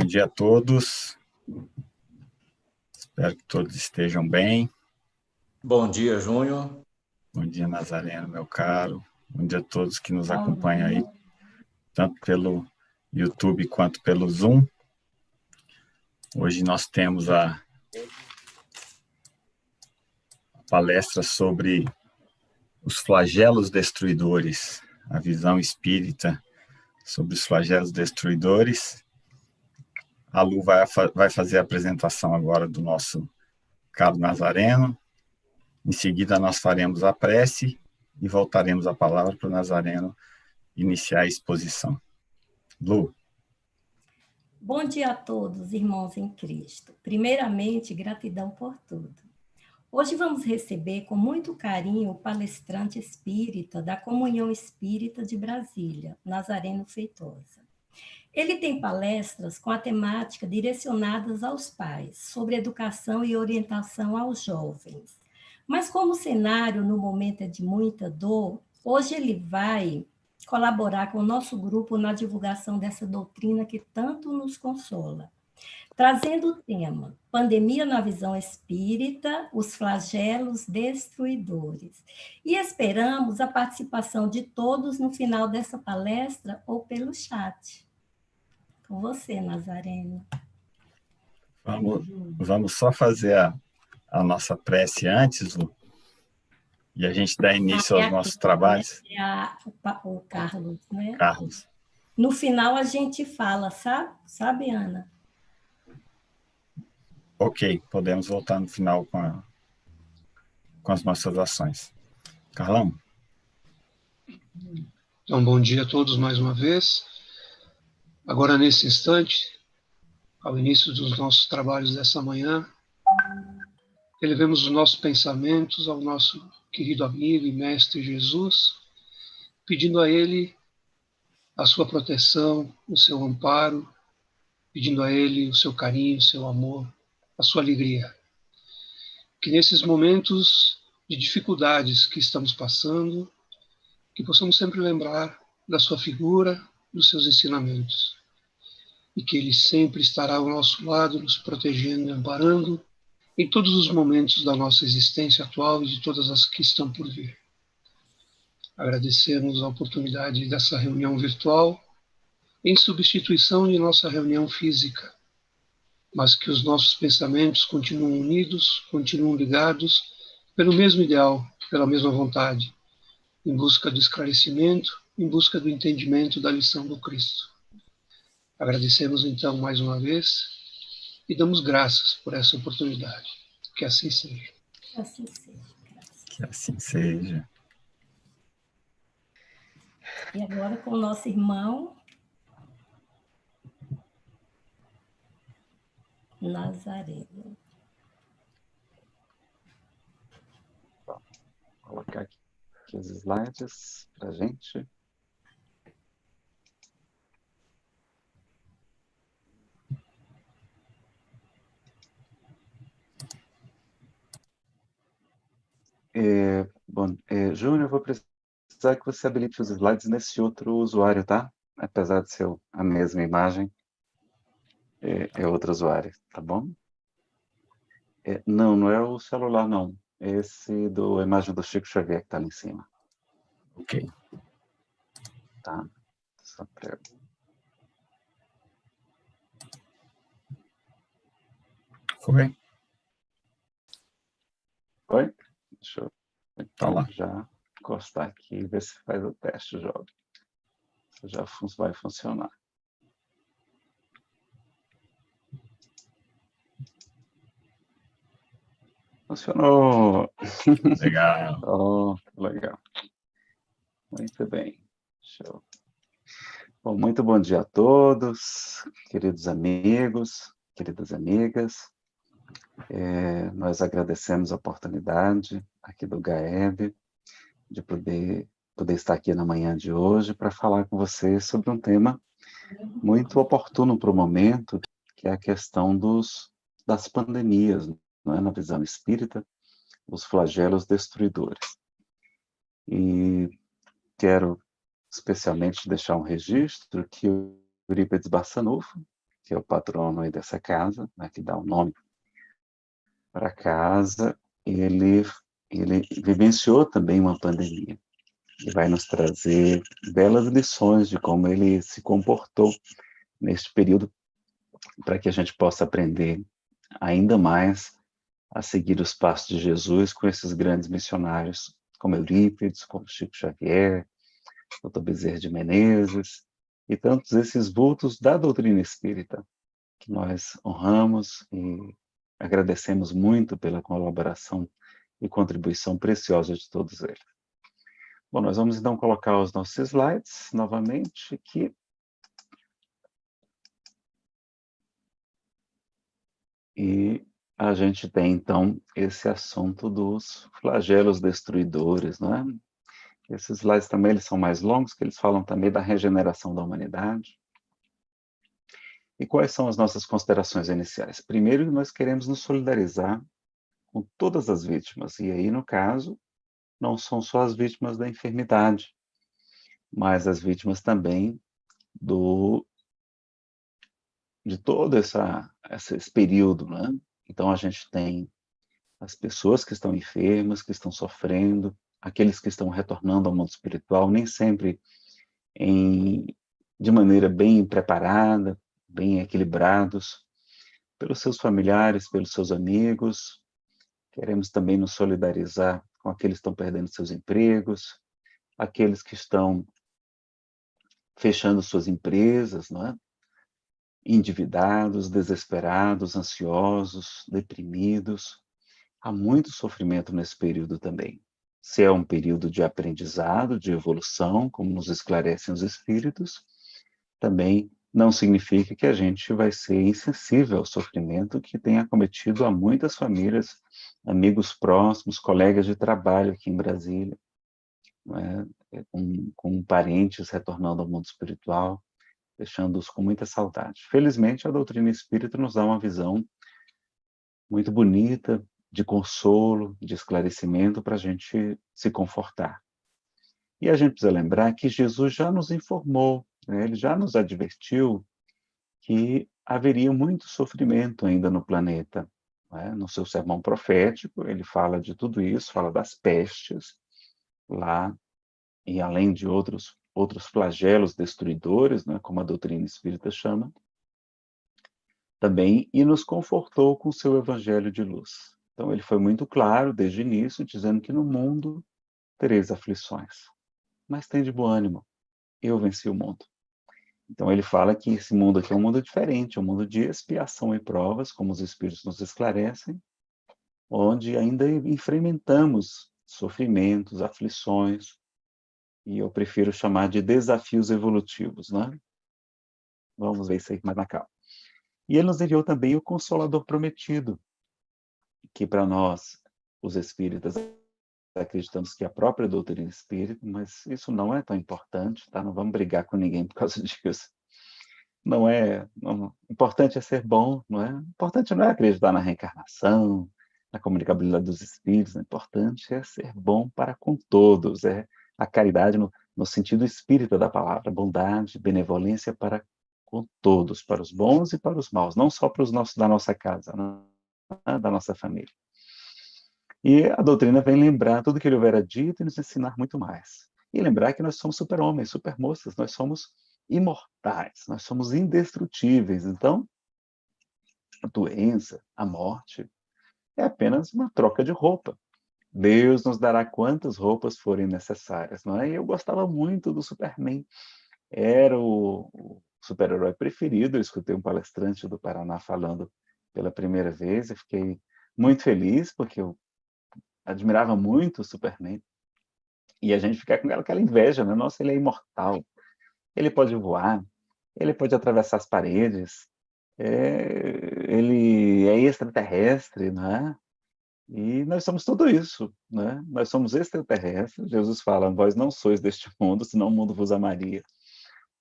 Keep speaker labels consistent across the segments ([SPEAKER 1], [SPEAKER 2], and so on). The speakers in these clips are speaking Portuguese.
[SPEAKER 1] Bom dia a todos. Espero que todos estejam bem.
[SPEAKER 2] Bom dia, Júnior.
[SPEAKER 1] Bom dia, Nazareno, meu caro. Bom dia a todos que nos acompanham aí, tanto pelo YouTube quanto pelo Zoom. Hoje nós temos a palestra sobre os flagelos destruidores, a visão espírita sobre os flagelos destruidores. A Lu vai fazer a apresentação agora do nosso caro Nazareno. Em seguida, nós faremos a prece e voltaremos a palavra para o Nazareno iniciar a exposição. Lu.
[SPEAKER 3] Bom dia a todos, irmãos em Cristo. Primeiramente, gratidão por tudo. Hoje vamos receber com muito carinho o palestrante espírita da Comunhão Espírita de Brasília, Nazareno Feitosa. Ele tem palestras com a temática direcionadas aos pais, sobre educação e orientação aos jovens. Mas como o cenário no momento é de muita dor, hoje ele vai colaborar com o nosso grupo na divulgação dessa doutrina que tanto nos consola, trazendo o tema Pandemia na Visão Espírita, os flagelos destruidores. E esperamos a participação de todos no final dessa palestra ou pelo chat. Com você, Nazareno.
[SPEAKER 1] Vamos só fazer a nossa prece antes, Lu, e a gente dá início aos nossos trabalhos.
[SPEAKER 3] O Carlos, né?
[SPEAKER 1] Carlos.
[SPEAKER 3] No final a gente fala, sabe, Ana?
[SPEAKER 1] Ok, podemos voltar no final com as nossas ações. Carlão?
[SPEAKER 4] Então, bom dia a todos mais uma vez. Agora, nesse instante, ao início dos nossos trabalhos dessa manhã, elevemos os nossos pensamentos ao nosso querido amigo e mestre Jesus, pedindo a Ele a sua proteção, o seu amparo, pedindo a Ele o seu carinho, o seu amor, a sua alegria. Que nesses momentos de dificuldades que estamos passando, que possamos sempre lembrar da sua figura, dos seus ensinamentos, e que Ele sempre estará ao nosso lado, nos protegendo e amparando em todos os momentos da nossa existência atual e de todas as que estão por vir. Agradecemos a oportunidade dessa reunião virtual em substituição de nossa reunião física, mas que os nossos pensamentos continuam unidos, continuam ligados pelo mesmo ideal, pela mesma vontade, em busca do esclarecimento, em busca do entendimento da lição do Cristo. Agradecemos então mais uma vez e damos graças por essa oportunidade. Que assim seja.
[SPEAKER 3] Que assim seja. Graças.
[SPEAKER 1] Que assim seja.
[SPEAKER 3] E agora com o nosso irmão Nazareno.
[SPEAKER 5] Vou colocar aqui os slides para a gente. Júnior, eu vou precisar que você habilite os slides nesse outro usuário, tá? Apesar de ser a mesma imagem, é outro usuário, tá bom? Não é o celular, não. É esse da imagem do Chico Xavier que está ali em cima.
[SPEAKER 1] Ok.
[SPEAKER 5] Tá. Só para...
[SPEAKER 1] Foi?
[SPEAKER 5] Oi? Deixa eu
[SPEAKER 1] Tá lá.
[SPEAKER 5] já encostar aqui e ver se faz o teste, jovem. Se já vai funcionar. Funcionou!
[SPEAKER 1] Legal.
[SPEAKER 5] Oh, legal. Muito bem. Show. Bom, muito bom dia a todos, queridos amigos, queridas amigas. Nós agradecemos a oportunidade aqui do GAEB de poder estar aqui na manhã de hoje para falar com vocês sobre um tema muito oportuno para o momento, que é a questão das pandemias, não é? Na visão espírita, os flagelos destruidores. E quero especialmente deixar um registro que o Eurípides Barçanufo, que é o patrono aí dessa casa, né, que dá o nome para a casa, ele vivenciou também uma pandemia e vai nos trazer belas lições de como ele se comportou neste período para que a gente possa aprender ainda mais a seguir os passos de Jesus com esses grandes missionários, como Eurípides, como Chico Xavier, Dr. Bezerra de Menezes, e tantos esses vultos da doutrina espírita, que nós honramos e agradecemos muito pela colaboração e contribuição preciosa de todos eles. Bom, nós vamos então colocar os nossos slides novamente aqui. E a gente tem, então, esse assunto dos flagelos destruidores, né? Esses slides também eles são mais longos, que eles falam também da regeneração da humanidade. E quais são as nossas considerações iniciais? Primeiro, nós queremos nos solidarizar com todas as vítimas, e aí, no caso, não são só as vítimas da enfermidade, mas as vítimas também de todo esse período, né? Então, a gente tem as pessoas que estão enfermas, que estão sofrendo, aqueles que estão retornando ao mundo espiritual, nem sempre de maneira bem preparada, bem equilibrados, pelos seus familiares, pelos seus amigos. Queremos também nos solidarizar com aqueles que estão perdendo seus empregos, aqueles que estão fechando suas empresas, não é? Endividados, desesperados, ansiosos, deprimidos. Há muito sofrimento nesse período também. Se é um período de aprendizado, de evolução, como nos esclarecem os espíritos, também não significa que a gente vai ser insensível ao sofrimento que tem acometido a muitas famílias, amigos próximos, colegas de trabalho aqui em Brasília, não é? Com parentes retornando ao mundo espiritual, deixando-os com muita saudade. Felizmente, a doutrina espírita nos dá uma visão muito bonita, de consolo, de esclarecimento para a gente se confortar. E a gente precisa lembrar que Jesus já nos informou, né? Ele já nos advertiu que haveria muito sofrimento ainda no planeta, né? No seu sermão profético, ele fala de tudo isso, fala das pestes lá, e além de outros flagelos destruidores, né? Como a doutrina espírita chama, também, e nos confortou com o seu evangelho de luz. Então, ele foi muito claro desde o início, dizendo que no mundo tereis aflições, mas tem de bom ânimo, eu venci o mundo. Então, ele fala que esse mundo aqui é um mundo diferente, é um mundo de expiação e provas, como os Espíritos nos esclarecem, onde ainda enfrentamos sofrimentos, aflições, e eu prefiro chamar de desafios evolutivos, né? Vamos ver isso aí mais na calma. E ele nos enviou também o Consolador Prometido, que para nós, os espíritas, acreditamos que é a própria doutrina espírita, mas isso não é tão importante, tá? Não vamos brigar com ninguém por causa disso. Importante é ser bom, não é? Importante não é acreditar na reencarnação, na comunicabilidade dos espíritos, o importante é ser bom para com todos, é a caridade no sentido espírita da palavra, bondade, benevolência para com todos, para os bons e para os maus, não só para os nossos da nossa casa, né? Da nossa família. E a doutrina vem lembrar tudo que ele houvera dito e nos ensinar muito mais. E lembrar que nós somos super-homens, super-moças, nós somos imortais, nós somos indestrutíveis. Então, a doença, a morte, é apenas uma troca de roupa. Deus nos dará quantas roupas forem necessárias, não é? E eu gostava muito do Superman. Era o super-herói preferido. Eu escutei um palestrante do Paraná falando pela primeira vez e fiquei muito feliz, porque eu admirava muito o Superman. E a gente fica com aquela inveja, né? Nossa, ele é imortal. Ele pode voar, ele pode atravessar as paredes, ele é extraterrestre, né? E nós somos tudo isso, né? Nós somos extraterrestres. Jesus fala: vós não sois deste mundo, senão o mundo vos amaria.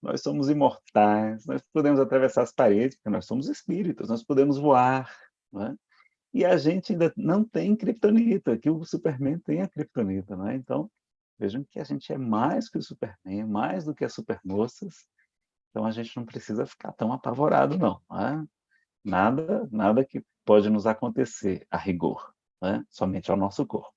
[SPEAKER 5] Nós somos imortais, nós podemos atravessar as paredes, porque nós somos espíritos, nós podemos voar, né? E a gente ainda não tem criptonita, que o Superman tem a criptonita, né? Então, vejam que a gente é mais que o Superman, mais do que as supermoças, Então, a gente não precisa ficar tão apavorado, não. Né? Nada que pode nos acontecer a rigor, né? Somente ao nosso corpo.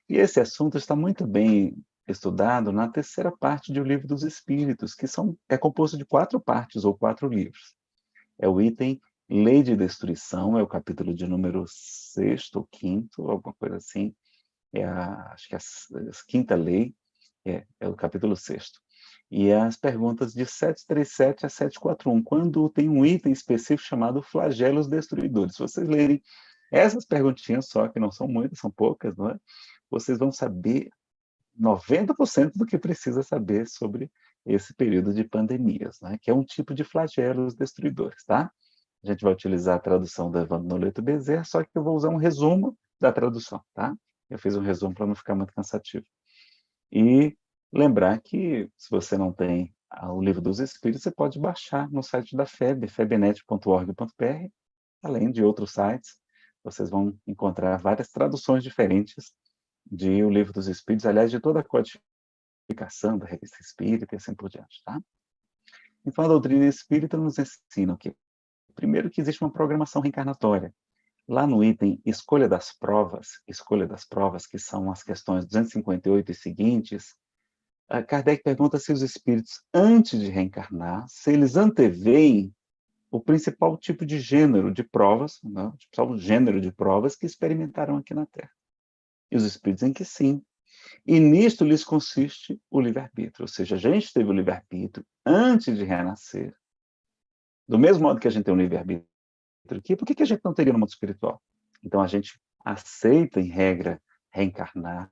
[SPEAKER 5] E esse assunto está muito bem estudado na terceira parte do Livro dos Espíritos, que é composto de 4 partes ou 4 livros. É o item Lei de Destruição, é o capítulo de número 6º ou 5º, alguma coisa assim. Acho que é a quinta lei, é o capítulo 6º. E as perguntas de 737 a 741, quando tem um item específico chamado flagelos destruidores. Se vocês lerem essas perguntinhas só, que não são muitas, são poucas, não é? Vocês vão saber 90% do que precisa saber sobre esse período de pandemias, né? Que é um tipo de flagelos destruidores, tá? A gente vai utilizar a tradução da Evandro Noleto Bezerra, só que eu vou usar um resumo da tradução, tá? Eu fiz um resumo para não ficar muito cansativo. E lembrar que, se você não tem o Livro dos Espíritos, você pode baixar no site da FEB, febnet.org.br, além de outros sites. Vocês vão encontrar várias traduções diferentes de O Livro dos Espíritos, aliás, de toda a codificação da Revista Espírita e assim por diante, tá? Então, a doutrina espírita nos ensina o quê? Primeiro, que existe uma programação reencarnatória. Lá no item Escolha das Provas, que são as questões 258 e seguintes, Kardec pergunta se os espíritos, antes de reencarnar, se eles anteveem o principal tipo de gênero de provas, né, o principal gênero de provas que experimentaram aqui na Terra. E os espíritos dizem que sim. E nisto lhes consiste o livre-arbítrio, ou seja, a gente teve o livre-arbítrio antes de renascer. Do mesmo modo que a gente tem o livre-arbítrio aqui, por que a gente não teria no mundo espiritual? Então, a gente aceita, em regra, reencarnar.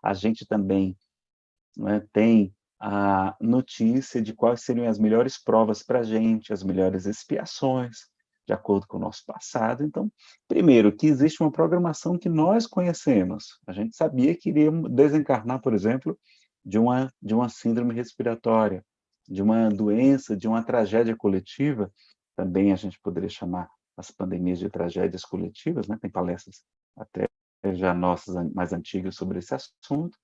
[SPEAKER 5] A gente também, né, tem a notícia de quais seriam as melhores provas para a gente, as melhores expiações, de acordo com o nosso passado. Então, primeiro, que existe uma programação que nós conhecemos. A gente sabia que iríamos desencarnar, por exemplo, de uma síndrome respiratória, de uma doença, de uma tragédia coletiva. Também a gente poderia chamar as pandemias de tragédias coletivas, né? Tem palestras até já nossas mais antigas sobre esse assunto.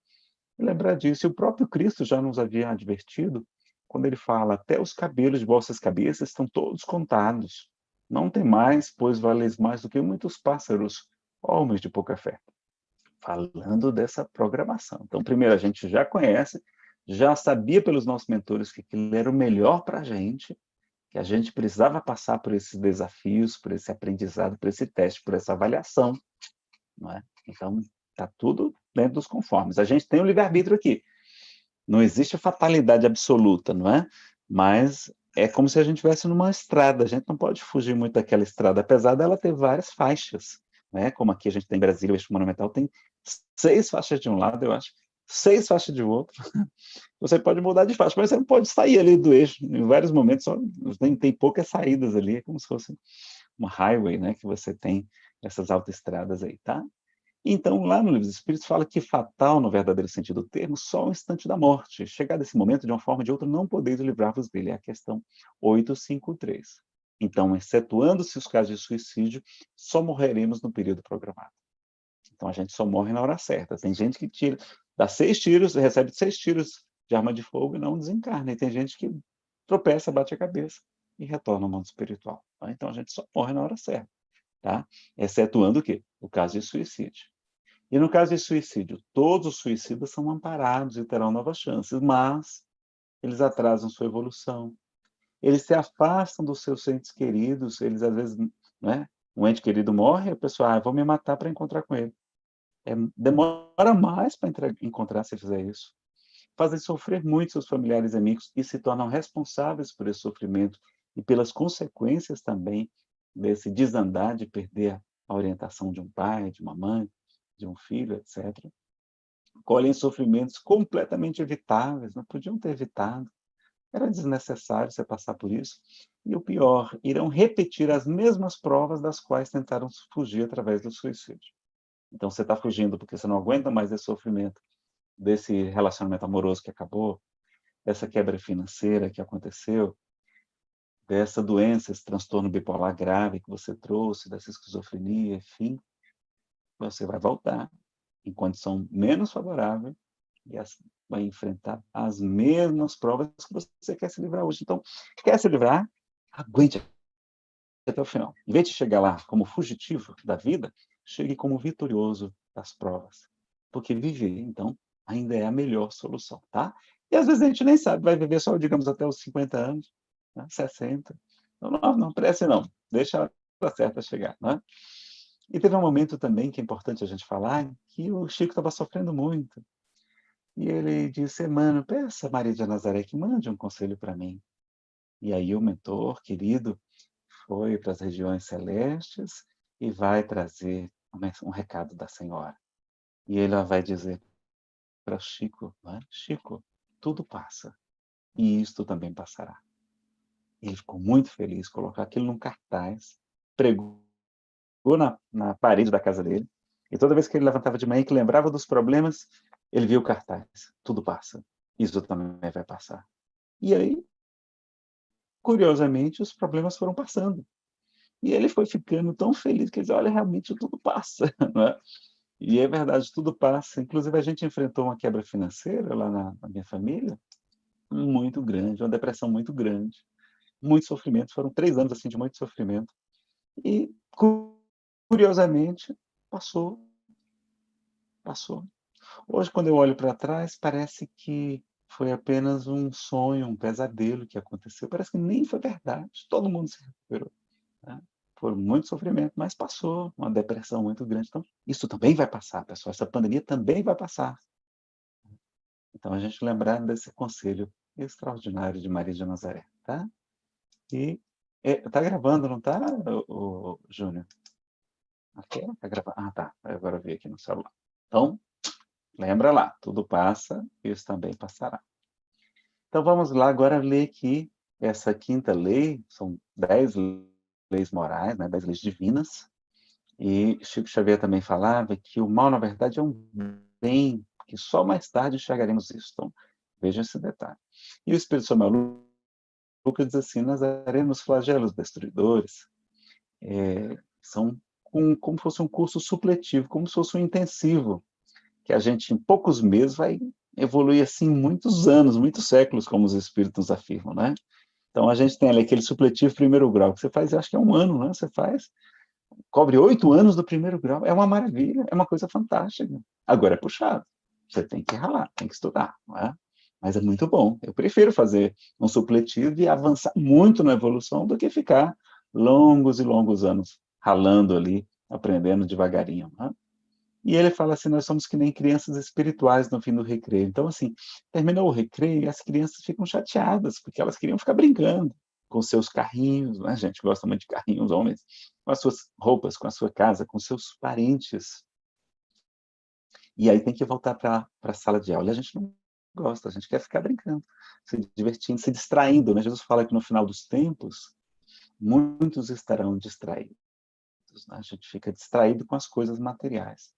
[SPEAKER 5] E lembrar disso, e o próprio Cristo já nos havia advertido, quando ele fala, até os cabelos de vossas cabeças estão todos contados. Não tem mais, pois valeis mais do que muitos pássaros, homens de pouca fé. Falando dessa programação. Então, primeiro, a gente já conhece, já sabia pelos nossos mentores que aquilo era o melhor para a gente, que a gente precisava passar por esses desafios, por esse aprendizado, por esse teste, por essa avaliação. Não é? Então, está tudo dentro dos conformes. A gente tem o livre-arbítrio aqui. Não existe fatalidade absoluta, não é? Mas é como se a gente estivesse numa estrada. A gente não pode fugir muito daquela estrada, apesar dela ter várias faixas. Né? Como aqui a gente tem em Brasília, o eixo monumental tem 6 faixas de um lado, eu acho, 6 faixas de outro. Você pode mudar de faixa, mas você não pode sair ali do eixo. Em vários momentos, tem poucas saídas ali, como se fosse uma highway, né? Que você tem essas autoestradas aí, tá? Então, lá no Livro dos Espíritos fala que fatal, no verdadeiro sentido do termo, só o instante da morte. Chegado esse momento, de uma forma ou de outra, não podeis livrar-vos dele. É a questão 853. Então, excetuando-se os casos de suicídio, só morreremos no período programado. Então, a gente só morre na hora certa. Tem gente que dá 6 tiros, recebe 6 tiros de arma de fogo e não desencarna. E tem gente que tropeça, bate a cabeça e retorna ao mundo espiritual. Então, a gente só morre na hora certa. Tá? Excetuando o quê? O caso de suicídio. E no caso de suicídio, todos os suicidas são amparados e terão novas chances, mas eles atrasam sua evolução. Eles se afastam dos seus entes queridos, eles às vezes, né? Um ente querido morre, a pessoa, vou me matar para encontrar com ele. Demora mais para encontrar se fizer isso. Fazem sofrer muito seus familiares e amigos e se tornam responsáveis por esse sofrimento e pelas consequências também desse desandar de perder a orientação de um pai, de uma mãe, de um filho, etc. Colhem sofrimentos completamente evitáveis, não podiam ter evitado. Era desnecessário você passar por isso. E o pior, irão repetir as mesmas provas das quais tentaram fugir através do suicídio. Então, você está fugindo porque você não aguenta mais esse sofrimento, desse relacionamento amoroso que acabou, dessa quebra financeira que aconteceu, dessa doença, esse transtorno bipolar grave que você trouxe, dessa esquizofrenia, enfim, você vai voltar em condição menos favorável e vai enfrentar as mesmas provas que você quer se livrar hoje. Então, quer se livrar? Aguente até o final. Em vez de chegar lá como fugitivo da vida, chegue como vitorioso das provas. Porque viver, então, ainda é a melhor solução, tá? E às vezes a gente nem sabe, vai viver só, digamos, até os 50 anos, né? 60. Então, não presse não, deixa a hora certa chegar, né? E teve um momento também que é importante a gente falar, que o Chico estava sofrendo muito. E ele disse, mano, peça a Maria de Nazaré que mande um conselho para mim. E aí o mentor, querido, foi para as regiões celestes e vai trazer um recado da Senhora. E ele vai dizer para Chico, né? Chico, tudo passa, e isto também passará. Ele ficou muito feliz, colocou aquilo num cartaz, pregou na parede da casa dele, e toda vez que ele levantava de manhã e que lembrava dos problemas, ele via o cartaz, tudo passa, isso também vai passar. E aí, curiosamente, os problemas foram passando. E ele foi ficando tão feliz que ele disse, olha, realmente tudo passa, não é? E é verdade, tudo passa. Inclusive, a gente enfrentou uma quebra financeira lá na minha família, muito grande, uma depressão muito grande, muito sofrimento. Foram 3 anos assim, de muito sofrimento. E, curiosamente, passou. Passou. Hoje, quando eu olho para trás, parece que foi apenas um sonho, um pesadelo que aconteceu. Parece que nem foi verdade. Todo mundo se recuperou, né? Foi muito sofrimento, mas passou. Uma depressão muito grande. Então, isso também vai passar, pessoal. Essa pandemia também vai passar. Então, a gente lembrar desse conselho extraordinário de Maria de Nazaré, tá? E tá gravando, não tá, o Júnior? Aqui tá gravando. Ah, tá. Agora eu vi aqui no celular. Então, lembra lá, tudo passa, isso também passará. Então, vamos lá agora ler aqui essa quinta lei, são 10 leis morais, né, 10 leis divinas, e Chico Xavier também falava que o mal, na verdade, é um bem, que só mais tarde enxergaremos isso. Então, veja esse detalhe. E o Espírito Santo Lucas diz assim, Nazaré nos flagelos destruidores, são como se fosse um curso supletivo, como se fosse um intensivo, que a gente, em poucos meses, vai evoluir assim muitos anos, muitos séculos, como os espíritos afirmam, né? Então, a gente tem ali aquele supletivo primeiro grau, que você faz, acho que é 1 ano, né? Você faz, cobre 8 anos do primeiro grau, é uma maravilha, é uma coisa fantástica. Agora é puxado, você tem que ralar, tem que estudar, não é? Mas é muito bom. Eu prefiro fazer um supletivo e avançar muito na evolução do que ficar longos e longos anos ralando ali, aprendendo devagarinho, né? E ele fala assim, nós somos que nem crianças espirituais no fim do recreio. Então, assim, terminou o recreio e as crianças ficam chateadas, porque elas queriam ficar brincando com seus carrinhos, né? A gente gosta muito de carrinhos, homens, com as suas roupas, com a sua casa, com seus parentes. E aí tem que voltar para a sala de aula. E a gente não gosta, a gente quer ficar brincando, se divertindo, se distraindo, né? Jesus fala que no final dos tempos, muitos estarão distraídos, né? A gente fica distraído com as coisas materiais.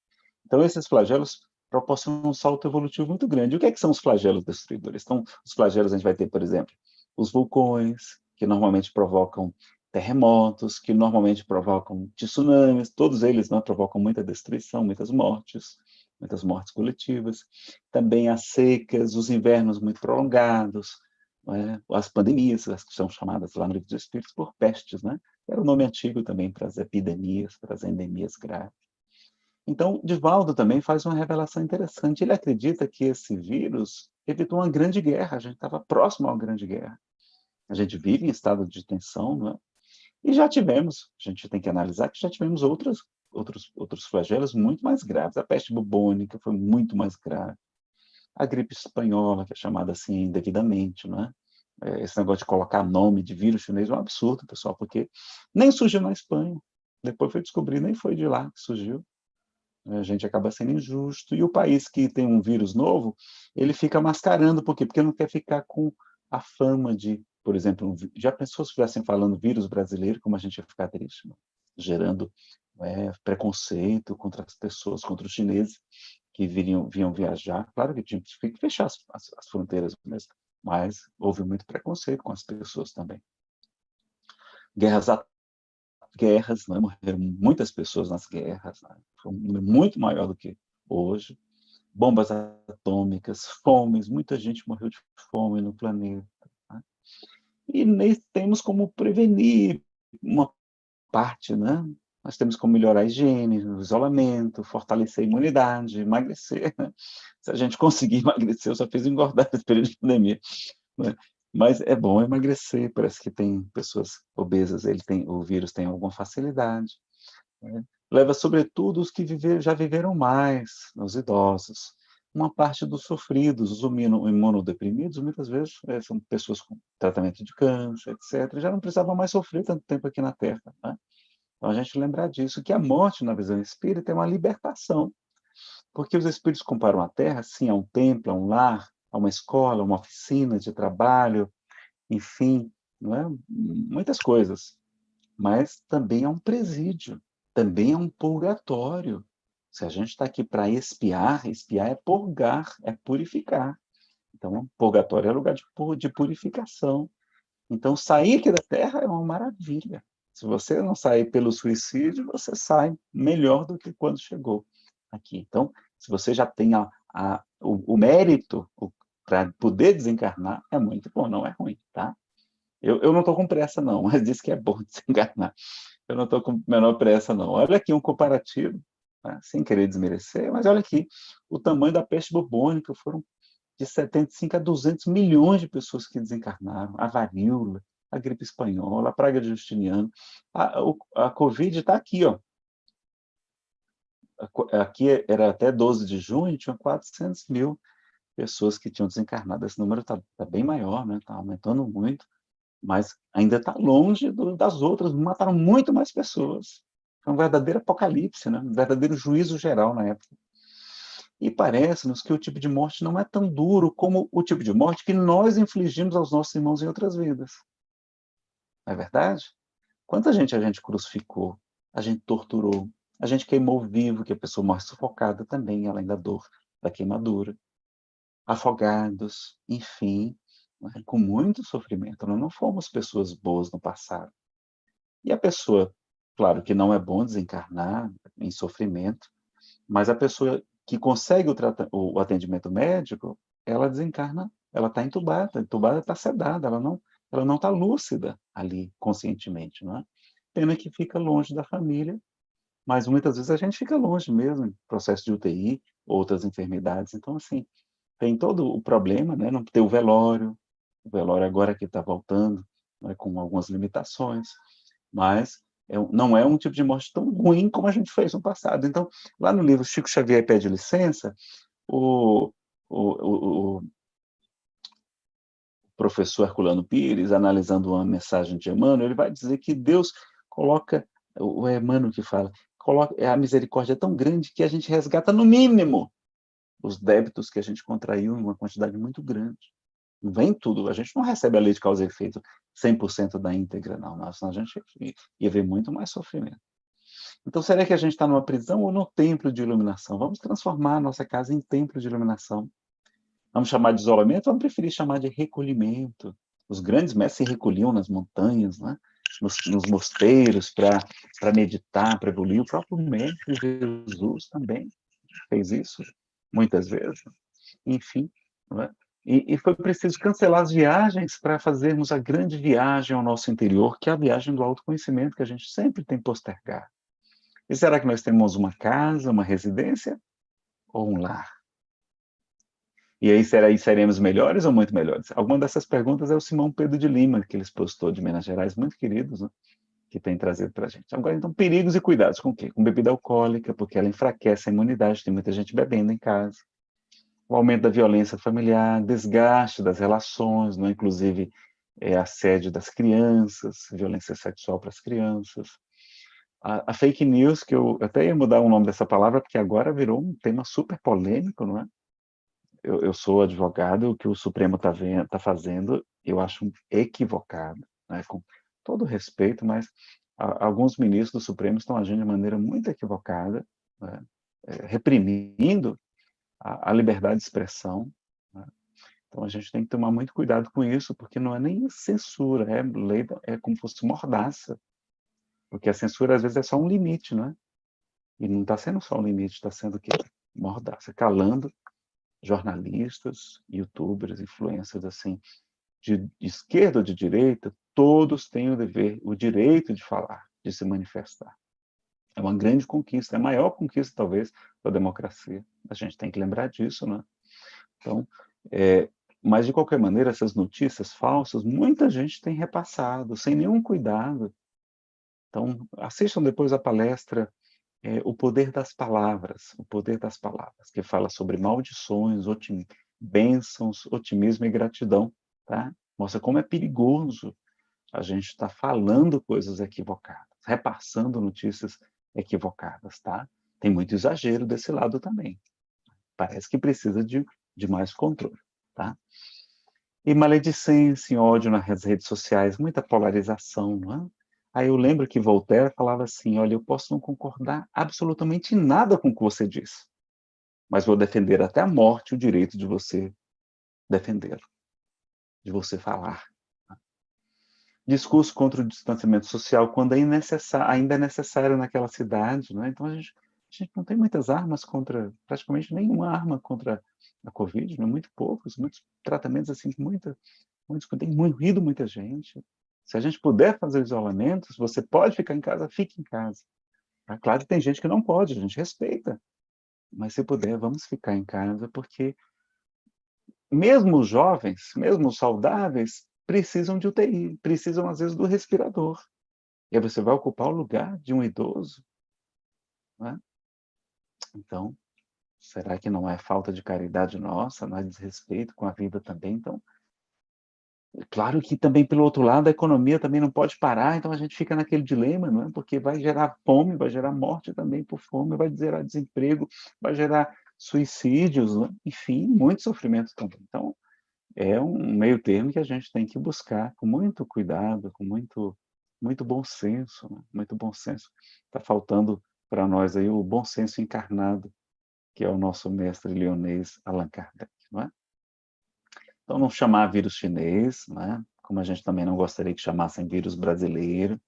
[SPEAKER 5] Então, esses flagelos proporcionam um salto evolutivo muito grande. E o que são os flagelos destruidores? Então, os flagelos a gente vai ter, por exemplo, os vulcões, que normalmente provocam terremotos, que normalmente provocam tsunamis, todos eles, né, provocam muita destruição, muitas mortes coletivas. Também as secas, os invernos muito prolongados, né, as pandemias, as que são chamadas lá no Livro dos Espíritos por pestes, né? Era o nome antigo também para as epidemias, para as endemias graves. Então, Divaldo também faz uma revelação interessante. Ele acredita que esse vírus evitou uma grande guerra. A gente estava próximo a uma grande guerra. A gente vive em estado de tensão, não é? E já tivemos, a gente tem que analisar que já tivemos outros flagelos muito mais graves. A peste bubônica foi muito mais grave. A gripe espanhola, que é chamada assim devidamente, não é? Esse negócio de colocar nome de vírus chinês é um absurdo, pessoal, porque nem surgiu na Espanha. Depois foi descobrir, nem foi de lá que surgiu. A gente acaba sendo injusto. E o país que tem um vírus novo, ele fica mascarando. Por quê? Porque não quer ficar com a fama de, por exemplo, já pensou se estivessem falando vírus brasileiro, como a gente ia ficar triste, né? Gerando preconceito contra as pessoas, contra os chineses que vinham viajar. Claro que tinha que fechar as fronteiras mesmo, mas houve muito preconceito com as pessoas também. Guerras, né? Morreram muitas pessoas nas guerras, né? Foi um número muito maior do que hoje. bombas atômicas, fomes, muita gente morreu de fome no planeta. Tá? E nem temos como prevenir uma parte, né? Nós temos como melhorar a higiene, o isolamento, fortalecer a imunidade, emagrecer. Né? Se a gente conseguir emagrecer, eu só fiz engordar nesse período de pandemia. Né? Mas é bom emagrecer, parece que tem pessoas obesas, o vírus tem alguma facilidade. Né? Leva sobretudo os que já viveram mais, os idosos. Uma parte dos sofridos, os imunodeprimidos, muitas vezes são pessoas com tratamento de câncer, etc. Já não precisavam mais sofrer tanto tempo aqui na Terra. Né? Então, a gente lembrar disso, que a morte, na visão espírita, é uma libertação, porque os espíritos comparam a Terra, sim, a um templo, a um lar, a uma escola, a uma oficina de trabalho, enfim, não é? Muitas coisas. Mas também é um presídio, também é um purgatório. Se a gente está aqui para expiar, expiar é purgar, é purificar. Então, purgatório é lugar de purificação. Então, sair aqui da Terra é uma maravilha. Se você não sair pelo suicídio, você sai melhor do que quando chegou aqui. Então, se você já tem o mérito para poder desencarnar, é muito bom, não é ruim, tá? Eu não estou com pressa, não, mas diz que é bom desencarnar. Eu não estou com menor pressa, não. Olha aqui um comparativo, né? Sem querer desmerecer, mas olha aqui, o tamanho da peste bubônica, foram de 75 a 200 milhões de pessoas que desencarnaram, a varíola, a gripe espanhola, a praga de Justiniano, a Covid está aqui, ó. Aqui era até 12 de junho, tinha 400 mil pessoas que tinham desencarnado. Esse número está bem maior, né? Está aumentando muito, mas ainda está longe das outras, mataram muito mais pessoas. Foi um verdadeiro apocalipse, né? Um verdadeiro juízo geral na época. E parece-nos que o tipo de morte não é tão duro como o tipo de morte que nós infligimos aos nossos irmãos em outras vidas. Não é verdade? Quanta gente a gente crucificou, a gente torturou, a gente queimou vivo, que a pessoa morre sufocada também, além da dor da queimadura. Afogados, enfim, com muito sofrimento. Nós não fomos pessoas boas no passado. E a pessoa, claro que não é bom desencarnar em sofrimento, mas a pessoa que consegue o atendimento médico, ela desencarna, ela está entubada está sedada, ela não está lúcida ali, conscientemente. Não é? Pena que fica longe da família, mas muitas vezes a gente fica longe mesmo, em processo de UTI, outras enfermidades. Então, assim, tem todo o problema, né? Não ter o velório agora que está voltando, né? Com algumas limitações, mas não é um tipo de morte tão ruim como a gente fez no passado. Então, lá no livro Chico Xavier Pede Licença, o professor Herculano Pires, analisando uma mensagem de Emmanuel, ele vai dizer que Deus coloca, o Emmanuel que fala, a misericórdia é tão grande que a gente resgata no mínimo os débitos que a gente contraiu em uma quantidade muito grande. Não vem tudo, a gente não recebe a lei de causa e efeito 100% da íntegra, não, senão a gente ia ver muito mais sofrimento. Então, será que a gente está numa prisão ou no templo de iluminação? Vamos transformar a nossa casa em templo de iluminação. Vamos chamar de isolamento, vamos preferir chamar de recolhimento. Os grandes mestres se recolhiam nas montanhas, né? nos mosteiros, para meditar, para evoluir. O próprio mestre Jesus também fez isso muitas vezes. Enfim, não é? E foi preciso cancelar as viagens para fazermos a grande viagem ao nosso interior, que é a viagem do autoconhecimento, que a gente sempre tem postergado. E será que nós temos uma casa, uma residência ou um lar? E aí seremos melhores ou muito melhores? Alguma dessas perguntas é o Simão Pedro de Lima, que eles postou de Minas Gerais, muito queridos, né? Que tem trazido para a gente. Agora, então, perigos e cuidados com o quê? Com bebida alcoólica, porque ela enfraquece a imunidade, tem muita gente bebendo em casa. O aumento da violência familiar, desgaste das relações, né? Inclusive assédio das crianças, violência sexual para as crianças. A fake news, que eu até ia mudar o nome dessa palavra, porque agora virou um tema super polêmico, não é? Eu sou advogado, o que o Supremo está fazendo, eu acho equivocado, né? Com todo respeito, mas alguns ministros do Supremo estão agindo de maneira muito equivocada, né? Reprimindo a liberdade de expressão. Né? Então, a gente tem que tomar muito cuidado com isso, porque não é nem censura, é como se fosse mordaça. Porque a censura, às vezes, é só um limite, não é? E não está sendo só um limite, está sendo o quê? Mordaça, calando jornalistas, youtubers, influencers, assim, de esquerda ou de direita, todos têm o direito de falar, de se manifestar. É uma grande conquista, é a maior conquista, talvez, da democracia. A gente tem que lembrar disso, né? Então, mas, de qualquer maneira, essas notícias falsas, muita gente tem repassado, sem nenhum cuidado. Então, assistam depois a palestra O Poder das Palavras, que fala sobre maldições, bênçãos, otimismo e gratidão, tá? Mostra como é perigoso a gente estar falando coisas equivocadas, repassando notícias equivocadas, tá? Tem muito exagero desse lado também. Parece que precisa de mais controle, tá? E maledicência, ódio nas redes sociais, muita polarização, não é? Aí eu lembro que Voltaire falava assim, olha, eu posso não concordar absolutamente em nada com o que você diz, mas vou defender até a morte o direito de você defendê-lo, de você falar. Discurso contra o distanciamento social, quando ainda é necessário naquela cidade, né? Então a gente não tem muitas armas praticamente nenhuma arma contra a Covid, né? Muito poucos, muitos tratamentos assim, tem morrido muita gente. Se a gente puder fazer isolamento, se você pode ficar em casa, fique em casa. É claro que tem gente que não pode, a gente respeita, mas se puder, vamos ficar em casa, porque mesmo os jovens, mesmo os saudáveis, precisam de UTI, precisam às vezes do respirador. E aí você vai ocupar o lugar de um idoso, né? Então, será que não é falta de caridade nossa, não é desrespeito com a vida também? Então, claro que também, pelo outro lado, a economia também não pode parar, então a gente fica naquele dilema, não é? Porque vai gerar fome, vai gerar morte também por fome, vai gerar desemprego, vai gerar suicídios, né? Enfim, muito sofrimento também. Então, é um meio termo que a gente tem que buscar com muito cuidado, com muito bom senso, né? Muito bom senso. Está faltando para nós aí o bom senso encarnado, que é o nosso mestre leonês Allan Kardec, não é? Então, não chamar vírus chinês, né? Como a gente também não gostaria que chamassem vírus brasileiro,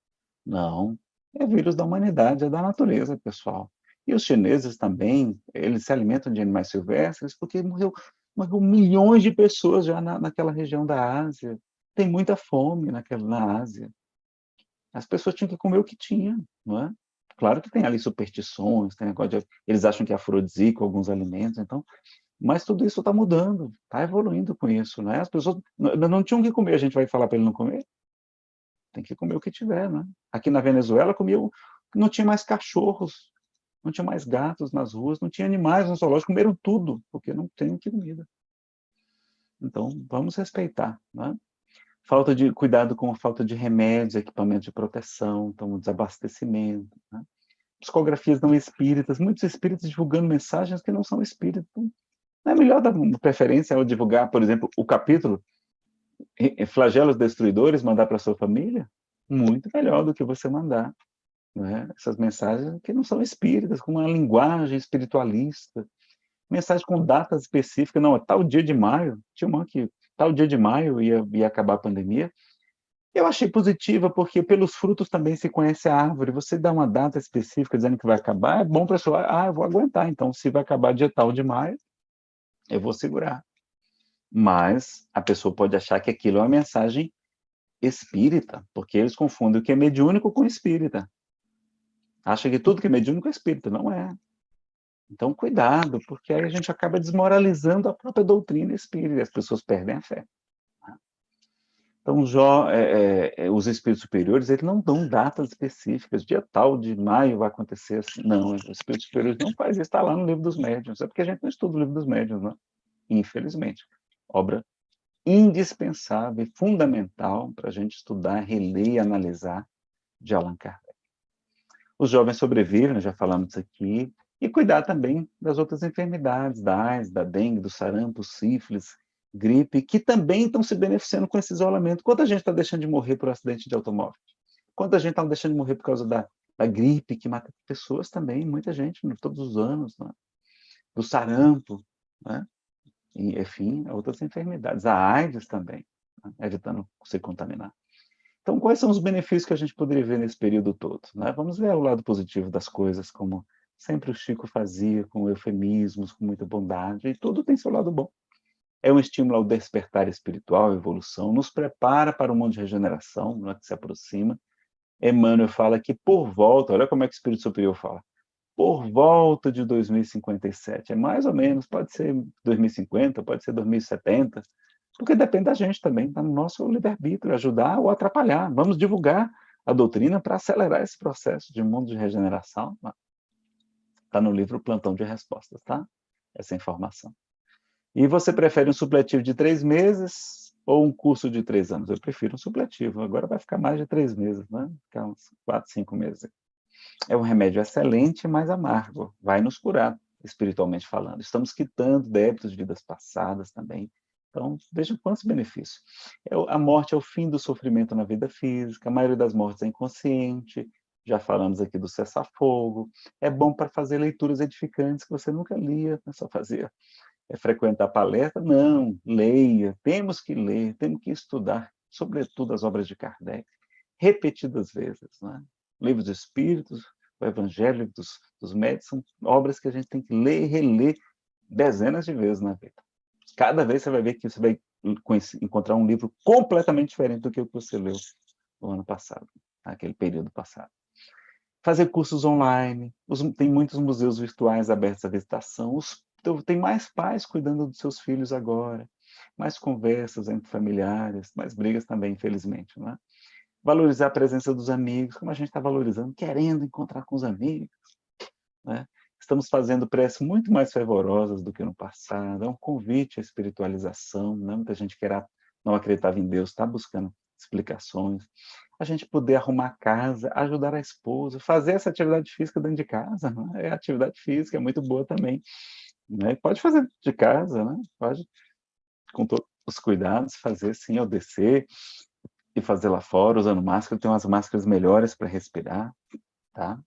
[SPEAKER 5] não. É vírus da humanidade, é da natureza, pessoal. E os chineses também, eles se alimentam de animais silvestres porque morreu milhões de pessoas já naquela região da Ásia. Tem muita fome na Ásia. As pessoas tinham que comer o que tinha, não é? Claro que tem ali superstições, tem negócio eles acham que é afrodisíaco alguns alimentos, então, mas tudo isso está mudando, está evoluindo com isso, né? As pessoas não tinham o que comer, a gente vai falar para ele não comer? Tem que comer o que tiver, né? Aqui na Venezuela não tinha mais cachorros, não tinha mais gatos nas ruas, não tinha animais no zoológico, comeram tudo, porque não tem comida. Então, vamos respeitar, né? Falta de cuidado com a falta de remédios, equipamento de proteção, então o desabastecimento, né? Psicografias não espíritas, muitos espíritas divulgando mensagens que não são espíritas. Não é melhor dar preferência ao divulgar, por exemplo, o capítulo Flagelos Destruidores, mandar para sua família? Muito melhor do que você mandar, né, essas mensagens que não são espíritas, com uma linguagem espiritualista, mensagem com datas específicas, não, é tal dia de maio, tinha uma que tal dia de maio ia acabar a pandemia. Eu achei positiva, porque pelos frutos também se conhece a árvore. Você dá uma data específica dizendo que vai acabar, é bom para a pessoa, eu vou aguentar, então se vai acabar dia tal de maio, eu vou segurar. Mas a pessoa pode achar que aquilo é uma mensagem espírita, porque eles confundem o que é mediúnico com espírita. Acha que tudo que é mediúnico é espírita, não é. Então, cuidado, porque aí a gente acaba desmoralizando a própria doutrina espírita, e as pessoas perdem a fé. Então, os espíritos superiores, eles não dão datas específicas, dia tal de maio vai acontecer assim. Não, os espíritos superiores não fazem isso, está lá no livro dos médiuns. É porque a gente não estuda o livro dos médiuns, né? Infelizmente. Obra indispensável e fundamental para a gente estudar, reler e analisar de Allan Kardec. Os jovens sobrevivem, já falamos disso aqui, e cuidar também das outras enfermidades, da AIDS, da dengue, do sarampo, sífilis, gripe, que também estão se beneficiando com esse isolamento. Quanta gente está deixando de morrer por acidente de automóvel? Quanta gente está deixando de morrer por causa da gripe, que mata pessoas também, muita gente, todos os anos, né? Do sarampo, né? E, enfim, outras enfermidades. A AIDS também, né? Evitando se contaminar. Então, quais são os benefícios que a gente poderia ver nesse período todo, né? Vamos ver o lado positivo das coisas, como sempre o Chico fazia com eufemismos, com muita bondade, e tudo tem seu lado bom. É um estímulo ao despertar espiritual, à evolução, nos prepara para o mundo de regeneração, não é, que se aproxima. Emmanuel fala que por volta, olha como é que o Espírito Superior fala, por volta de 2057, é mais ou menos, pode ser 2050, pode ser 2070, porque depende da gente também, está no nosso livre-arbítrio, ajudar ou atrapalhar. Vamos divulgar a doutrina para acelerar esse processo de mundo de regeneração. Está no livro Plantão de Respostas, tá? Essa informação. E você prefere um supletivo de 3 meses ou um curso de 3 anos? Eu prefiro um supletivo. Agora vai ficar mais de 3 meses, né? Ficar uns 4, 5 meses. É um remédio excelente, mas amargo. Vai nos curar, espiritualmente falando. Estamos quitando débitos de vidas passadas também. Então, veja quantos benefícios. A morte é o fim do sofrimento na vida física. A maioria das mortes é inconsciente. Já falamos aqui do cessar-fogo. É bom para fazer leituras edificantes que você nunca lia, só fazia. É frequentar palestra? Não, leia, temos que ler, temos que estudar, sobretudo as obras de Kardec, repetidas vezes. Né? Livros dos Espíritos, o Evangelho dos Médiuns, são obras que a gente tem que ler e reler dezenas de vezes na vida. Cada vez você vai ver que você vai encontrar um livro completamente diferente do que o que você leu no ano passado, naquele período passado. Fazer cursos online, tem muitos museus virtuais abertos à visitação, tem mais pais cuidando dos seus filhos agora, mais conversas entre familiares, mais brigas também, infelizmente. Não é? Valorizar a presença dos amigos, como a gente está valorizando, querendo encontrar com os amigos. Né? Estamos fazendo preces muito mais fervorosas do que no passado, é um convite à espiritualização, né? Muita gente que não acreditava em Deus, está buscando explicações. A gente poder arrumar a casa, ajudar a esposa, fazer essa atividade física dentro de casa, né? Atividade física é muito boa também. Né? Pode fazer de casa, né? Pode, com todos os cuidados, fazer sim, ou descer e fazer lá fora, usando máscara. Tem umas máscaras melhores para respirar, tá?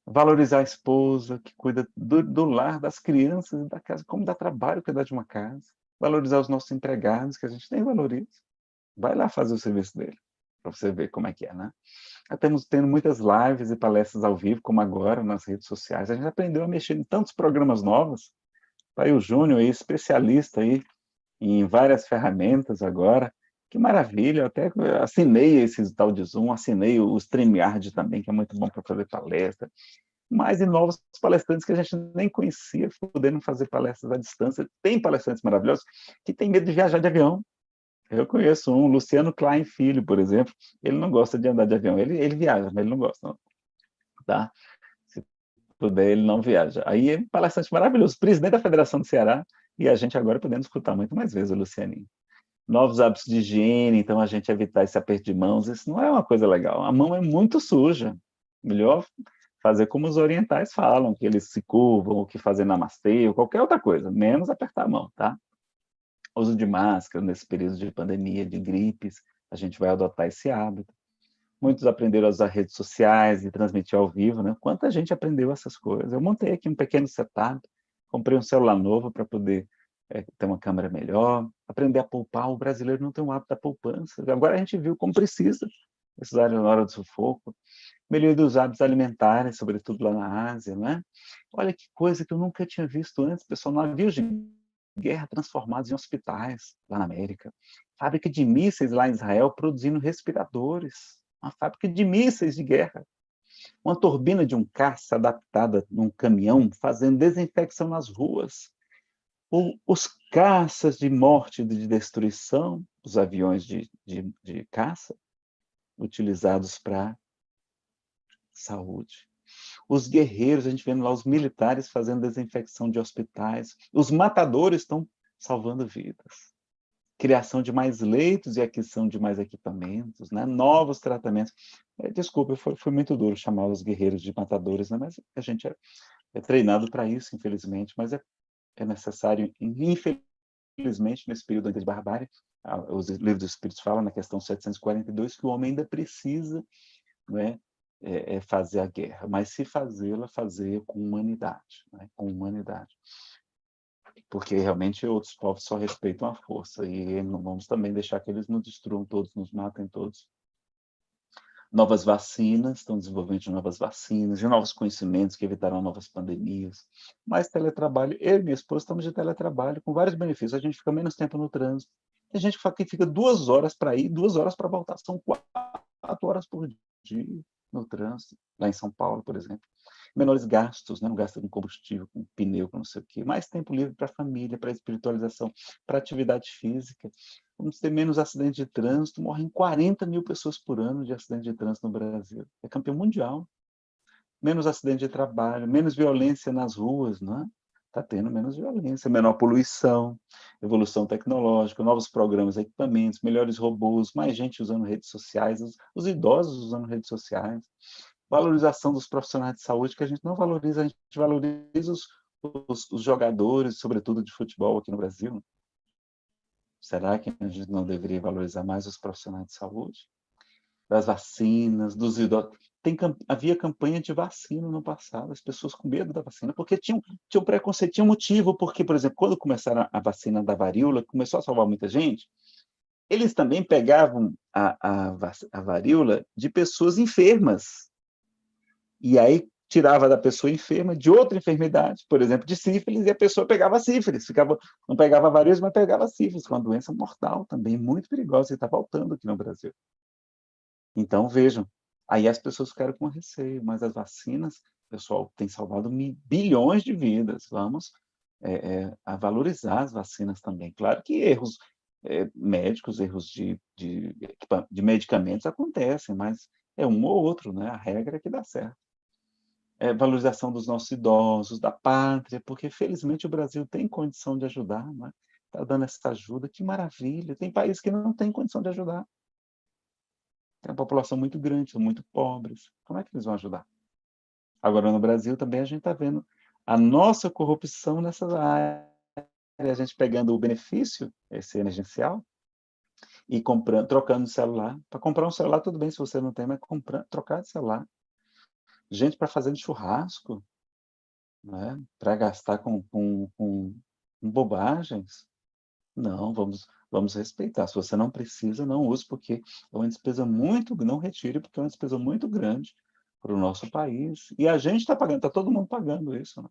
[SPEAKER 5] Valorizar a esposa, que cuida do lar, das crianças e da casa, como dá trabalho cuidar de uma casa. Valorizar os nossos empregados, que a gente nem valoriza. Vai lá fazer o serviço dele, para você ver como é que é, né? Estamos tendo muitas lives e palestras ao vivo, como agora, nas redes sociais. A gente aprendeu a mexer em tantos programas novos. Aí o Júnior, aí, especialista aí em várias ferramentas agora. Que maravilha, eu até assinei esse tal de Zoom, assinei o StreamYard também, que é muito bom para fazer palestra. Mas e novos palestrantes que a gente nem conhecia, podendo fazer palestras à distância. Tem palestrantes maravilhosos que têm medo de viajar de avião. Eu conheço um, Luciano Klein Filho, por exemplo, ele não gosta de andar de avião, ele viaja, mas ele não gosta, não. Tá? Se puder, ele não viaja. Aí é um palestrante maravilhoso, presidente da Federação do Ceará, e a gente agora podendo escutar muito mais vezes o Lucianinho. Novos hábitos de higiene, então a gente evitar esse aperto de mãos, isso não é uma coisa legal. A mão é muito suja. Melhor fazer como os orientais falam, que eles se curvam, ou que fazer namastê, ou qualquer outra coisa, menos apertar a mão, tá? Uso de máscara nesse período de pandemia, de gripes, a gente vai adotar esse hábito. Muitos aprenderam a usar redes sociais e transmitir ao vivo, né? Quanta gente aprendeu essas coisas? Eu montei aqui um pequeno setup, comprei um celular novo para poder ter uma câmera melhor, aprender a poupar. O brasileiro não tem um hábito da poupança. Agora a gente viu como precisa, precisar na hora do sufoco. Melhoria dos hábitos alimentares, sobretudo lá na Ásia, né? Olha que coisa que eu nunca tinha visto antes, pessoal, navios de guerra transformados em hospitais lá na América. Fábrica de mísseis lá em Israel produzindo respiradores. Uma fábrica de mísseis de guerra. Uma turbina de um caça adaptada num caminhão fazendo desinfecção nas ruas. Os caças de morte e de destruição, os aviões de caça, utilizados para saúde. Os guerreiros, a gente vendo lá os militares fazendo desinfecção de hospitais. Os matadores estão salvando vidas. Criação de mais leitos e aquisição de mais equipamentos, né? Novos tratamentos. Desculpa, foi muito duro chamar os guerreiros de matadores, né? Mas a gente é treinado para isso, infelizmente, mas é necessário, infelizmente, nesse período ainda de barbárie, os livros dos Espíritos falam, na questão 742, que o homem ainda precisa, né, fazer a guerra, mas se fazê-la, fazer com humanidade, né? Com humanidade. Porque realmente outros povos só respeitam a força, e não vamos também deixar que eles nos destruam todos, nos matem todos. novas vacinas, estão desenvolvendo de novas vacinas, de novos conhecimentos que evitarão novas pandemias. Mais teletrabalho. Eu e minha esposa estamos de teletrabalho, com vários benefícios. A gente fica menos tempo no trânsito. Tem gente que fica 2 horas para ir, 2 horas para voltar. São 4 horas por dia no trânsito, lá em São Paulo, por exemplo. Menores gastos, né? Não gasta com combustível, com pneu, com não sei o quê. Mais tempo livre para a família, para a espiritualização, para a atividade física. Vamos ter menos acidentes de trânsito. Morrem 40 mil pessoas por ano de acidente de trânsito no Brasil. É campeão mundial. Menos acidente de trabalho, menos violência nas ruas, não é? Está tendo menos violência, menor poluição, evolução tecnológica, novos programas, equipamentos, melhores robôs, mais gente usando redes sociais, os idosos usando redes sociais, valorização dos profissionais de saúde, que a gente não valoriza, a gente valoriza os jogadores, sobretudo de futebol aqui no Brasil. Será que a gente não deveria valorizar mais os profissionais de saúde? Das vacinas, dos idosos. Havia campanha de vacina no passado, as pessoas com medo da vacina, porque tinham preconceito, tinha motivo, porque, por exemplo, quando começaram a vacina da varíola, começou a salvar muita gente, eles também pegavam a varíola de pessoas enfermas. E aí tirava da pessoa enferma de outra enfermidade, por exemplo, de sífilis, e a pessoa pegava sífilis, não pegava varíola, mas pegava sífilis, que é uma doença mortal também, muito perigosa, e está voltando aqui no Brasil. Então, vejam, aí as pessoas ficaram com receio, mas as vacinas, pessoal, tem salvado bilhões de vidas. Vamos a valorizar as vacinas também. Claro que erros médicos, erros de medicamentos acontecem, mas é um ou outro, né? A regra é que dá certo. Valorização dos nossos idosos, da pátria, porque felizmente o Brasil tem condição de ajudar, né? Está dando essa ajuda, que maravilha. Tem países que não têm condição de ajudar. Tem uma população muito grande, são muito pobres. Como é que eles vão ajudar? Agora, no Brasil, também a gente está vendo a nossa corrupção nessas áreas. A gente pegando o benefício, esse emergencial, e trocando de celular. Para comprar um celular, tudo bem se você não tem, mas trocar de celular. Gente para fazer churrasco, né? Para gastar com bobagens. Não, vamos respeitar. Se você não precisa, não use, porque é uma despesa muito, não retire, porque é uma despesa muito grande para o nosso país. E a gente está pagando, está todo mundo pagando isso, né?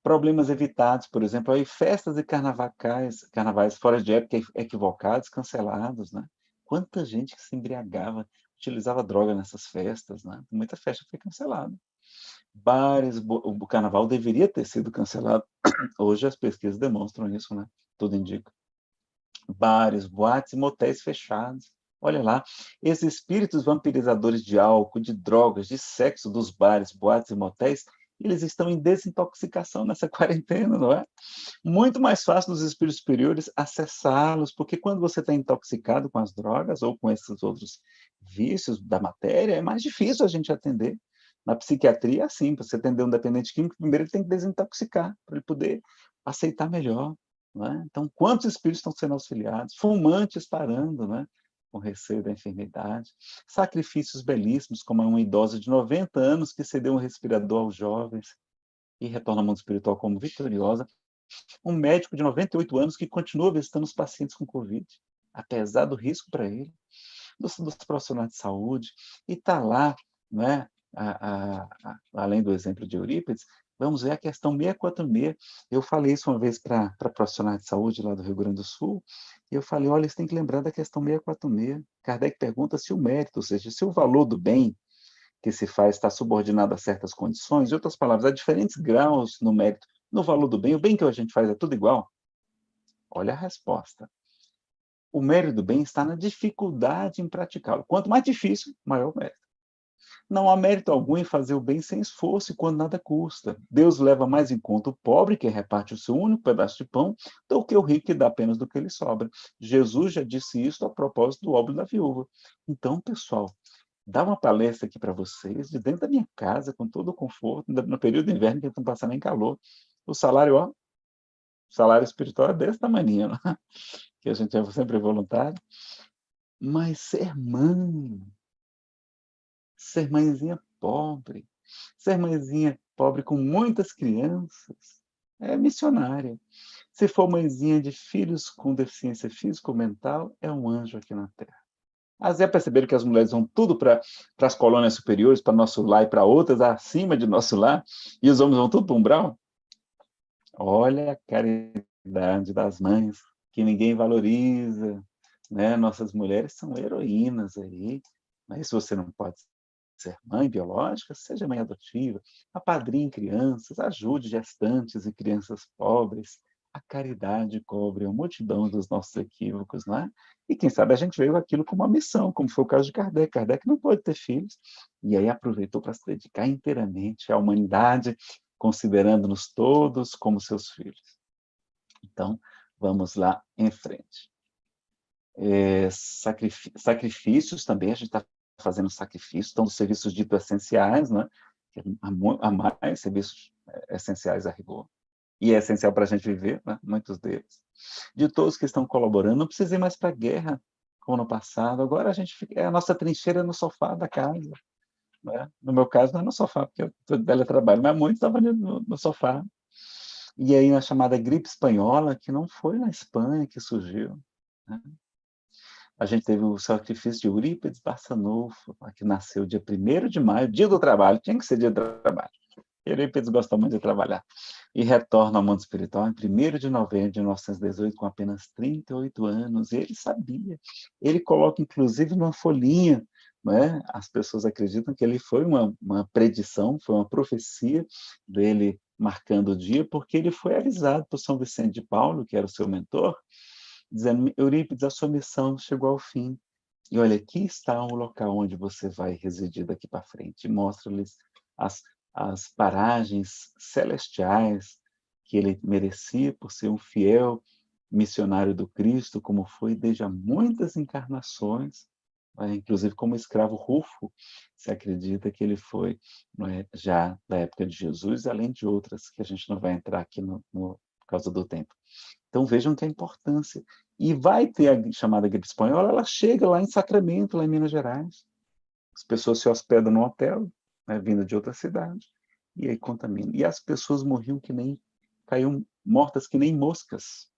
[SPEAKER 5] Problemas evitados, por exemplo, aí festas e carnavais fora de época equivocados, cancelados, né? Quanta gente que se embriagava, utilizava droga nessas festas, né? Muita festa foi cancelada. Bares, o carnaval deveria ter sido cancelado. Hoje as pesquisas demonstram isso, né? Tudo indica. Bares, boates e motéis fechados. Olha lá, esses espíritos vampirizadores de álcool, de drogas, de sexo dos bares, boates e motéis, eles estão em desintoxicação nessa quarentena, não é? Muito mais fácil dos espíritos superiores acessá-los, porque quando você está intoxicado com as drogas ou com esses outros vícios da matéria, é mais difícil a gente atender. Na psiquiatria, assim, para você atender um dependente químico, primeiro ele tem que desintoxicar, para ele poder aceitar melhor. Né? Então, quantos espíritos estão sendo auxiliados? Fumantes parando, né? Com receio da enfermidade. Sacrifícios belíssimos, como uma idosa de 90 anos que cedeu um respirador aos jovens e retorna ao mundo espiritual como vitoriosa. Um médico de 98 anos que continua visitando os pacientes com Covid, apesar do risco para ele, dos profissionais de saúde, e está lá, né? Além do exemplo de Eurípides, vamos ver a questão 646. Eu falei isso uma vez para profissionais de saúde lá do Rio Grande do Sul, e eu falei, olha, eles têm que lembrar da questão 646. Kardec pergunta se o mérito, ou seja, se o valor do bem que se faz está subordinado a certas condições, em outras palavras, há diferentes graus no mérito, no valor do bem. O bem que a gente faz é tudo igual? Olha a resposta. O mérito do bem está na dificuldade em praticá-lo. Quanto mais difícil, maior o mérito. Não há mérito algum em fazer o bem sem esforço e quando nada custa. Deus leva mais em conta o pobre que reparte o seu único pedaço de pão do que o rico que dá apenas do que lhe sobra. Jesus já disse isso a propósito do óbito da viúva. Então, pessoal, dá uma palestra aqui para vocês, de dentro da minha casa, com todo o conforto, no período de inverno que não passa nem calor. O salário, ó, o salário espiritual é desse tamanho, né? Que a gente é sempre voluntário. Mas ser mãezinha pobre, ser mãezinha pobre com muitas crianças, é missionária. Se for mãezinha de filhos com deficiência física ou mental, é um anjo aqui na Terra. Já perceberam que as mulheres vão tudo para as colônias superiores, para nosso lar e para outras acima de nosso lar, e os homens vão tudo para o umbral? Olha a caridade das mães, que ninguém valoriza, né? Nossas mulheres são heroínas aí, mas se você não pode ser mãe biológica, seja mãe adotiva, apadrinhe crianças, ajude gestantes e crianças pobres. A caridade cobre a multidão dos nossos equívocos, não é? E quem sabe a gente veio aquilo como uma missão, como foi o caso de Kardec. Kardec não pôde ter filhos, e aí aproveitou para se dedicar inteiramente à humanidade, considerando-nos todos como seus filhos. Então, vamos lá em frente. Sacrifícios também, a gente está fazendo sacrifícios, então, dos serviços ditos essenciais, né? Há mais serviços essenciais a rigor. E é essencial para a gente viver, né? Muitos deles. De todos que estão colaborando, não precisa ir mais para a guerra, como no passado. Agora a nossa trincheira no sofá da casa. Né? No meu caso, não é no sofá, porque eu estou de teletrabalho, mas muitos estavam no sofá. E aí, a chamada gripe espanhola, que não foi na Espanha que surgiu. Né? A gente teve o sacrifício de Eurípides Barçanufo, que nasceu dia 1º de maio, dia do trabalho, tinha que ser dia do trabalho. Eurípides gosta muito de trabalhar. E retorna ao mundo espiritual em 1º de novembro de 1918, com apenas 38 anos. E ele sabia. Ele coloca, inclusive, numa folhinha, né? As pessoas acreditam que ele foi uma predição, foi uma profecia dele marcando o dia, porque ele foi avisado por São Vicente de Paulo, que era o seu mentor, dizendo: Eurípides, a sua missão chegou ao fim. E olha, aqui está o local onde você vai residir daqui para frente. Mostra-lhes as paragens celestiais que ele merecia por ser um fiel missionário do Cristo, como foi desde há muitas encarnações, inclusive como escravo Rufo, se acredita que ele foi, já da época de Jesus, além de outras que a gente não vai entrar aqui por causa do tempo. Então vejam que a importância. E vai ter a chamada gripe espanhola, ela chega lá em Sacramento, lá em Minas Gerais. As pessoas se hospedam no hotel, vindo de outra cidade, e aí contamina. E as pessoas morriam caíam mortas que nem moscas.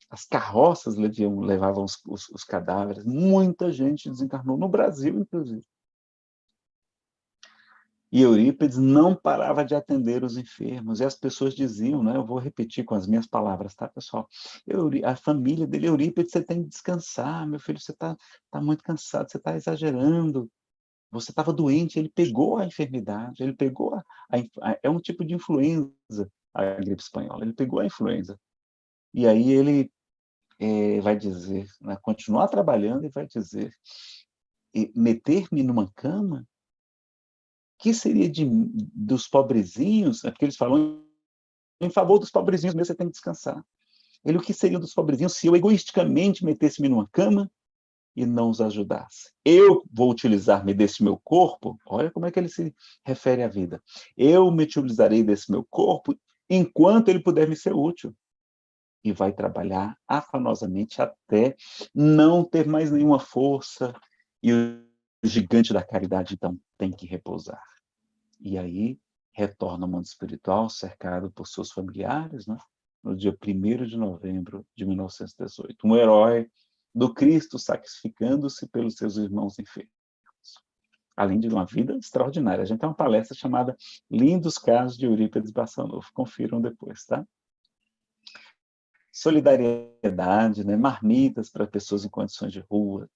[SPEAKER 5] As carroças levavam os cadáveres. Muita gente desencarnou, no Brasil, inclusive. E Eurípides não parava de atender os enfermos, e as pessoas diziam, eu vou repetir com as minhas palavras, tá, pessoal? A família dele: Eurípides, você tem que descansar, meu filho, você está muito cansado, você está exagerando. Você estava doente, ele pegou a enfermidade, ele pegou é um tipo de influenza, a gripe espanhola, ele pegou a influenza. E aí ele vai dizer, continuar trabalhando, e vai dizer: meter-me numa cama? Que seria dos pobrezinhos? Porque eles falam em favor dos pobrezinhos, mesmo você tem que descansar. O que seria dos pobrezinhos se eu egoisticamente metesse-me numa cama e não os ajudasse? Eu vou utilizar-me desse meu corpo, olha como é que ele se refere à vida. Eu me utilizarei desse meu corpo enquanto ele puder me ser útil. E vai trabalhar afanosamente até não ter mais nenhuma força, e o gigante da caridade, então, tem que repousar. E aí retorna ao mundo espiritual, cercado por seus familiares, no dia 1º de novembro de 1918. Um herói do Cristo sacrificando-se pelos seus irmãos enfermos. Além de uma vida extraordinária. A gente tem uma palestra chamada Lindos Casos de Eurípides Barçanufo. Confiram depois, tá? Solidariedade, marmitas para pessoas em condições de rua,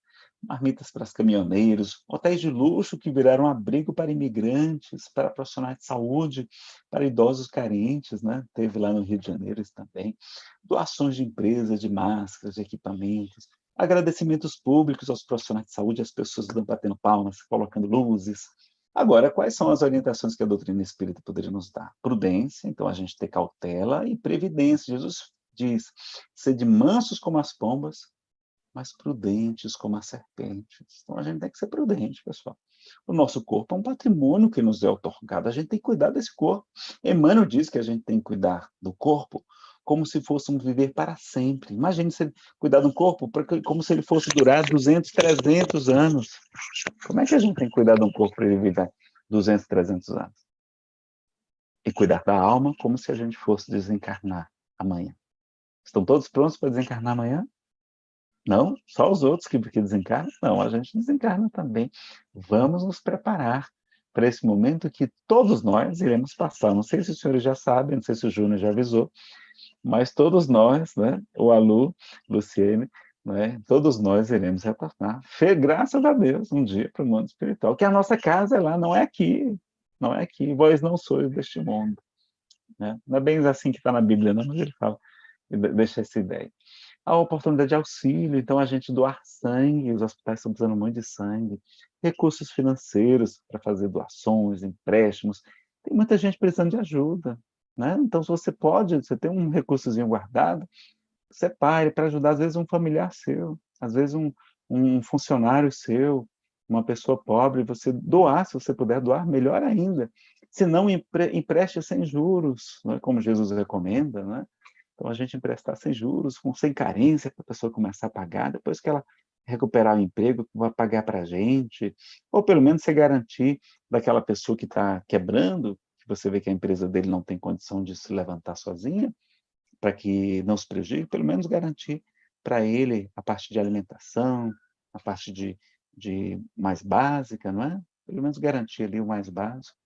[SPEAKER 5] marmitas para os caminhoneiros, hotéis de luxo que viraram abrigo para imigrantes, para profissionais de saúde, para idosos carentes, Teve lá no Rio de Janeiro isso também. Doações de empresas, de máscaras, de equipamentos, agradecimentos públicos aos profissionais de saúde, às pessoas batendo palmas, colocando luzes. Agora, quais são as orientações que a doutrina espírita poderia nos dar? Prudência, então a gente ter cautela, e previdência. Jesus diz: sede mansos como as pombas, mas prudentes como as serpentes. Então, a gente tem que ser prudente, pessoal. O nosso corpo é um patrimônio que nos é otorgado. A gente tem que cuidar desse corpo. Emmanuel diz que a gente tem que cuidar do corpo como se fôssemos viver para sempre. Imagine se cuidar do corpo como se ele fosse durar 200, 300 anos. Como é que a gente tem que cuidar de um corpo para ele viver 200, 300 anos? E cuidar da alma como se a gente fosse desencarnar amanhã. Estão todos prontos para desencarnar amanhã? Não, só os outros que desencarnam? Não, a gente desencarna também. Vamos nos preparar para esse momento que todos nós iremos passar. Não sei se os senhores já sabem, não sei se o Júnior já avisou, mas todos nós, né, o Alu, Luciene, né, todos nós iremos retornar, graças a Deus, um dia para o mundo espiritual, que a nossa casa é lá, não é aqui, não é aqui, vós não sois deste mundo. Né? Não é bem assim que está na Bíblia, não, mas ele fala, deixa essa ideia. A oportunidade de auxílio, então a gente doar sangue, os hospitais estão precisando muito de sangue, recursos financeiros para fazer doações, empréstimos, tem muita gente precisando de ajuda, né? Então se você pode, você tem um recursozinho guardado, separe para ajudar às vezes um familiar seu, às vezes um funcionário seu, uma pessoa pobre, você doar, se você puder doar, melhor ainda. Se não, empreste sem juros, né? Como Jesus recomenda, né? Então, a gente emprestar sem juros, sem carência, para a pessoa começar a pagar, depois que ela recuperar o emprego, vai pagar para a gente, ou pelo menos você garantir daquela pessoa que está quebrando, que você vê que a empresa dele não tem condição de se levantar sozinha, para que não se prejudique, pelo menos garantir para ele a parte de alimentação, a parte de mais básica, não é? Pelo menos garantir ali o mais básico.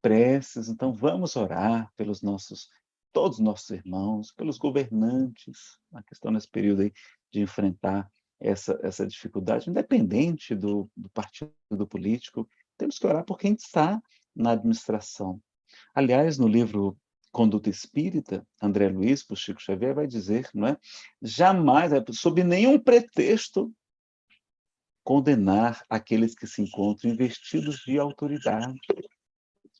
[SPEAKER 5] Preces, então vamos orar pelos todos os nossos irmãos, pelos governantes, a questão nesse período aí de enfrentar essa dificuldade, independente do partido político, temos que orar por quem está na administração. Aliás, no livro Conduta Espírita, André Luiz, por Chico Xavier, vai dizer, não é? Jamais, sob nenhum pretexto, condenar aqueles que se encontram investidos de autoridade.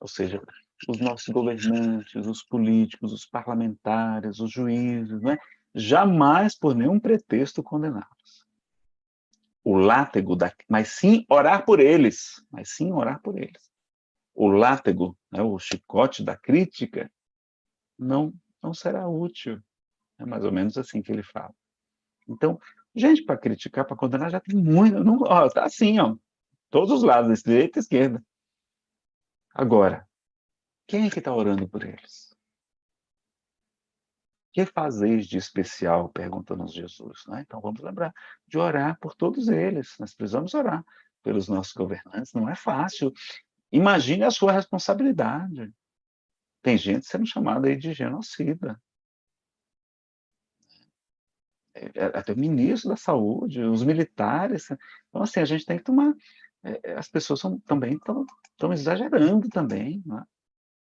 [SPEAKER 5] Ou seja, os nossos governantes, os políticos, os parlamentares, os juízes, não é? Jamais, por nenhum pretexto, condená-los. O látego, mas sim orar por eles, O látego, né, o chicote da crítica, não será útil. É mais ou menos assim que ele fala. Então, gente, para criticar, para condenar, já tem muito. Está assim, ó, todos os lados, direita e esquerda. Agora, quem é que está orando por eles? Que fazeis de especial? Pergunta-nos Jesus. Né? Então vamos lembrar de orar por todos eles. Nós precisamos orar pelos nossos governantes. Não é fácil. Imagine a sua responsabilidade. Tem gente sendo chamada aí de genocida. Até o ministro da Saúde, os militares. Então, assim, a gente tem que tomar. As pessoas também estão exagerando também, né?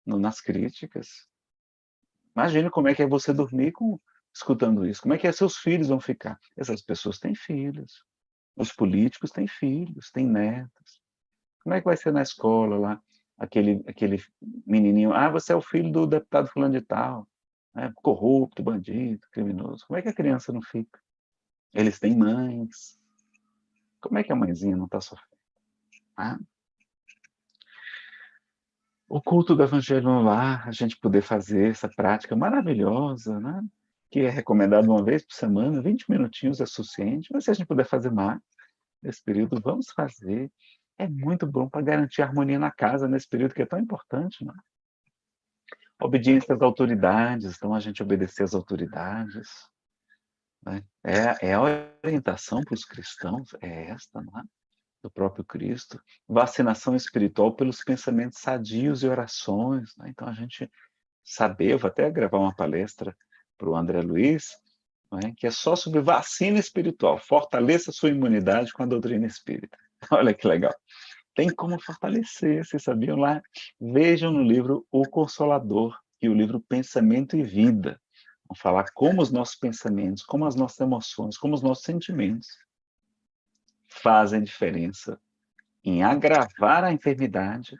[SPEAKER 5] Nas críticas. Imagine como é que é você dormir escutando isso. Como é que seus filhos vão ficar? Essas pessoas têm filhos. Os políticos têm filhos, têm netos. Como é que vai ser na escola lá? Aquele menininho, você é o filho do deputado fulano de tal, né? Corrupto, bandido, criminoso. Como é que a criança não fica? Eles têm mães. Como é que a mãezinha não está sofrendo? O culto do Evangelho no lar, a gente poder fazer essa prática maravilhosa, né? Que é recomendado uma vez por semana, 20 minutinhos é suficiente, mas se a gente puder fazer mais nesse período, vamos fazer. É muito bom para garantir a harmonia na casa nesse período que é tão importante, né? Obediência às autoridades, então a gente obedecer às autoridades. Né? A orientação para os cristãos, é esta, não é? Do próprio Cristo, vacinação espiritual pelos pensamentos sadios e orações, né? Então a gente saber, eu vou até gravar uma palestra para o André Luiz, né? Que é só sobre vacina espiritual, fortaleça sua imunidade com a doutrina espírita. Olha que legal. Tem como fortalecer, vocês sabiam lá? Vejam no livro O Consolador e o livro Pensamento e Vida. Vamos falar como os nossos pensamentos, como as nossas emoções, como os nossos sentimentos fazem diferença em agravar a enfermidade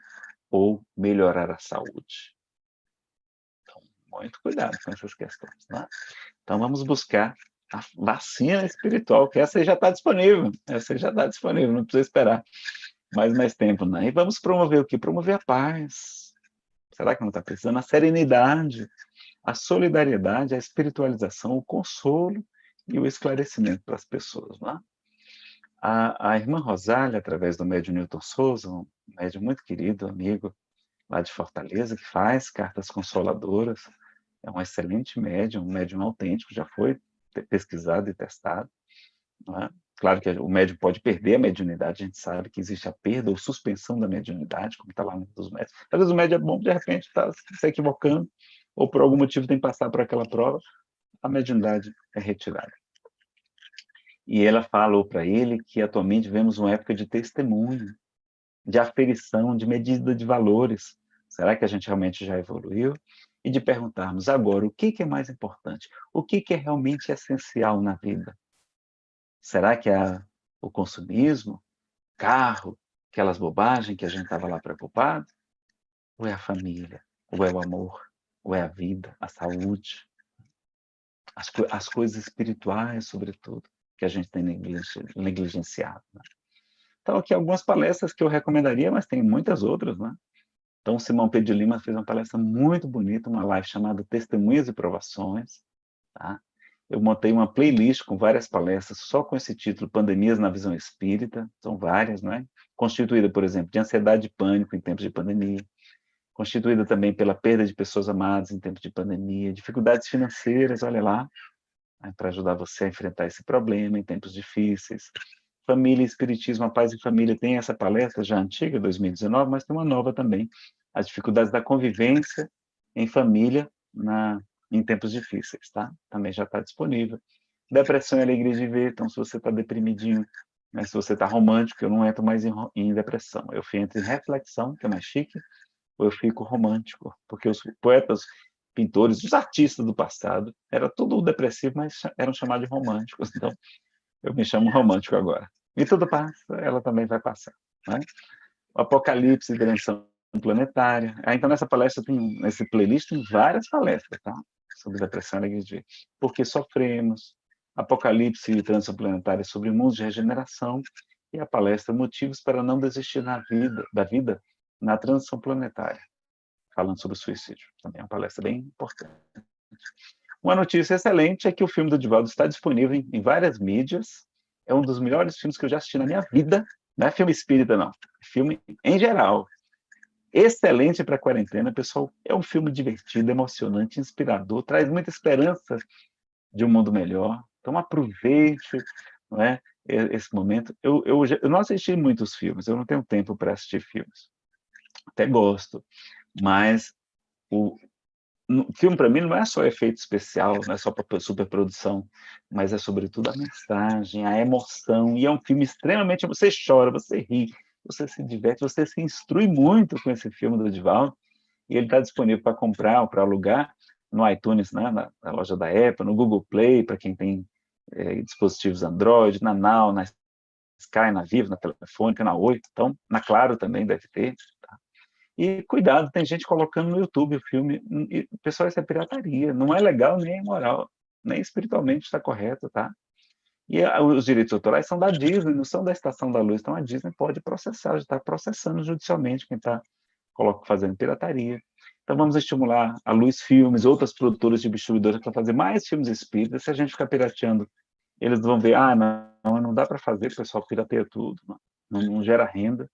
[SPEAKER 5] ou melhorar a saúde. Então, muito cuidado com essas questões. Né? Então, vamos buscar a vacina espiritual, que essa aí já está disponível. Não precisa esperar mais tempo. Né? E vamos promover o quê? Promover a paz. Será que não está precisando? A serenidade, a solidariedade, a espiritualização, o consolo e o esclarecimento para as pessoas. Né? A irmã Rosália, através do médium Newton Souza, um médium muito querido, amigo lá de Fortaleza, que faz cartas consoladoras, é um excelente médium, um médium autêntico, já foi pesquisado e testado. não é? Claro que o médium pode perder a mediunidade, a gente sabe que existe a perda ou suspensão da mediunidade, como está lá no dos médios. Às vezes o médium é bom, de repente está se equivocando, ou por algum motivo tem que passar por aquela prova, a mediunidade é retirada. E ela falou para ele que atualmente vivemos uma época de testemunho, de aferição, de medida de valores. Será que a gente realmente já evoluiu? E de perguntarmos agora, o que é mais importante? O que é realmente essencial na vida? Será que é o consumismo, carro, aquelas bobagens que a gente estava lá preocupado? Ou é a família? Ou é o amor? Ou é a vida, a saúde? As coisas espirituais, sobretudo, que a gente tem negligenciado. Né? Então, aqui algumas palestras que eu recomendaria, mas tem muitas outras, né? Então, o Simão Pedro de Lima fez uma palestra muito bonita, uma live chamada Testemunhas e Provações. Tá? Eu montei uma playlist com várias palestras só com esse título, Pandemias na Visão Espírita, são várias, não é? Constituída, por exemplo, de ansiedade e pânico em tempos de pandemia, constituída também pela perda de pessoas amadas em tempos de pandemia, dificuldades financeiras, olha lá, né, para ajudar você a enfrentar esse problema em tempos difíceis. Família e Espiritismo, a Paz e Família, tem essa palestra já antiga, 2019, mas tem uma nova também, as dificuldades da convivência em família em tempos difíceis, tá? Também já está disponível. Depressão e Alegria de Ver, então se você está deprimidinho, né, se você está romântico, eu não entro mais em depressão, eu entro em reflexão, que é mais chique, ou eu fico romântico, porque os poetas, pintores, os artistas do passado, era tudo depressivo, mas eram chamados de românticos, então eu me chamo romântico agora. E tudo passa, ela também vai passar. Né? O Apocalipse e Direção Planetária. Então, nessa palestra, nesse playlist, tem várias palestras, tá? Sobre depressão e alegria. Por que sofremos? Apocalipse e Transição Planetária sobre mundos de regeneração. E a palestra Motivos para não desistir da vida na transição planetária. Falando sobre o suicídio. Também é uma palestra bem importante. Uma notícia excelente é que o filme do Divaldo está disponível em várias mídias. É um dos melhores filmes que eu já assisti na minha vida. Não é filme espírita, não. É filme em geral. Excelente para a quarentena, pessoal. É um filme divertido, emocionante, inspirador, traz muita esperança de um mundo melhor. Então aproveite, não é, esse momento. Eu não assisti muitos filmes, eu não tenho tempo para assistir filmes. Até gosto, mas o filme, para mim, não é só efeito especial, não é só para superprodução, mas é, sobretudo, a mensagem, a emoção. E é um filme extremamente... Você chora, você ri, você se diverte, você se instrui muito com esse filme do Divaldo. E ele está disponível para comprar ou para alugar no iTunes, né, na loja da Apple, no Google Play, para quem tem dispositivos Android, na Now, na Sky, na Vivo, na Telefônica, na Oi. Então, na Claro também deve ter. Tá? E cuidado, tem gente colocando no YouTube o filme. E, pessoal, isso é pirataria. Não é legal, nem é moral, nem espiritualmente está correto, tá? E os direitos autorais são da Disney, não são da Estação da Luz. Então a Disney pode processar, já está processando judicialmente quem está fazendo pirataria. Então vamos estimular a Luz Filmes, outras produtoras de distribuidoras para fazer mais filmes espíritas. Se a gente ficar pirateando, eles vão ver, não dá para fazer, o pessoal pirateia tudo, não gera renda.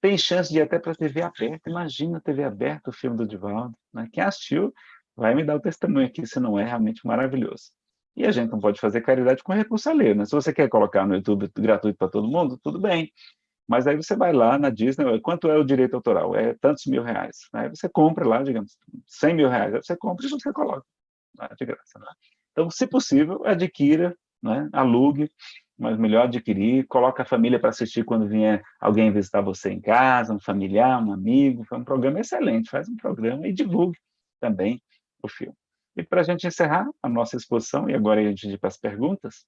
[SPEAKER 5] Tem chance de ir até para a TV aberta. Imagina a TV aberta, o filme do Divaldo. Né? Quem assistiu vai me dar o testemunho aqui, se não é realmente maravilhoso. E a gente não pode fazer caridade com recurso alheio. Né? Se você quer colocar no YouTube gratuito para todo mundo, tudo bem. Mas aí você vai lá na Disney, quanto é o direito autoral? É tantos mil reais. Aí você compra lá, digamos, 100 mil reais. Aí você compra e você coloca de graça. Né? Então, se possível, adquira, né? Alugue, mas melhor adquirir, coloca a família para assistir quando vier alguém visitar você em casa, um familiar, um amigo. Foi um programa excelente, faz um programa e divulgue também o filme. E para a gente encerrar a nossa exposição, e agora a gente ir para as perguntas,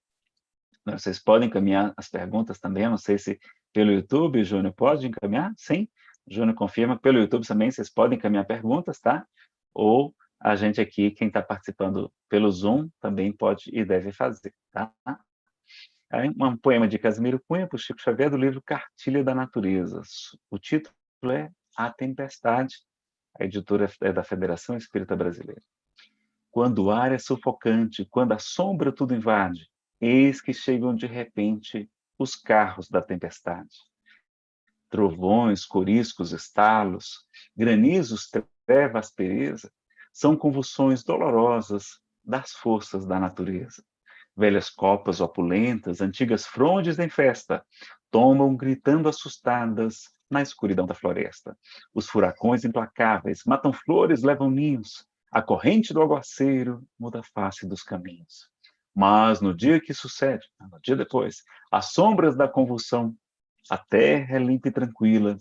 [SPEAKER 5] né? Vocês podem encaminhar as perguntas também, eu não sei se pelo YouTube, Júnior, pode encaminhar? Sim, o Júnior confirma, pelo YouTube também vocês podem encaminhar perguntas, tá? Ou a gente aqui, quem está participando pelo Zoom, também pode e deve fazer, tá? Aí, um poema de Casimiro Cunha, para o Chico Xavier, do livro Cartilha da Natureza. O título é A Tempestade, a editora é da Federação Espírita Brasileira. Quando o ar é sufocante, quando a sombra tudo invade, eis que chegam de repente os carros da tempestade. Trovões, coriscos, estalos, granizos, treva, aspereza, são convulsões dolorosas das forças da natureza. Velhas copas opulentas, antigas frondes em festa, tombam gritando assustadas na escuridão da floresta. Os furacões implacáveis matam flores, levam ninhos. A corrente do aguaceiro muda a face dos caminhos. Mas no dia que sucede, no dia depois, as sombras da convulsão, a terra é limpa e tranquila,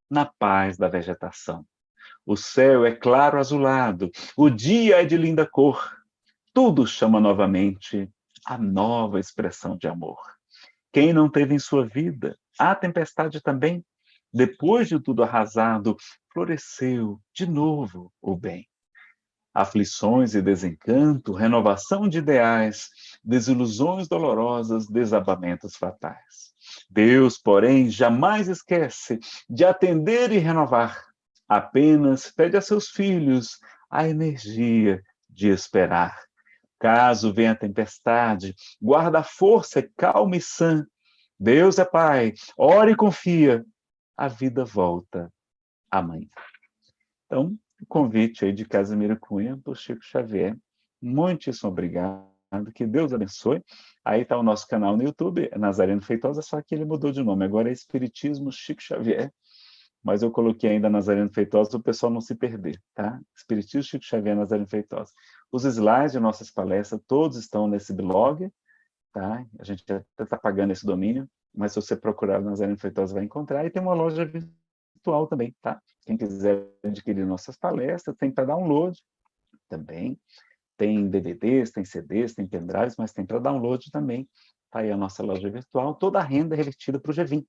[SPEAKER 5] na paz da vegetação. O céu é claro azulado, o dia é de linda cor. Tudo chama novamente a nova expressão de amor. Quem não teve em sua vida a tempestade também, depois de tudo arrasado, floresceu de novo o bem. Aflições e desencanto, renovação de ideais, desilusões dolorosas, desabamentos fatais. Deus, porém, jamais esquece de atender e renovar. Apenas pede a seus filhos a energia de esperar. Caso venha a tempestade, guarda a força, é calma e sã. Deus é Pai, ora e confia, a vida volta amanhã. Então, o convite aí de Casimiro Cunha por Chico Xavier. Muitíssimo obrigado, que Deus abençoe. Aí está o nosso canal no YouTube, Nazareno Feitosa, só que ele mudou de nome, agora é Espiritismo Chico Xavier, mas eu coloquei ainda Nazareno Feitosa para o pessoal não se perder, tá? Espiritismo Chico Xavier, Nazareno Feitosa. Os slides de nossas palestras, todos estão nesse blog, tá? A gente até está pagando esse domínio, mas se você procurar Nazareno Feitosa vai encontrar, e tem uma loja virtual também, tá? Quem quiser adquirir nossas palestras, tem para download também, tem DVDs, tem CDs, tem pendrives, mas tem para download também, tá aí a nossa loja virtual, toda a renda é revertida para o GEVIM,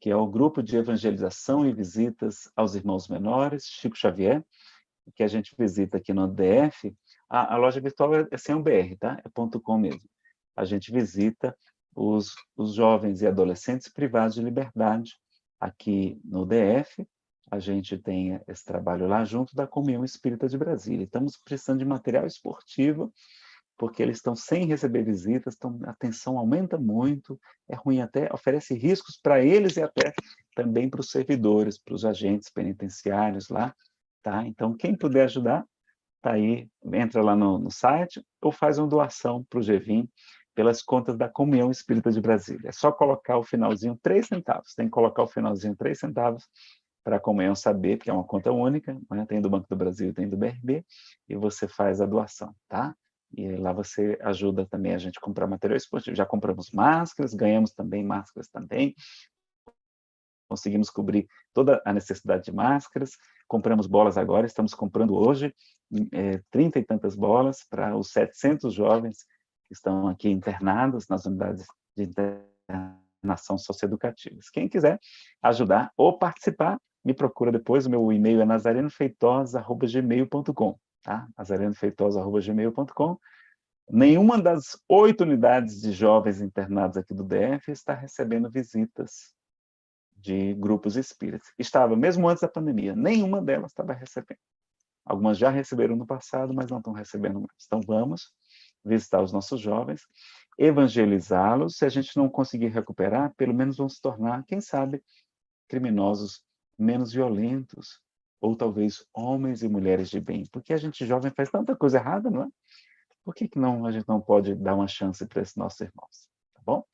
[SPEAKER 5] que é o Grupo de Evangelização e Visitas aos Irmãos Menores, Chico Xavier, que a gente visita aqui no DF. A loja virtual é sem um BR, tá? É .com mesmo. A gente visita os jovens e adolescentes privados de liberdade aqui no DF. A gente tem esse trabalho lá junto da Comunhão Espírita de Brasília. Estamos precisando de material esportivo, porque eles estão sem receber visitas, então a tensão aumenta muito, é ruim até, oferece riscos para eles e até também para os servidores, para os agentes penitenciários lá, tá? Então, quem puder ajudar, tá aí, entra lá no site ou faz uma doação para o GEVIM pelas contas da Comunhão Espírita de Brasília. É só colocar o finalzinho 3 centavos, tem que colocar o finalzinho 3 centavos para a Comunhão saber, porque é uma conta única, né? Tem do Banco do Brasil, tem do BRB, e você faz a doação, tá? E lá você ajuda também a gente a comprar material esportivo. Já compramos máscaras, ganhamos também máscaras também. Conseguimos cobrir toda a necessidade de máscaras. Compramos bolas agora, estamos comprando hoje 30 e tantas bolas para os 700 jovens que estão aqui internados nas unidades de internação socioeducativas. Quem quiser ajudar ou participar, me procura depois. O meu e-mail é nazarenofeitosa@gmail.com. Tá? nazarenofeitosa@gmail.com. Nenhuma das 8 unidades de jovens internados aqui do DF está recebendo visitas de grupos espíritas. Estava, mesmo antes da pandemia, nenhuma delas estava recebendo. Algumas já receberam no passado, mas não estão recebendo mais. Então, vamos visitar os nossos jovens, evangelizá-los. Se a gente não conseguir recuperar, pelo menos vão se tornar, quem sabe, criminosos menos violentos, ou talvez homens e mulheres de bem, porque a gente jovem faz tanta coisa errada, não é? Por que não, a gente não pode dar uma chance para esses nossos irmãos? Tá bom?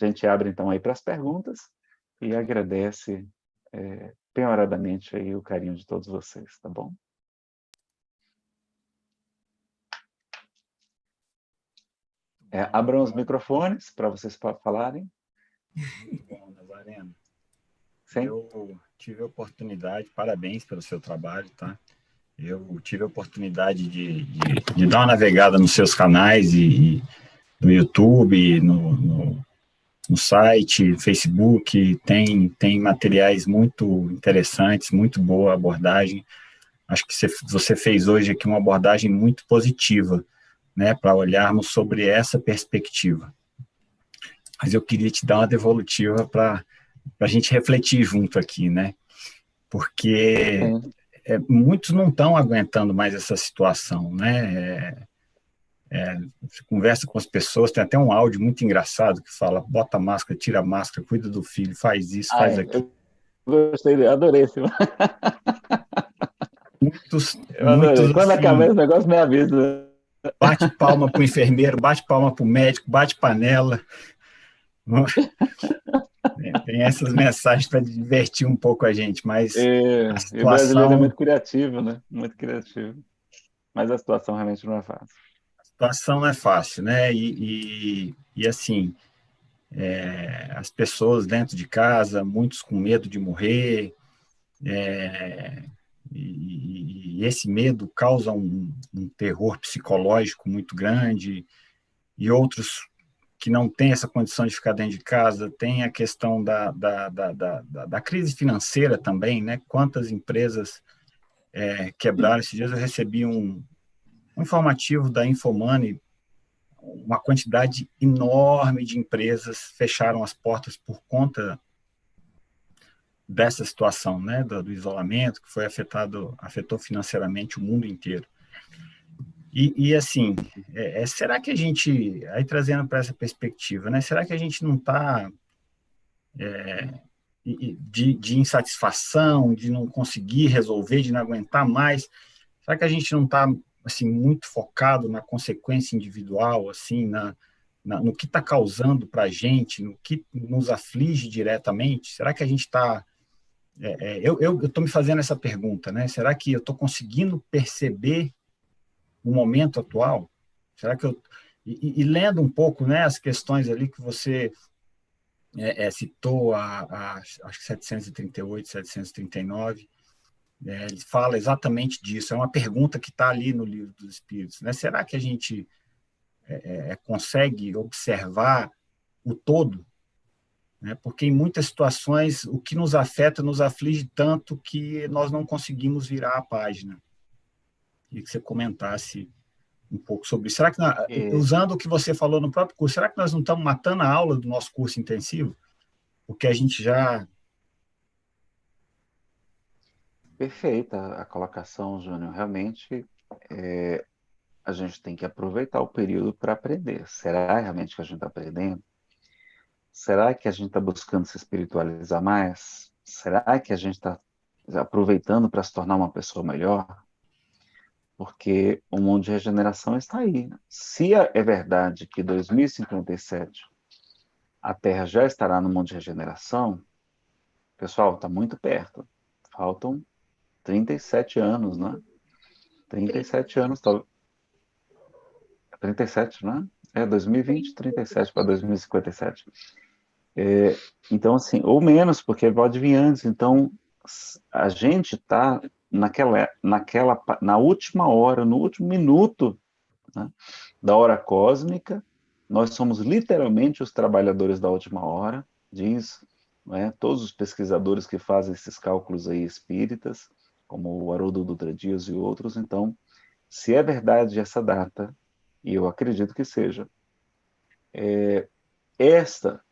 [SPEAKER 5] A gente abre então aí para as perguntas e agradece penhoradamente aí o carinho de todos vocês, tá bom? Abram os microfones para vocês falarem.
[SPEAKER 1] Bom, Nazareno.
[SPEAKER 5] Sim.
[SPEAKER 1] Eu tive a oportunidade, parabéns pelo seu trabalho, tá? Eu tive a oportunidade de dar uma navegada nos seus canais, e no YouTube, no site, Facebook, tem materiais muito interessantes, muito boa abordagem. Acho que você fez hoje aqui uma abordagem muito positiva, né, para olharmos sobre essa perspectiva. Mas eu queria te dar uma devolutiva para a gente refletir junto aqui, né? Porque muitos não estão aguentando mais essa situação, né? Você conversa com as pessoas, tem até um áudio muito engraçado que fala: bota a máscara, tira a máscara, cuida do filho, faz isso, faz aquilo.
[SPEAKER 5] Gostei, adorei esse.
[SPEAKER 1] Muitos,
[SPEAKER 5] eu adorei. Quando
[SPEAKER 1] assim,
[SPEAKER 5] acabar esse negócio, me avisa.
[SPEAKER 1] bate palma para o enfermeiro, bate palma para o médico, bate panela. Tem essas mensagens para divertir um pouco a gente, mas a
[SPEAKER 5] E o brasileiro é
[SPEAKER 1] situação,
[SPEAKER 5] muito criativo, né? Muito criativo. Mas a situação realmente não é fácil.
[SPEAKER 1] a situação não é fácil, né? E assim, as pessoas dentro de casa, muitos com medo de morrer, e esse medo causa um terror psicológico muito grande, e outros que não têm essa condição de ficar dentro de casa, tem a questão da crise financeira também, né? Quantas empresas quebraram? Esses dias eu recebi um informativo da Infomoney, uma quantidade enorme de empresas fecharam as portas por conta dessa situação, né, do isolamento, que foi afetou financeiramente o mundo inteiro. E assim, será que a gente, aí trazendo para essa perspectiva, né, será que a gente não está de insatisfação, de não conseguir resolver, de não aguentar mais? Será que a gente não está assim muito focado na consequência individual, assim, no que está causando para a gente, no que nos aflige diretamente? Será que a gente está eu estou me fazendo essa pergunta, né? Será que eu estou conseguindo perceber o momento atual? Será que eu e lendo um pouco, né, as questões ali que você citou, acho que 738, 739, ele fala exatamente disso. É uma pergunta que está ali no Livro dos Espíritos, né? Será que a gente consegue observar o todo? Né? Porque em muitas situações o que nos afeta nos aflige tanto que nós não conseguimos virar a página. Queria que você comentasse um pouco sobre isso. Será que, usando o que você falou no próprio curso, será que nós não estamos matando a aula do nosso curso intensivo? Porque a gente já...
[SPEAKER 5] Perfeita a colocação, Júnior. Realmente, a gente tem que aproveitar o período para aprender. Será realmente que a gente está aprendendo? Será que a gente está buscando se espiritualizar mais? Será que a gente está aproveitando para se tornar uma pessoa melhor? Porque o mundo de regeneração está aí. Se é verdade que 2057 a Terra já estará no mundo de regeneração, pessoal, está muito perto. Faltam 37 anos, né? 37 anos, 37, né? 2020, 37 para 2057. Então, assim, ou menos, porque pode vir antes. Então, a gente está na última hora, no último minuto, né, da hora cósmica. Nós somos literalmente os trabalhadores da última hora, diz, né, todos os pesquisadores que fazem esses cálculos aí espíritas, como o Haroldo Dutra Dias e outros. Então, se é verdade essa data, e eu acredito que seja,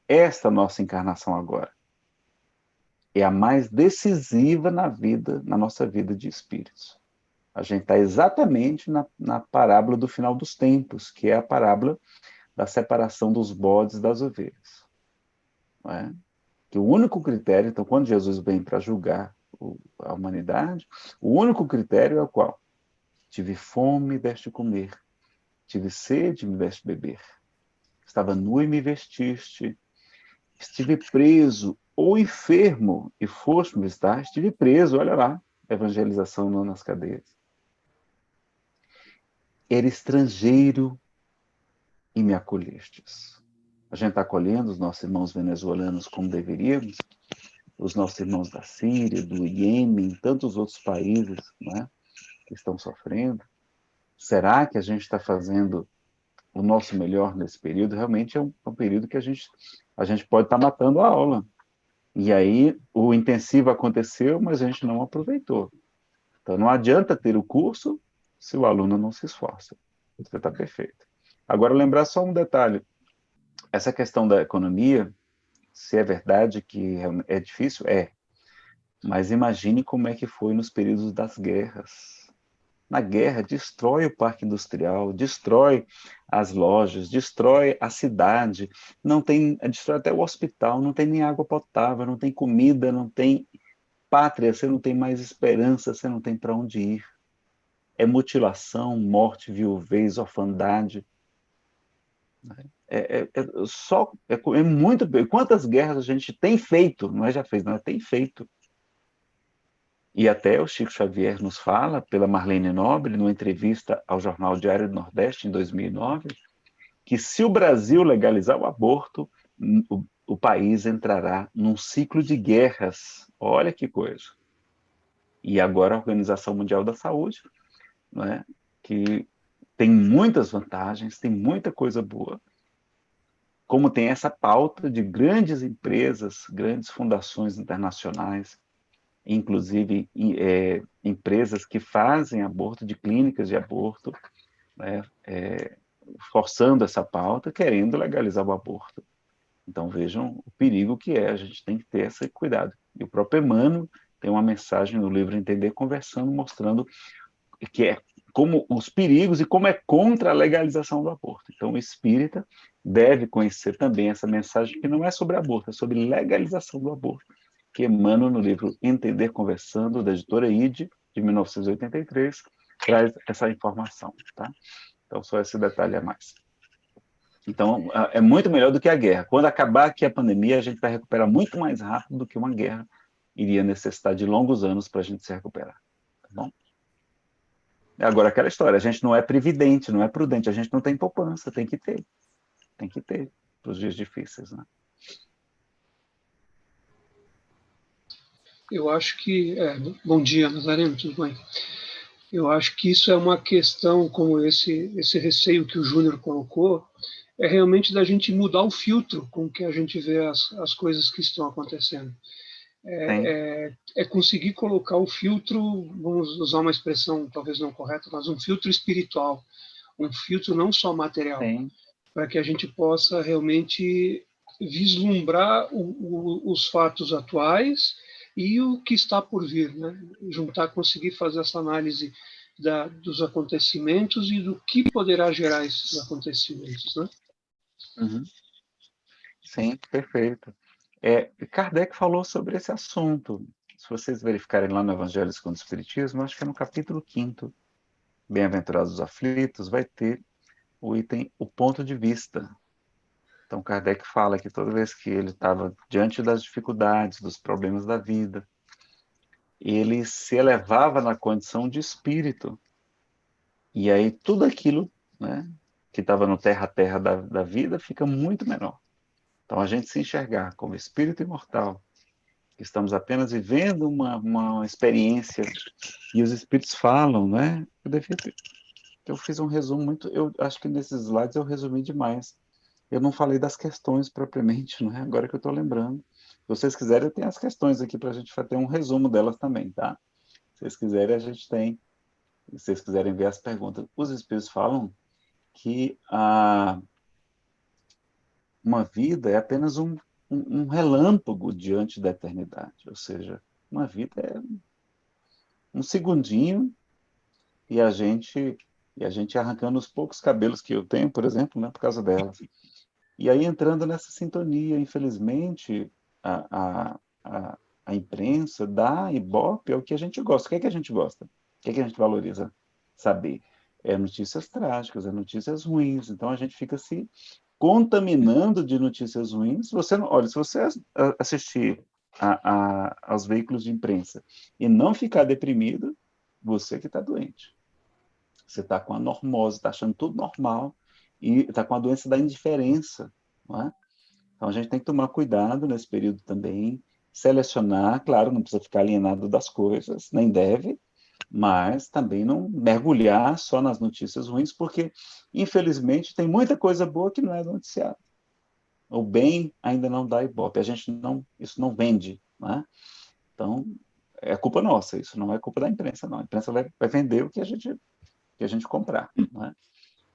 [SPEAKER 5] esta nossa encarnação agora é a mais decisiva na nossa vida de espíritos. A gente está exatamente na parábola do final dos tempos, que é a parábola da separação dos bodes das ovelhas. Não é? Que o único critério, então, quando Jesus vem para julgar a humanidade, o único critério é o qual? Tive fome, deste comer. Tive sede, me deste beber. Estava nu e me vestiste. Estive preso ou enfermo e foste me visitar. Estive preso, olha lá, evangelização nas cadeias. Era estrangeiro e me acolhestes. A gente está acolhendo os nossos irmãos venezuelanos como deveríamos, os nossos irmãos da Síria, do Iêmen, tantos outros países, né, que estão sofrendo. Será que a gente está fazendo o nosso melhor nesse período? Realmente é um período que a gente pode estar matando a aula. E aí o intensivo aconteceu, mas a gente não aproveitou. Então não adianta ter o curso se o aluno não se esforça. Você está perfeito. Agora, lembrar só um detalhe. Essa questão da economia, se é verdade que é difícil, mas imagine como é que foi nos períodos das guerras. Na guerra, destrói o parque industrial, destrói as lojas, destrói a cidade, destrói até o hospital, não tem nem água potável, não tem comida, não tem pátria, você não tem mais esperança, você não tem para onde ir. é mutilação, morte, viuvez, orfandade. É muito. Quantas guerras a gente tem feito? Não é já fez, não é tem feito. E até o Chico Xavier nos fala, pela Marlene Nobre, numa entrevista ao jornal Diário do Nordeste, em 2009, que se o Brasil legalizar o aborto, o país entrará num ciclo de guerras. Olha que coisa. E agora a Organização Mundial da Saúde, não é? Que tem muitas vantagens, tem muita coisa boa, como tem essa pauta de grandes empresas, grandes fundações internacionais, inclusive empresas que fazem aborto, de clínicas de aborto, né, forçando essa pauta, querendo legalizar o aborto. Então vejam o perigo que é, a gente tem que ter esse cuidado. E o próprio Emmanuel tem uma mensagem no livro Entender Conversando, mostrando que é como os perigos e como é contra a legalização do aborto. Então o espírita deve conhecer também essa mensagem que não é sobre aborto, é sobre legalização do aborto, que Emmanuel, no livro Entender Conversando, da editora ID, de 1983, traz essa informação. Tá? Então, só esse detalhe a mais. Então, é muito melhor do que a guerra. Quando acabar aqui a pandemia, a gente vai recuperar muito mais rápido do que uma guerra iria necessitar de longos anos para a gente se recuperar. Tá bom? Agora, aquela história, a gente não é previdente, não é prudente, a gente não tem poupança, tem que ter para os dias difíceis, né?
[SPEAKER 4] Eu acho que... bom dia, Nazareno, tudo bem? Eu acho que isso é uma questão, como esse receio que o Júnior colocou, é realmente da gente mudar o filtro com que a gente vê as coisas que estão acontecendo. É conseguir colocar o filtro, vamos usar uma expressão talvez não correta, mas um filtro espiritual, um filtro não só material, para que a gente possa realmente vislumbrar os fatos atuais e o que está por vir, né? Conseguir fazer essa análise dos acontecimentos e do que poderá gerar esses acontecimentos, né?
[SPEAKER 5] Uhum. Sim, perfeito. Kardec falou sobre esse assunto. Se vocês verificarem lá no Evangelho segundo o Espiritismo, acho que é no capítulo 5º, Bem-aventurados os aflitos, vai ter o item O Ponto de Vista. Então, Kardec fala que toda vez que ele estava diante das dificuldades, dos problemas da vida, ele se elevava na condição de espírito. E aí tudo aquilo, né, que estava no terra-terra da vida fica muito menor. Então, a gente se enxergar como espírito imortal, que estamos apenas vivendo uma experiência, e os espíritos falam, né? Eu fiz um resumo muito, eu acho que nesses slides eu resumi demais. Eu não falei das questões propriamente, não é? Agora que eu estou lembrando. Se vocês quiserem, eu tenho as questões aqui para a gente ter um resumo delas também, tá? Se vocês quiserem, a gente tem. Se vocês quiserem ver as perguntas. Os espíritos falam que uma vida é apenas um relâmpago diante da eternidade. Ou seja, uma vida é um segundinho e a gente arrancando os poucos cabelos que eu tenho, por exemplo, né, por causa delas. E aí entrando nessa sintonia, infelizmente, a imprensa dá ibope ao que a gente gosta. O que é que a gente gosta? O que é que a gente valoriza saber? É notícias trágicas, é notícias ruins. Então a gente fica se contaminando de notícias ruins. Olha, se você assistir aos veículos de imprensa e não ficar deprimido, você que está doente. Você está com a normose, está achando tudo normal e está com a doença da indiferença, não é? Então a gente tem que tomar cuidado nesse período também, selecionar, claro, não precisa ficar alienado das coisas, nem deve, mas também não mergulhar só nas notícias ruins, porque infelizmente tem muita coisa boa que não é noticiada. O bem ainda não dá ibope, isso não vende, não é? Então é culpa nossa, isso não é culpa da imprensa, não. A imprensa vai vender o que a gente comprar, não é?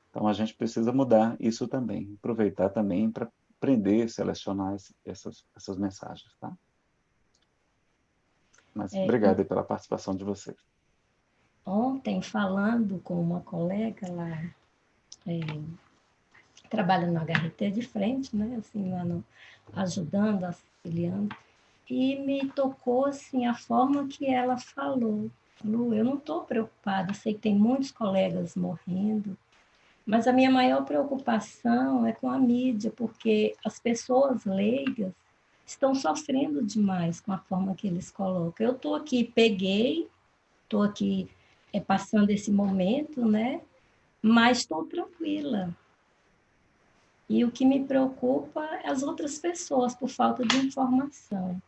[SPEAKER 5] Então a gente precisa mudar isso também, aproveitar também para aprender, selecionar essas mensagens, tá? Mas obrigado pela participação de vocês.
[SPEAKER 3] Ontem, falando com uma colega lá, trabalhando no HRT de frente, né, assim, lá ajudando, auxiliando, e me tocou, assim, a forma que ela falou, Lu, eu não estou preocupada, eu sei que tem muitos colegas morrendo, mas a minha maior preocupação é com a mídia, porque as pessoas leigas estão sofrendo demais com a forma que eles colocam. Eu estou aqui, estou aqui passando esse momento, né? Mas estou tranquila. E o que me preocupa é as outras pessoas, por falta de informação.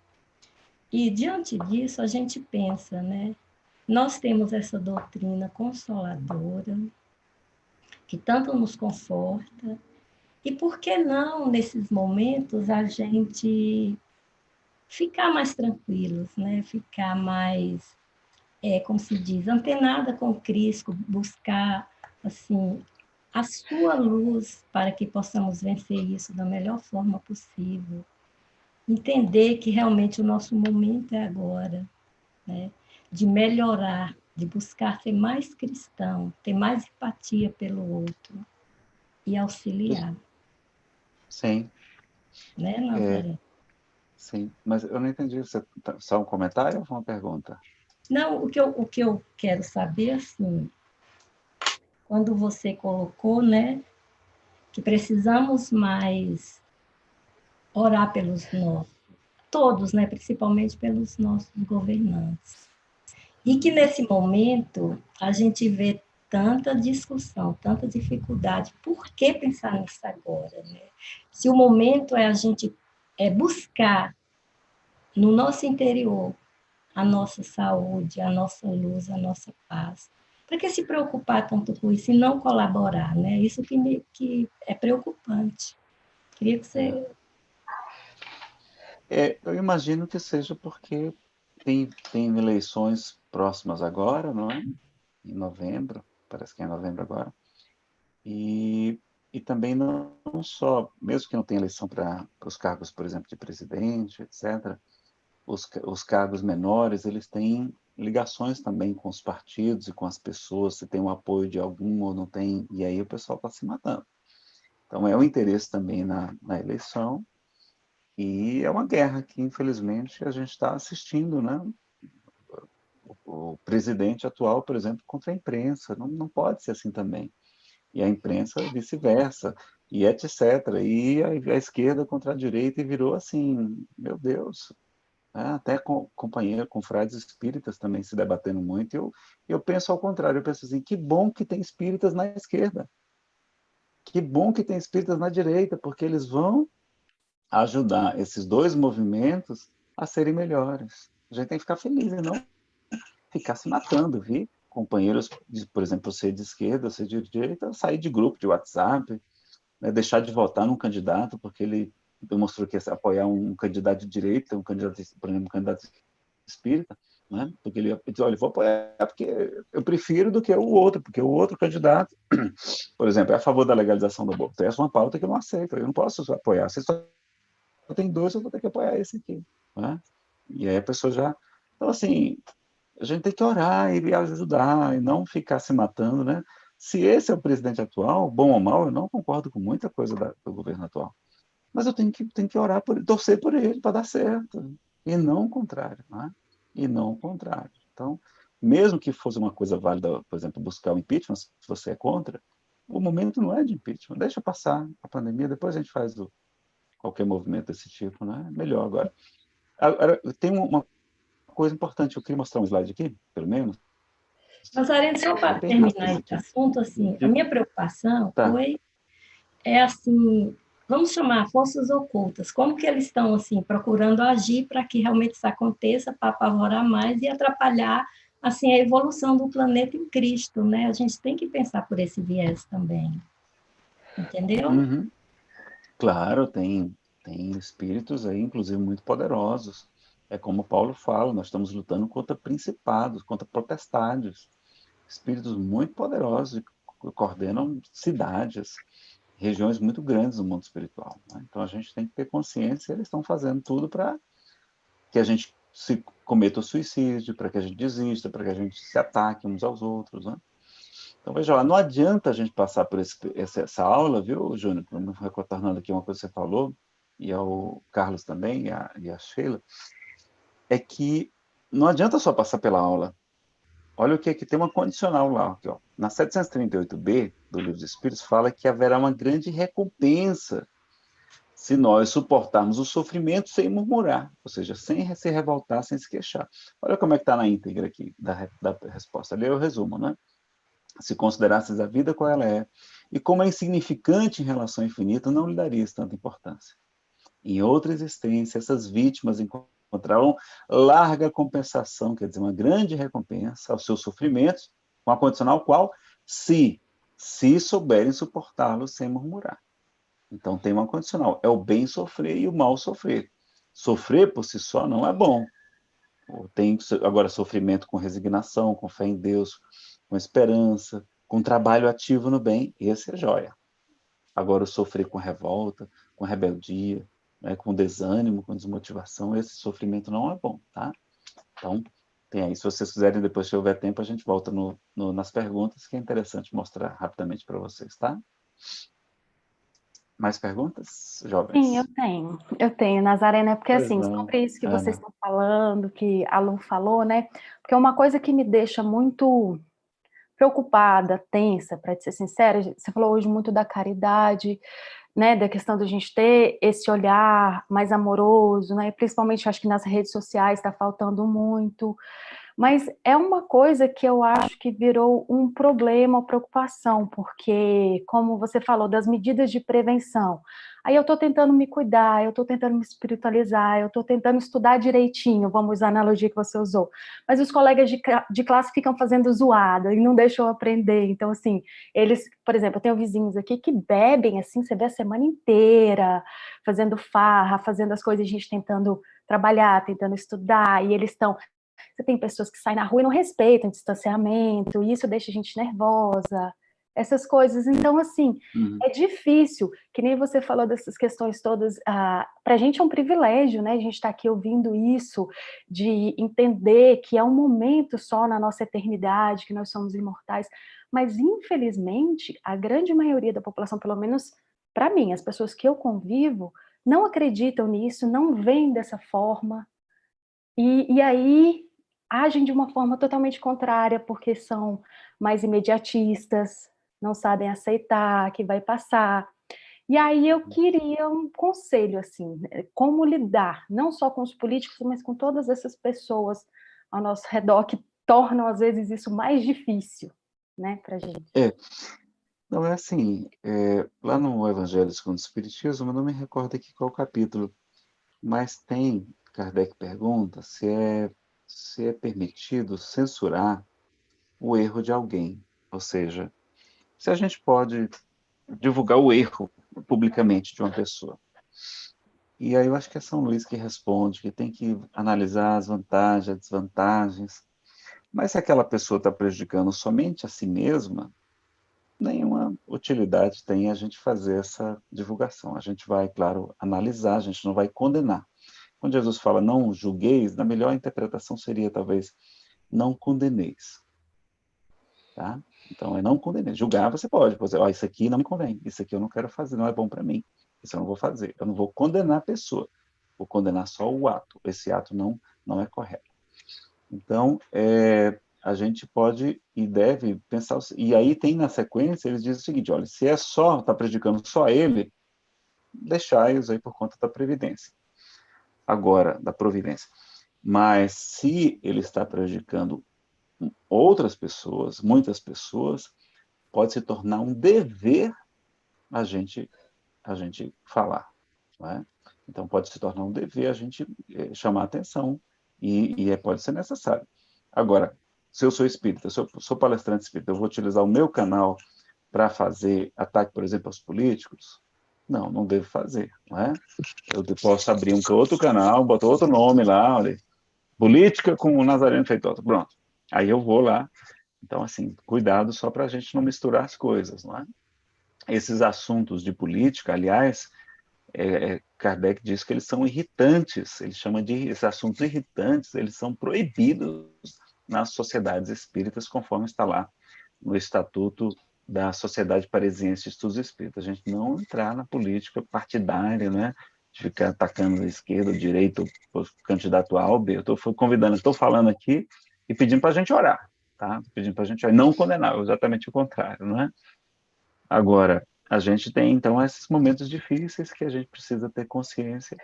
[SPEAKER 3] E, diante disso, a gente pensa, né? Nós temos essa doutrina consoladora, que tanto nos conforta, e por que não, nesses momentos, a gente ficar mais tranquilos, né? Ficar mais, como se diz, antenada com Cristo, buscar, assim, a sua luz para que possamos vencer isso da melhor forma possível. Entender que realmente o nosso momento é agora, né? De melhorar, de buscar ser mais cristão, ter mais empatia pelo outro e auxiliar.
[SPEAKER 5] Sim.
[SPEAKER 3] Né, Nazaré?
[SPEAKER 5] Sim, mas eu não entendi. Só um comentário ou uma pergunta?
[SPEAKER 3] Não, o que eu quero saber, assim, quando você colocou, né, que precisamos mais orar pelos nossos, todos, né, principalmente pelos nossos governantes. E que nesse momento a gente vê tanta discussão, tanta dificuldade. Por que pensar nisso agora, né? Se o momento é a gente buscar no nosso interior a nossa saúde, a nossa luz, a nossa paz. Para que se preocupar tanto com isso e não colaborar, né? Isso que é preocupante. Queria que você...
[SPEAKER 5] Eu imagino que seja porque tem eleições próximas agora, não é? Em novembro, parece que é em novembro agora. E também não só, mesmo que não tenha eleição para os cargos, por exemplo, de presidente, etc., os cargos menores, eles têm ligações também com os partidos e com as pessoas, se tem o apoio de algum ou não tem, e aí o pessoal está se matando. Então, é um interesse também na eleição, e é uma guerra que, infelizmente, a gente está assistindo, né? O presidente atual, por exemplo, contra a imprensa, não pode ser assim também. E a imprensa vice-versa, e etc. E a esquerda contra a direita, e virou assim, meu Deus, né? Até com companheiro, com frades espíritas também se debatendo muito. Eu penso ao contrário, eu penso assim, que bom que tem espíritas na esquerda, que bom que tem espíritas na direita, porque eles vão ajudar esses dois movimentos a serem melhores. A gente tem que ficar feliz e não ficar se matando, viu? Companheiros, por exemplo, você de esquerda, você de direita, sair de grupo de WhatsApp, né, deixar de votar num candidato porque ele demonstrou que ia apoiar um candidato de direita, um candidato, por exemplo, um candidato espírita, né? Porque ele disse, olha, eu vou apoiar porque eu prefiro do que o outro, porque o outro candidato, por exemplo, é a favor da legalização do aborto. Essa é uma pauta que eu não aceito, eu não posso apoiar. Se só tem dois, eu vou ter que apoiar esse aqui, né? E aí a pessoa já... Então, assim, a gente tem que orar e ajudar e não ficar se matando, né? Se esse é o presidente atual, bom ou mal, eu não concordo com muita coisa do governo atual. Mas eu tenho que orar por ele, torcer por ele para dar certo. E não o contrário, né? E não o contrário. Então, mesmo que fosse uma coisa válida, por exemplo, buscar o impeachment, se você é contra, o momento não é de impeachment. Deixa passar a pandemia, depois a gente faz qualquer movimento desse tipo, né? Melhor agora. Agora, tem uma coisa importante, eu queria mostrar um slide aqui, pelo menos.
[SPEAKER 3] Nazareno, só para
[SPEAKER 5] Bem rápido
[SPEAKER 3] terminar
[SPEAKER 5] esse
[SPEAKER 3] esse
[SPEAKER 5] aqui.
[SPEAKER 3] assunto, assim, a minha preocupação
[SPEAKER 5] Tá.
[SPEAKER 3] é assim, vamos chamar forças ocultas, como que eles estão assim procurando agir para que realmente isso aconteça, para apavorar mais e atrapalhar assim a evolução do planeta em Cristo, né? A gente tem que pensar por esse viés também, entendeu?
[SPEAKER 5] Uhum. Claro, tem espíritos aí, inclusive, muito poderosos. É como Paulo fala, nós estamos lutando contra principados, contra potestades, espíritos muito poderosos que coordenam cidades, regiões muito grandes do mundo espiritual, né? Então a gente tem que ter consciência, eles estão fazendo tudo para que a gente se cometa o suicídio, para que a gente desista, para que a gente se ataque uns aos outros, né? Então, veja lá, não adianta a gente passar por essa aula, viu, Júnior? Retornando aqui uma coisa que você falou, e ao Carlos também, e a Sheila, é que não adianta só passar pela aula. olha o que aqui tem uma condicional lá. Aqui, ó. Na 738b do Livro dos Espíritos fala que haverá uma grande recompensa se nós suportarmos o sofrimento sem murmurar, ou seja, sem se revoltar, sem se queixar. Olha como é que está na íntegra aqui da resposta. Ali é o resumo, né? Se considerasses a vida qual ela é, e como é insignificante em relação ao infinito, não lhe darias tanta importância. Em outra existência, essas vítimas encontrarão larga compensação, quer dizer, uma grande recompensa aos seus sofrimentos, com a condicional qual? Se souberem suportá-los sem murmurar. Então tem uma condicional, é o bem sofrer e o mal sofrer. Sofrer por si só não é bom. Tem agora sofrimento com resignação, com fé em Deus, com esperança, com trabalho ativo no bem, esse é joia. Agora o sofrer com revolta, com rebeldia, né, com desânimo, com desmotivação, esse sofrimento não é bom, tá? Então, tem aí, se vocês quiserem, depois se houver tempo, a gente volta nas perguntas, que é interessante mostrar rapidamente para vocês, tá? Mais perguntas, jovens?
[SPEAKER 6] Sim, eu tenho, Nazaré, porque
[SPEAKER 5] Pois
[SPEAKER 6] assim,
[SPEAKER 5] não,
[SPEAKER 6] sobre isso que vocês
[SPEAKER 5] Ana.
[SPEAKER 6] estão falando, que a Lu falou, né, porque uma coisa que me deixa muito preocupada, tensa, para ser sincera, você falou hoje muito da caridade, né, da questão da gente ter esse olhar mais amoroso, né, principalmente acho que nas redes sociais está faltando muito, mas é uma coisa que eu acho que virou um problema, uma preocupação, porque, como você falou, das medidas de prevenção, aí eu estou tentando me cuidar, eu estou tentando me espiritualizar, eu estou tentando estudar direitinho, vamos usar a analogia que você usou, mas os colegas de classe ficam fazendo zoada e não deixam eu aprender, então assim, eles, por exemplo, eu tenho vizinhos aqui que bebem, assim, você vê a semana inteira, fazendo farra, fazendo as coisas, a gente tentando trabalhar, tentando estudar, e eles estão... Você tem pessoas que saem na rua e não respeitam o distanciamento, e isso deixa a gente nervosa, essas coisas. Então, assim, é difícil, que nem você falou dessas questões todas, para a gente é um privilégio, né, a gente está aqui ouvindo isso, de entender que é um momento só na nossa eternidade, que nós somos imortais, mas, infelizmente, a grande maioria da população, pelo menos para mim, as pessoas que eu convivo, não acreditam nisso, não veem dessa forma, e aí agem de uma forma totalmente contrária, porque são mais imediatistas, não sabem aceitar que vai passar. E aí eu queria um conselho, assim, como lidar, não só com os políticos, mas com todas essas pessoas ao nosso redor que tornam, às vezes, isso mais difícil, né, pra gente.
[SPEAKER 5] Não, é assim, lá no Evangelho segundo o Espiritismo, eu não me recordo aqui qual capítulo, mas tem, Kardec pergunta, se é permitido censurar o erro de alguém, ou seja, se a gente pode divulgar o erro publicamente de uma pessoa. E aí eu acho que é São Luís que responde, que tem que analisar as vantagens, as desvantagens, mas se aquela pessoa está prejudicando somente a si mesma, nenhuma utilidade tem a gente fazer essa divulgação. A gente vai, claro, analisar, a gente não vai condenar. Quando Jesus fala não julgueis, a melhor interpretação seria talvez não condeneis. Tá? Então é não condeneis. Julgar você pode dizer, isso aqui não me convém, isso aqui eu não quero fazer, não é bom para mim, isso eu não vou fazer. Eu não vou condenar a pessoa, vou condenar só o ato. Esse ato não é correto. Então, a gente pode e deve pensar, e aí tem na sequência, eles dizem o seguinte, olha, se está prejudicando só ele, deixai-os aí por conta da previdência. Agora, da providência. Mas se ele está prejudicando outras pessoas, muitas pessoas, pode se tornar um dever a gente falar. Não é? Então, pode se tornar um dever a gente chamar a atenção e pode ser necessário. Agora, se eu sou espírita, se eu sou palestrante espírita, eu vou utilizar o meu canal para fazer ataque, por exemplo, aos políticos? Não devo fazer, não é? Eu posso abrir um outro canal, botar outro nome lá, olha, política com o Nazareno Feitosa, pronto. Aí eu vou lá. Então, assim, cuidado só para a gente não misturar as coisas, não é? Esses assuntos de política, aliás, Kardec diz que eles são irritantes, ele chama de esses assuntos irritantes, eles são proibidos nas sociedades espíritas, conforme está lá no Estatuto da Sociedade Parisiense de Estudos Espíritas. A gente não entrar na política partidária, né? De ficar atacando a esquerda, a direita, o candidato A ou B. Eu estou convidando, estou falando aqui e pedindo para a gente orar. tá? Pedindo para a gente não condenar, exatamente o contrário, não é? Agora, a gente tem, então, esses momentos difíceis que a gente precisa ter consciência.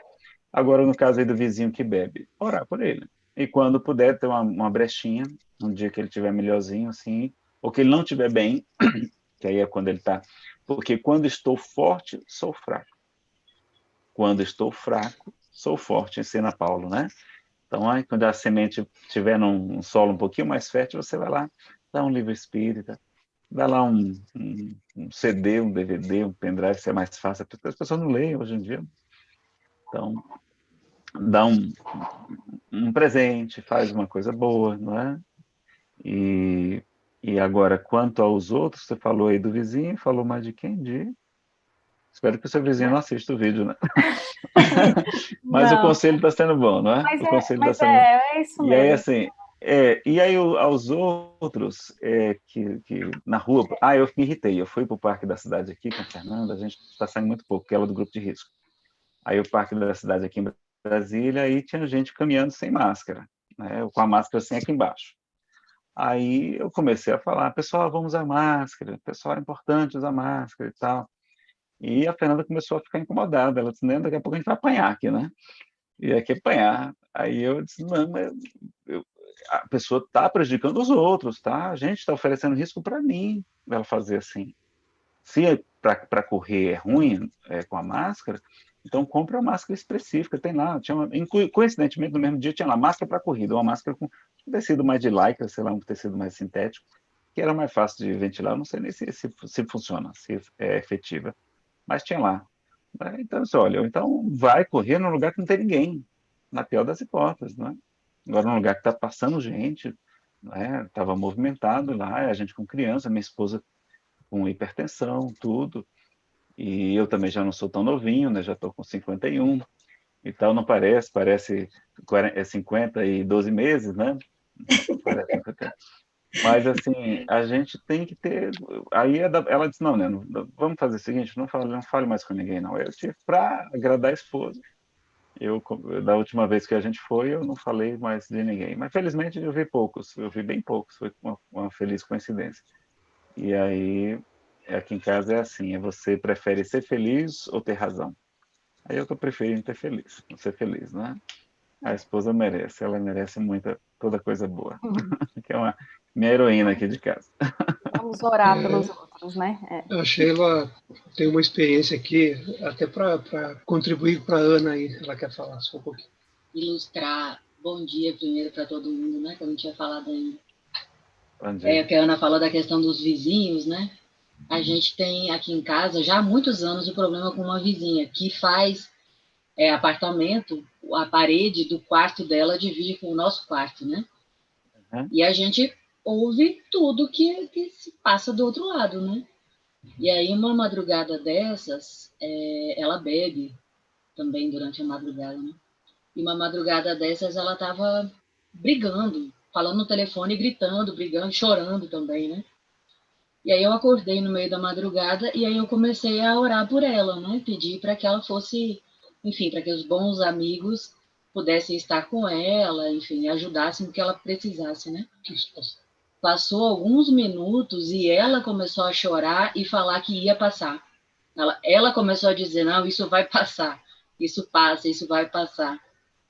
[SPEAKER 5] Agora, no caso aí do vizinho que bebe, orar por ele. E quando puder ter uma brechinha, um dia que ele estiver melhorzinho, assim, ou que ele não estiver bem, que aí é quando ele está... Porque quando estou forte, sou fraco. Quando estou fraco, sou forte, ensina Paulo, né? Então, aí, quando a semente estiver num solo um pouquinho mais fértil, você vai lá, dá um livro espírita, dá lá um CD, um DVD, um pendrive, se é mais fácil, porque as pessoas não leem hoje em dia. Então, dá um presente, faz uma coisa boa, não é? E agora, quanto aos outros, você falou aí do vizinho, falou mais de quem? Espero que o seu vizinho não assista o vídeo, né? Mas o
[SPEAKER 6] Não,
[SPEAKER 5] conselho está sendo bom, não é? O conselho está
[SPEAKER 6] mas
[SPEAKER 5] sendo bom.
[SPEAKER 6] é isso
[SPEAKER 5] E aí,
[SPEAKER 6] mesmo.
[SPEAKER 5] assim, e aí aos outros, que na rua... eu me irritei, eu fui para o Parque da Cidade aqui com a Fernanda, a gente está saindo muito pouco, porque ela é do grupo de risco. Aí o Parque da Cidade aqui em Brasília, aí tinha gente caminhando sem máscara, né? Com a máscara assim aqui embaixo. Aí eu comecei a falar, pessoal, vamos usar máscara, pessoal, é importante usar máscara e tal. E a Fernanda começou a ficar incomodada, ela disse, né, daqui a pouco a gente vai apanhar aqui, né? E aqui apanhar. Aí eu disse, não, mas a pessoa está prejudicando os outros, tá? A gente está oferecendo risco para mim, ela fazer assim. Se para correr é ruim com a máscara, então compre uma máscara específica. Tem lá, coincidentemente, no mesmo dia tinha lá máscara para corrida, uma máscara com tecido mais de lycra, sei lá, um tecido mais sintético, que era mais fácil de ventilar. Não sei nem se funciona, se é efetiva, mas tinha lá. Então, olha, então vai correr num lugar que não tem ninguém, na pior das hipóteses, não é? Agora, num lugar que está passando gente, estava movimentado lá, a gente com criança, minha esposa com hipertensão, tudo. E eu também já não sou tão novinho, né? Já estou com 51. Então não parece 50 e 12 meses, né? Parece 50. Mas assim, a gente tem que ter. Aí ela disse: não, né? Vamos fazer o seguinte, não fale mais com ninguém, não. Eu tive para agradar a esposa. Da última vez que a gente foi, eu não falei mais de ninguém. Mas felizmente eu vi bem poucos, foi uma feliz coincidência. E aí, aqui em casa é assim, você prefere ser feliz ou ter razão? Aí eu que prefiro ter feliz, ser feliz, né? A esposa merece, ela merece toda coisa boa, que é minha heroína aqui de casa.
[SPEAKER 6] Vamos orar pelos outros, né?
[SPEAKER 4] A Sheila tem uma experiência aqui, até para contribuir para a Ana aí, ela quer falar só um pouquinho.
[SPEAKER 7] Ilustrar, bom dia primeiro para todo mundo, né? Que eu não tinha falado ainda.
[SPEAKER 5] Bom dia.
[SPEAKER 7] Que a Ana falou da questão dos vizinhos, né? A gente tem aqui em casa já há muitos anos o problema com uma vizinha que faz apartamento, a parede do quarto dela divide com o nosso quarto, né?
[SPEAKER 5] Uhum.
[SPEAKER 7] E a gente ouve tudo que se passa do outro lado, né? E aí, uma madrugada dessas, ela bebe também durante a madrugada, né? E uma madrugada dessas, ela estava brigando, falando no telefone, gritando, brigando, chorando também, né? E aí eu acordei no meio da madrugada e aí eu comecei a orar por ela, né? Pedir para que ela fosse, enfim, para que os bons amigos pudessem estar com ela, enfim, ajudassem no que ela precisasse, né? Passou alguns minutos e ela começou a chorar e falar que ia passar. Ela começou a dizer, não, isso vai passar, isso passa, isso vai passar.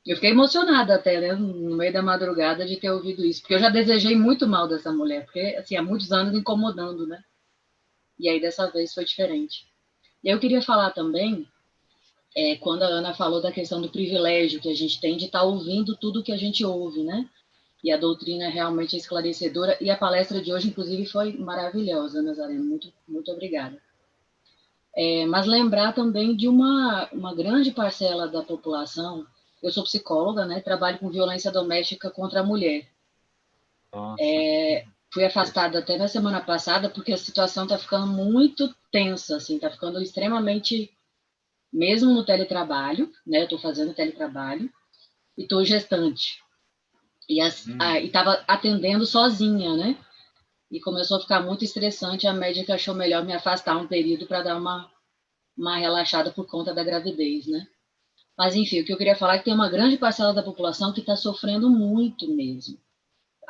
[SPEAKER 7] Eu fiquei emocionada até, né, no meio da madrugada de ter ouvido isso, porque eu já desejei muito mal dessa mulher, porque, assim, há muitos anos incomodando, né? E aí, dessa vez, foi diferente. E eu queria falar também, quando a Ana falou da questão do privilégio que a gente tem de estar ouvindo tudo que a gente ouve, né? E a doutrina realmente é esclarecedora, e a palestra de hoje, inclusive, foi maravilhosa, Nazareno, muito, muito obrigada. Mas lembrar também de uma grande parcela da população. Eu sou psicóloga, né? Trabalho com violência doméstica contra a mulher. Fui afastada até na semana passada porque a situação está ficando muito tensa, assim, está ficando extremamente, mesmo no teletrabalho, né? Eu estou fazendo teletrabalho e estou gestante. E estava atendendo sozinha, né? E começou a ficar muito estressante. A médica achou melhor me afastar um período para dar uma relaxada por conta da gravidez, né? Mas, enfim, o que eu queria falar é que tem uma grande parcela da população que está sofrendo muito mesmo.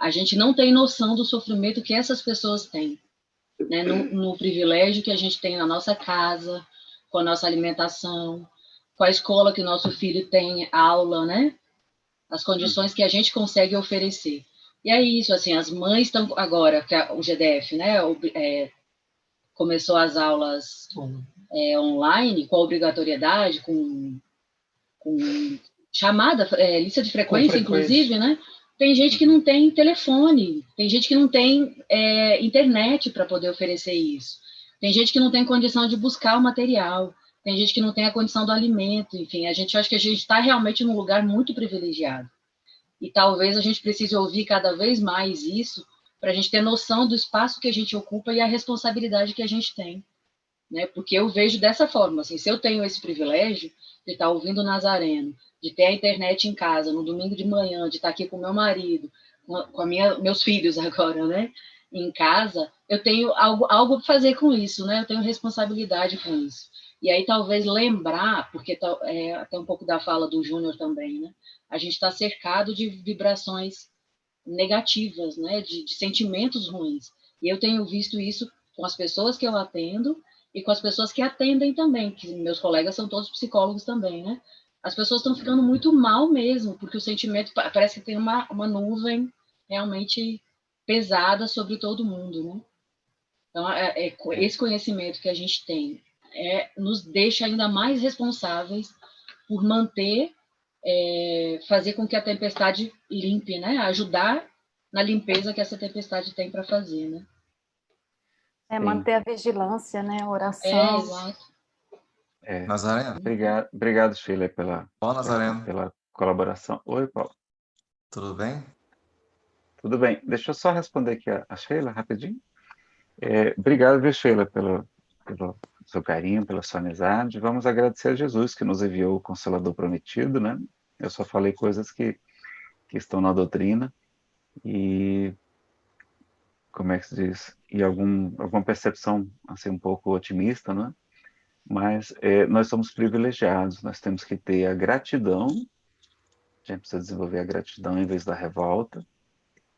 [SPEAKER 7] a gente não tem noção do sofrimento que essas pessoas têm, né? No privilégio que a gente tem na nossa casa, com a nossa alimentação, com a escola que o nosso filho tem aula, né? As condições que a gente consegue oferecer. E é isso, assim, as mães estão agora, que o GDF, né, começou as aulas online, com a obrigatoriedade, com chamada, lista de frequência, inclusive, né? Tem gente que não tem telefone, tem gente que não tem internet para poder oferecer isso, tem gente que não tem condição de buscar o material, tem gente que não tem a condição do alimento, enfim, acho que a gente está realmente num lugar muito privilegiado. E talvez a gente precise ouvir cada vez mais isso para a gente ter noção do espaço que a gente ocupa e a responsabilidade que a gente tem, né? Porque eu vejo dessa forma, assim, se eu tenho esse privilégio de estar ouvindo o Nazareno, de ter a internet em casa no domingo de manhã, de estar aqui com meu marido, com meus filhos agora, né? Em casa, eu tenho algo para fazer com isso, né? Eu tenho responsabilidade com isso. E aí talvez lembrar, porque até um pouco da fala do Júnior também, né? A gente está cercado de vibrações negativas, né? De sentimentos ruins. E eu tenho visto isso com as pessoas que eu atendo e com as pessoas que atendem também, que meus colegas são todos psicólogos também, né? As pessoas estão ficando muito mal mesmo, porque o sentimento parece que tem uma nuvem realmente pesada sobre todo mundo, né? Então, esse conhecimento que a gente tem nos deixa ainda mais responsáveis por manter, fazer com que a tempestade limpe, né? Ajudar na limpeza que essa tempestade tem para fazer, né?
[SPEAKER 6] Manter a vigilância, né? A oração.
[SPEAKER 7] Exato.
[SPEAKER 2] Nazareno?
[SPEAKER 5] Obrigado, Sheila, pela colaboração. Oi, Paulo.
[SPEAKER 2] Tudo bem?
[SPEAKER 5] Tudo bem. Deixa eu só responder aqui a Sheila, rapidinho. Obrigado, viu, Sheila, pelo seu carinho, pela sua amizade. Vamos agradecer a Jesus que nos enviou o Consolador prometido, né? Eu só falei coisas que estão na doutrina e, como é que se diz? E alguma percepção, assim, um pouco otimista, né? Mas nós somos privilegiados, nós temos que ter a gratidão, a gente precisa desenvolver a gratidão em vez da revolta,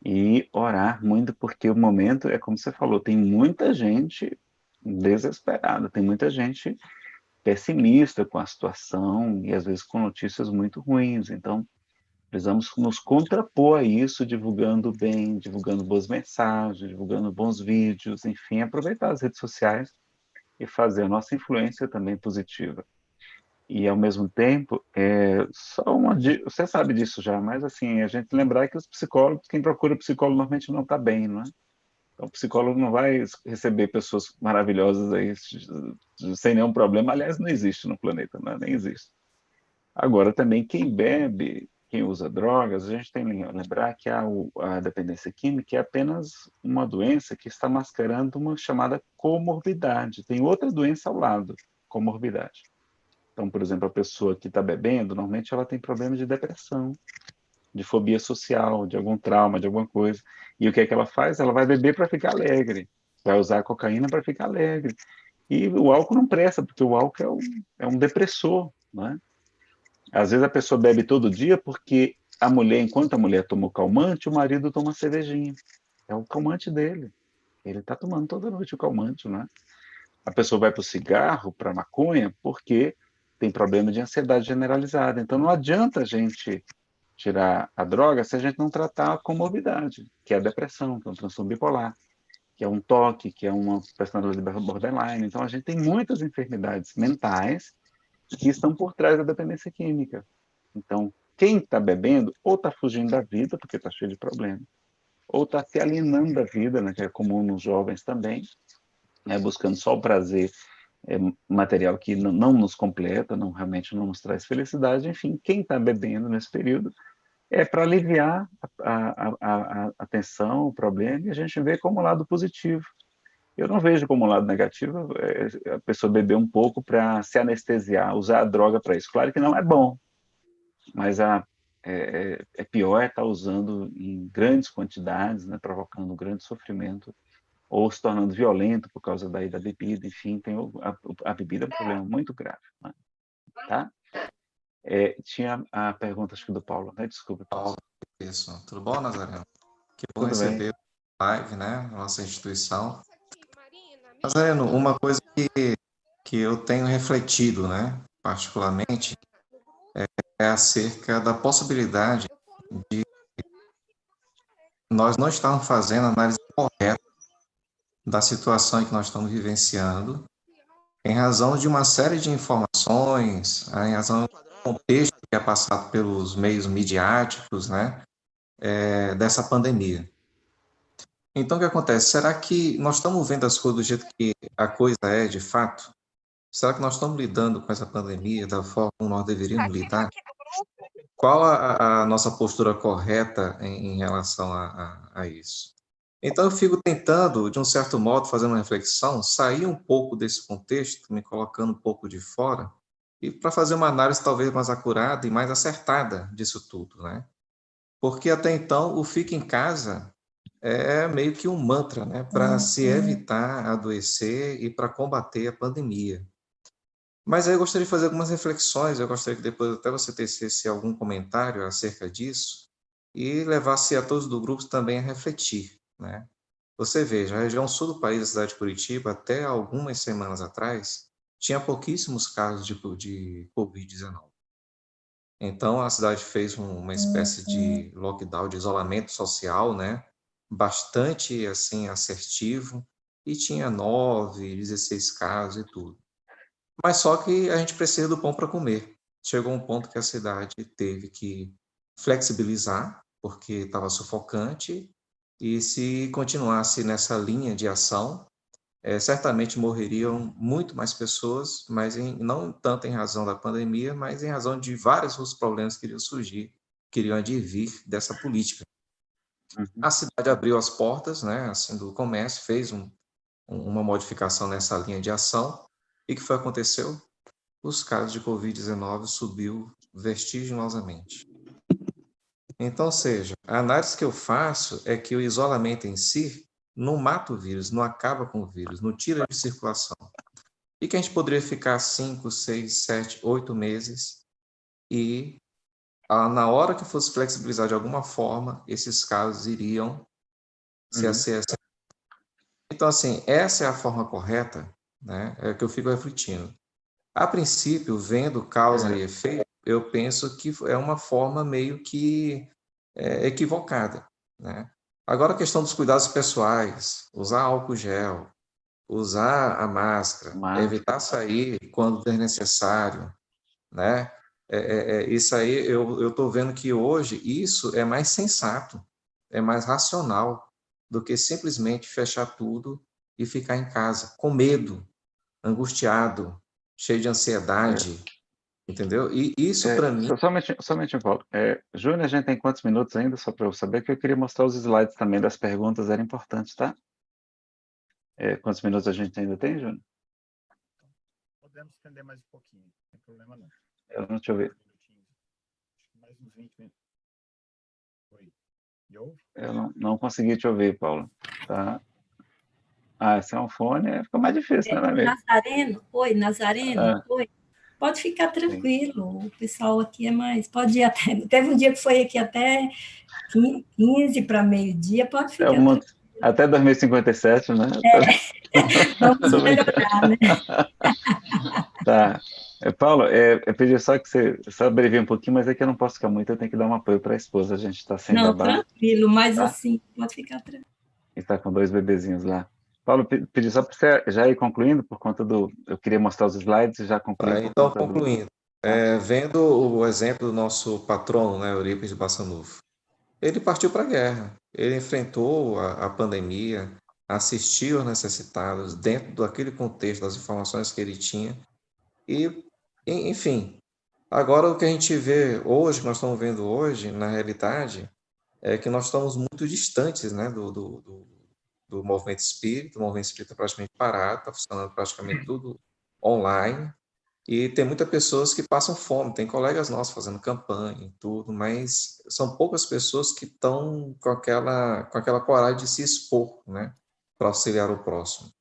[SPEAKER 5] e orar muito, porque o momento é como você falou, tem muita gente desesperada, tem muita gente pessimista com a situação e às vezes com notícias muito ruins. Então, precisamos nos contrapor a isso, divulgando bem, divulgando boas mensagens, divulgando bons vídeos, enfim, aproveitar as redes sociais e fazer a nossa influência também positiva. E, ao mesmo tempo, só você sabe disso já, mas assim, a gente lembrar que os psicólogos, quem procura psicólogo normalmente não está bem, não é? Então, o psicólogo não vai receber pessoas maravilhosas aí sem nenhum problema. Aliás, não existe no planeta, não é? Nem existe. Agora, também, quem bebe, quem usa drogas, a gente tem que lembrar que a dependência química é apenas uma doença que está mascarando uma chamada comorbidade. Tem outra doença ao lado, comorbidade. Então, por exemplo, a pessoa que está bebendo, normalmente ela tem problemas de depressão, de fobia social, de algum trauma, de alguma coisa. E o que é que ela faz? Ela vai beber para ficar alegre, vai usar a cocaína para ficar alegre. E o álcool não presta, porque o álcool é um depressor, não é? Às vezes a pessoa bebe todo dia porque enquanto a mulher toma o calmante, o marido toma cervejinha. É o calmante dele. Ele está tomando toda noite o calmante, não é? A pessoa vai para o cigarro, para a maconha, porque tem problema de ansiedade generalizada. Então não adianta a gente tirar a droga se a gente não tratar a comorbidade, que é a depressão, que é um transtorno bipolar, que é um toque, que é uma personalidade borderline. Então a gente tem muitas enfermidades mentais que estão por trás da dependência química. Então, quem está bebendo ou está fugindo da vida, porque está cheio de problemas, ou está se alienando da vida, né, que é comum nos jovens também, né, buscando só o prazer material que não nos completa, realmente não nos traz felicidade. Enfim, quem está bebendo nesse período é para aliviar a tensão, o problema, e a gente vê como lado positivo. Eu não vejo como lado negativo a pessoa beber um pouco para se anestesiar, usar a droga para isso. Claro que não é bom, mas é pior estar usando em grandes quantidades, né, provocando grande sofrimento, ou se tornando violento por causa da bebida. Enfim, a bebida é um problema muito grave. Né? Tá? Tinha a pergunta, acho que do Paulo, né? Desculpe, Paulo.
[SPEAKER 2] Isso. Tudo bom, Nazareno? Que bom
[SPEAKER 5] Tudo bem.
[SPEAKER 2] receber a live, né? Nossa instituição. Nazareno, uma coisa que eu tenho refletido, né? Particularmente, é acerca da possibilidade de nós não estarmos fazendo a análise correta da situação em que nós estamos vivenciando, em razão de uma série de informações, em razão do contexto que é passado pelos meios midiáticos, né, dessa pandemia. Então, o que acontece? Será que nós estamos vendo as coisas do jeito que a coisa é, de fato? Será que nós estamos lidando com essa pandemia da forma como nós deveríamos lidar? Qual a nossa postura correta em relação a isso? Então, eu fico tentando, de um certo modo, fazendo uma reflexão, sair um pouco desse contexto, me colocando um pouco de fora, e para fazer uma análise talvez mais acurada e mais acertada disso tudo, né? Porque até então, o fica em casa é meio que um mantra, né? Para se evitar adoecer e para combater a pandemia. Mas aí eu gostaria de fazer algumas reflexões, eu gostaria que depois até você tecesse algum comentário acerca disso e levasse a todos do grupo também a refletir, né? Você veja, a região sul do país, a cidade de Curitiba, até algumas semanas atrás, tinha pouquíssimos casos de Covid-19. Então, a cidade fez uma espécie de lockdown, de isolamento social, né? Bastante, assim, assertivo, e tinha 9, 16 casos e tudo. Mas só que a gente precisa do pão para comer. Chegou um ponto que a cidade teve que flexibilizar, porque estava sufocante, e se continuasse nessa linha de ação, certamente morreriam muito mais pessoas, mas não tanto em razão da pandemia, mas em razão de vários outros problemas que iriam surgir, que iriam advir dessa política. A cidade abriu as portas, né, assim, do comércio, fez uma modificação nessa linha de ação, e o que foi que aconteceu? Os casos de Covid-19 subiu vertiginosamente. Então, ou seja, a análise que eu faço é que o isolamento em si não mata o vírus, não acaba com o vírus, não tira de circulação. E que a gente poderia ficar 5, 6, 7, 8 meses e, na hora que fosse flexibilizar de alguma forma, esses casos iriam se acessar. Então, assim, essa é a forma correta, né? É que eu fico refletindo. A princípio, vendo causa e efeito, eu penso que é uma forma meio que equivocada, né? Agora, a questão dos cuidados pessoais, usar álcool gel, usar a máscara, evitar sair quando é necessário, né? Isso aí, eu estou vendo que hoje isso é mais sensato, é mais racional do que simplesmente fechar tudo e ficar em casa, com medo, angustiado, cheio de ansiedade, entendeu? E isso para mim...
[SPEAKER 5] Somente um pouco. Júnior, a gente tem quantos minutos ainda, só para eu saber, que eu queria mostrar os slides também das perguntas, era importante, tá? Quantos minutos a gente ainda tem, Júnior?
[SPEAKER 1] Podemos estender mais um pouquinho, não tem problema não.
[SPEAKER 5] Eu não te ouvi.
[SPEAKER 1] Mais uns 20 minutos. Oi. Me ouve?
[SPEAKER 5] Eu não consegui te ouvir, Paulo. Tá. Esse é um fone, fica mais difícil, né, amigo?
[SPEAKER 3] Nazareno? Oi, Nazareno? Oi. Pode ficar tranquilo, o pessoal aqui é mais... Pode ir até... Teve um dia que foi aqui até 15 para meio-dia, pode ficar tranquilo.
[SPEAKER 5] Até 2057, né?
[SPEAKER 3] Vamos melhorar, né?
[SPEAKER 5] Tá. Paulo, eu pedi só que você só abrevie um pouquinho, mas é que eu não posso ficar muito, eu tenho que dar um apoio para a esposa, a gente está sem babá.
[SPEAKER 3] Não, tranquilo, mas
[SPEAKER 5] tá?
[SPEAKER 3] assim, pode ficar tranquilo.
[SPEAKER 5] Está com 2 bebezinhos lá. Paulo, pedi só para você já ir concluindo, por conta do... Eu queria mostrar os slides e já concluir.
[SPEAKER 2] Então, concluindo. Vendo o exemplo do nosso patrono, né, Eurípides de Bassanufo, ele partiu para a guerra, ele enfrentou a pandemia, assistiu aos necessitados dentro daquele contexto, das informações que ele tinha, e, enfim, agora o que a gente vê hoje, que nós estamos vendo hoje, na realidade, é que nós estamos muito distantes, né, do movimento espírita. O movimento espírita praticamente parado, está funcionando praticamente tudo online, e tem muitas pessoas que passam fome, tem colegas nossos fazendo campanha e tudo, mas são poucas pessoas que estão com aquela coragem de se expor, né, para auxiliar o próximo.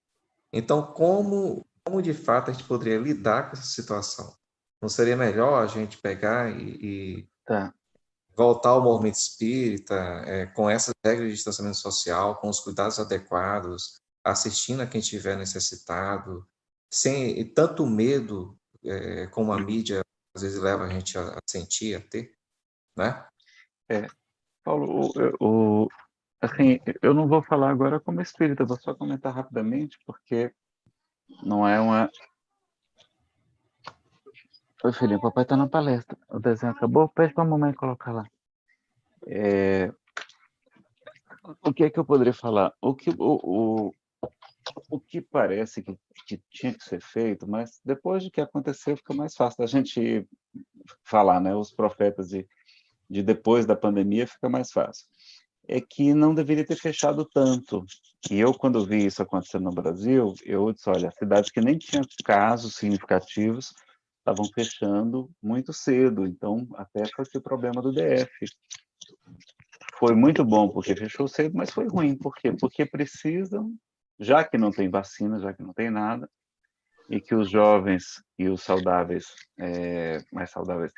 [SPEAKER 2] Então, como de fato a gente poderia lidar com essa situação? Não seria melhor a gente pegar e
[SPEAKER 5] Tá.
[SPEAKER 2] voltar ao movimento espírita, com essas regras de distanciamento social, com os cuidados adequados, assistindo a quem estiver necessitado, sem tanto medo como a mídia às vezes leva a gente a sentir, a ter, né?
[SPEAKER 5] Paulo, assim, eu não vou falar agora como espírita, vou só comentar rapidamente, porque não é uma... Oi, filhinho, papai está na palestra. O desenho acabou, pede para a mamãe colocar lá. O que é que eu poderia falar? O que parece que tinha que ser feito, mas depois de que aconteceu, fica mais fácil da gente falar, né? Os profetas de depois da pandemia fica mais fácil. É que não deveria ter fechado tanto. E eu, quando vi isso acontecendo no Brasil, eu disse, olha, cidades que nem tinham casos significativos estavam fechando muito cedo. Então, até foi esse o problema do DF. Foi muito bom porque fechou cedo, mas foi ruim. Por quê? Porque precisam, já que não tem vacina, já que não tem nada, e que os jovens e os saudáveis, mais saudáveis,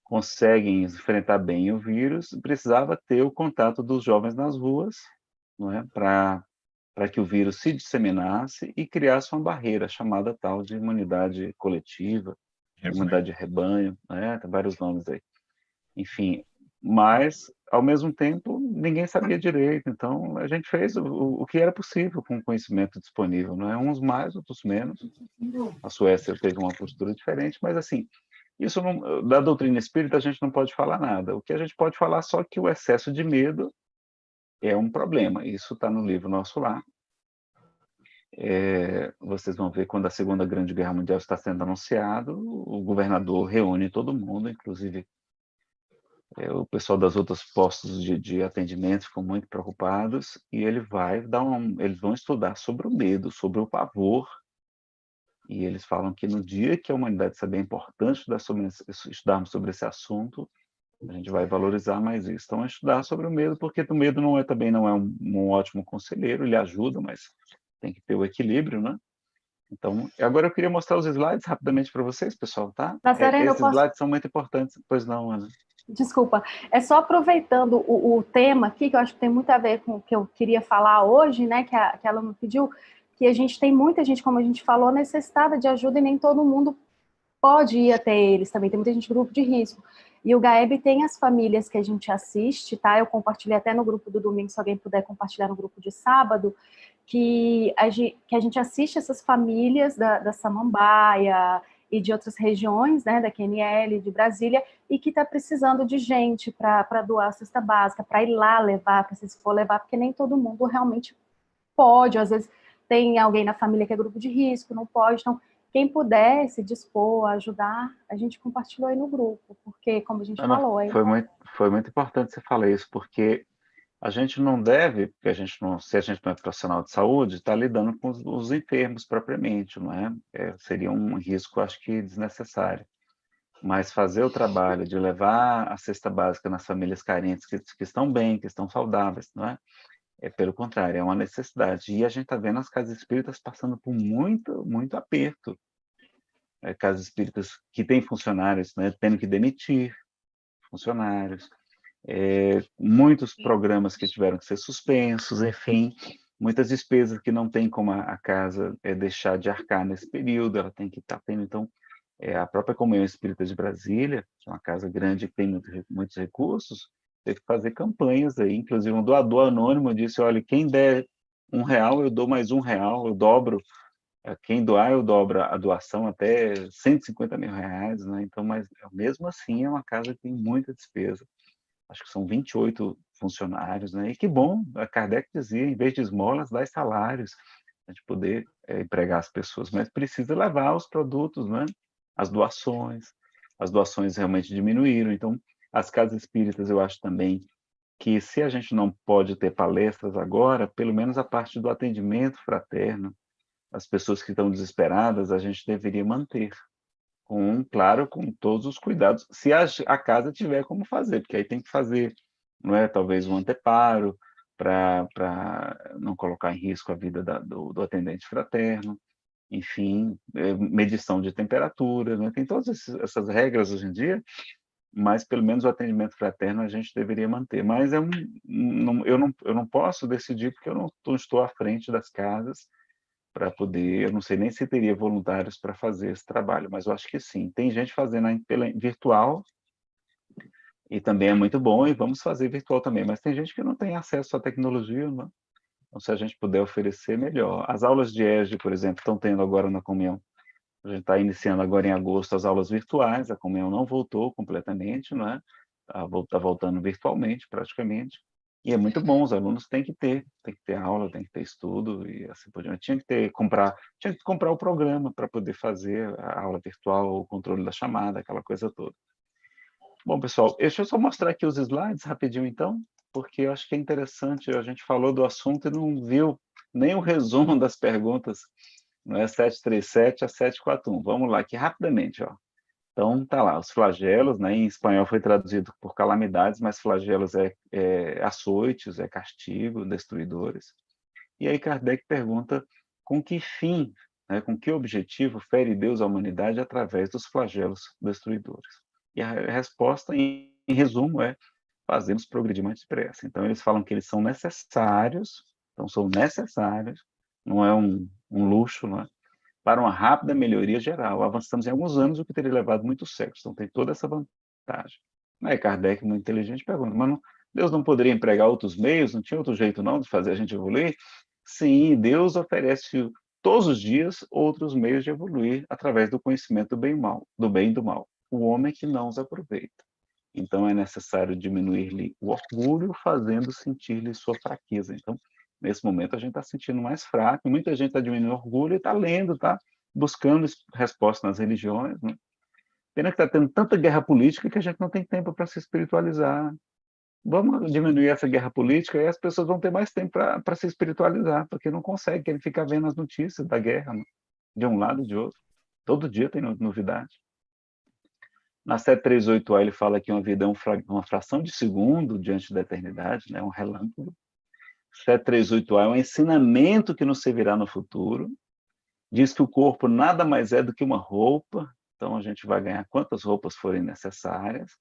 [SPEAKER 5] conseguem enfrentar bem o vírus, precisava ter o contato dos jovens nas ruas, não é? Para que o vírus se disseminasse e criasse uma barreira chamada tal de imunidade coletiva, imunidade de rebanho, né? Tem vários nomes aí. Enfim, mas, ao mesmo tempo, ninguém sabia direito, então a gente fez o que era possível com o conhecimento disponível, não é? Uns mais, outros menos. A Suécia teve uma postura diferente, mas assim, isso não, da doutrina espírita a gente não pode falar nada. O que a gente pode falar só que o excesso de medo é um problema. Isso está no livro nosso lá. Vocês vão ver quando a Segunda Grande Guerra Mundial está sendo anunciado, o governador reúne todo mundo, inclusive o pessoal das outras postos de atendimento ficam muito preocupados e ele vai eles vão estudar sobre o medo, sobre o pavor. E eles falam que no dia que a humanidade saber a importância de estudarmos sobre esse assunto, a gente vai valorizar mais isso. Então, é estudar sobre o medo, porque o medo também não é um ótimo conselheiro, ele ajuda, mas tem que ter o equilíbrio, né? Então, agora eu queria mostrar os slides rapidamente para vocês, pessoal, tá?
[SPEAKER 6] Nazareno,
[SPEAKER 5] Esses slides são muito importantes. Pois não, Ana?
[SPEAKER 6] Desculpa, é só aproveitando o tema aqui, que eu acho que tem muito a ver com o que eu queria falar hoje, né, que ela me pediu, que a gente tem muita gente, como a gente falou, necessitada de ajuda e nem todo mundo pode ir até eles também, tem muita gente grupo de risco. E o GAEB tem as famílias que a gente assiste, tá? Eu compartilhei até no grupo do domingo, se alguém puder compartilhar no grupo de sábado, que a gente assiste essas famílias da Samambaia e de outras regiões, né, da QNL, de Brasília, e que está precisando de gente para doar a cesta básica, para ir lá levar, se for levar, porque nem todo mundo realmente pode, às vezes tem alguém na família que é grupo de risco, não pode, então quem puder se dispor a ajudar, a gente compartilhou aí no grupo, porque como a gente falou...
[SPEAKER 5] Foi muito importante você falar isso, porque a gente não deve, porque se a gente não é profissional de saúde, estar lidando com os enfermos propriamente, não é? Seria um risco, acho que, desnecessário. Mas fazer o trabalho de levar a cesta básica nas famílias carentes que estão bem, que estão saudáveis, não é? Pelo contrário, é uma necessidade. E a gente está vendo as casas espíritas passando por muito, muito aperto. Casas espíritas que têm funcionários, né, tendo que demitir funcionários, muitos programas que tiveram que ser suspensos, enfim, muitas despesas que não tem como a casa deixar de arcar nesse período, ela tem que estar tendo. Então, a própria Comunhão Espírita de Brasília, que é uma casa grande que tem muitos recursos, teve que fazer campanhas aí, inclusive um doador anônimo disse, olha, quem der R$1, eu dou mais R$1, eu dobro. Quem doar, eu dobro a doação até R$150 mil, né? Então, mas mesmo assim é uma casa que tem muita despesa. Acho que são 28 funcionários, né? E que bom, a Kardec dizia, em vez de esmolas, dá salários, a gente poder empregar as pessoas, mas precisa levar os produtos, né? As doações realmente diminuíram. Então, as casas espíritas, eu acho também que se a gente não pode ter palestras agora, pelo menos a parte do atendimento fraterno, as pessoas que estão desesperadas, a gente deveria manter, claro, com todos os cuidados, se a casa tiver como fazer, porque aí tem que fazer, não é, talvez um anteparo, para não colocar em risco a vida do atendente fraterno, enfim, medição de temperatura, né? Tem todas essas regras hoje em dia, mas pelo menos o atendimento fraterno a gente deveria manter. Mas eu não posso decidir porque eu não estou à frente das casas para poder, eu não sei nem se teria voluntários para fazer esse trabalho, mas eu acho que sim. Tem gente fazendo pela virtual, e também é muito bom, e vamos fazer virtual também, mas tem gente que não tem acesso à tecnologia, né? Então, se a gente puder oferecer, melhor. As aulas de ESG, por exemplo, estão tendo agora na comunhão. A gente está iniciando agora em agosto as aulas virtuais, a comunhão não voltou completamente, né? Está voltando virtualmente, praticamente. E é muito bom, os alunos têm que ter aula, tem que ter estudo, e assim por diante. Tinha que comprar o programa para poder fazer a aula virtual, o controle da chamada, aquela coisa toda. Bom, pessoal, deixa eu só mostrar aqui os slides rapidinho, então, porque eu acho que é interessante, a gente falou do assunto e não viu nem o resumo das perguntas, não é 737 a 741. Vamos lá, aqui rapidamente, ó. Então, tá lá, os flagelos, né? Em espanhol foi traduzido por calamidades, mas flagelos é açoites, é castigo, destruidores. E aí Kardec pergunta com que fim, né, com que objetivo fere Deus a humanidade através dos flagelos destruidores? E a resposta, em resumo, é fazê-los progredir mais depressa. Então, eles falam que eles são necessários, então são necessários, não é um luxo, não é? Para uma rápida melhoria geral. Avançamos em alguns anos, o que teria levado muitos séculos. Então, tem toda essa vantagem. Aí Kardec, muito inteligente, pergunta, mas Deus não poderia empregar outros meios? Não tinha outro jeito, não, de fazer a gente evoluir? Sim, Deus oferece todos os dias outros meios de evoluir através do conhecimento do bem e mal, do bem e do mal. O homem que não os aproveita. Então, é necessário diminuir-lhe o orgulho, fazendo sentir-lhe sua fraqueza. Então, nesse momento, a gente está sentindo mais fraco, muita gente está diminuindo o orgulho e está lendo, está buscando respostas nas religiões. Né? Pena que está tendo tanta guerra política que a gente não tem tempo para se espiritualizar. Vamos diminuir essa guerra política e as pessoas vão ter mais tempo para se espiritualizar, porque não conseguem, querem ficar vendo as notícias da guerra, né? De um lado e de outro. Todo dia tem novidade. Na 738A ele fala que uma vida é uma fração de segundo diante da eternidade, né? Um relâmpago. 738A é um ensinamento que nos servirá no futuro. Diz que o corpo nada mais é do que uma roupa, então a gente vai ganhar quantas roupas forem necessárias,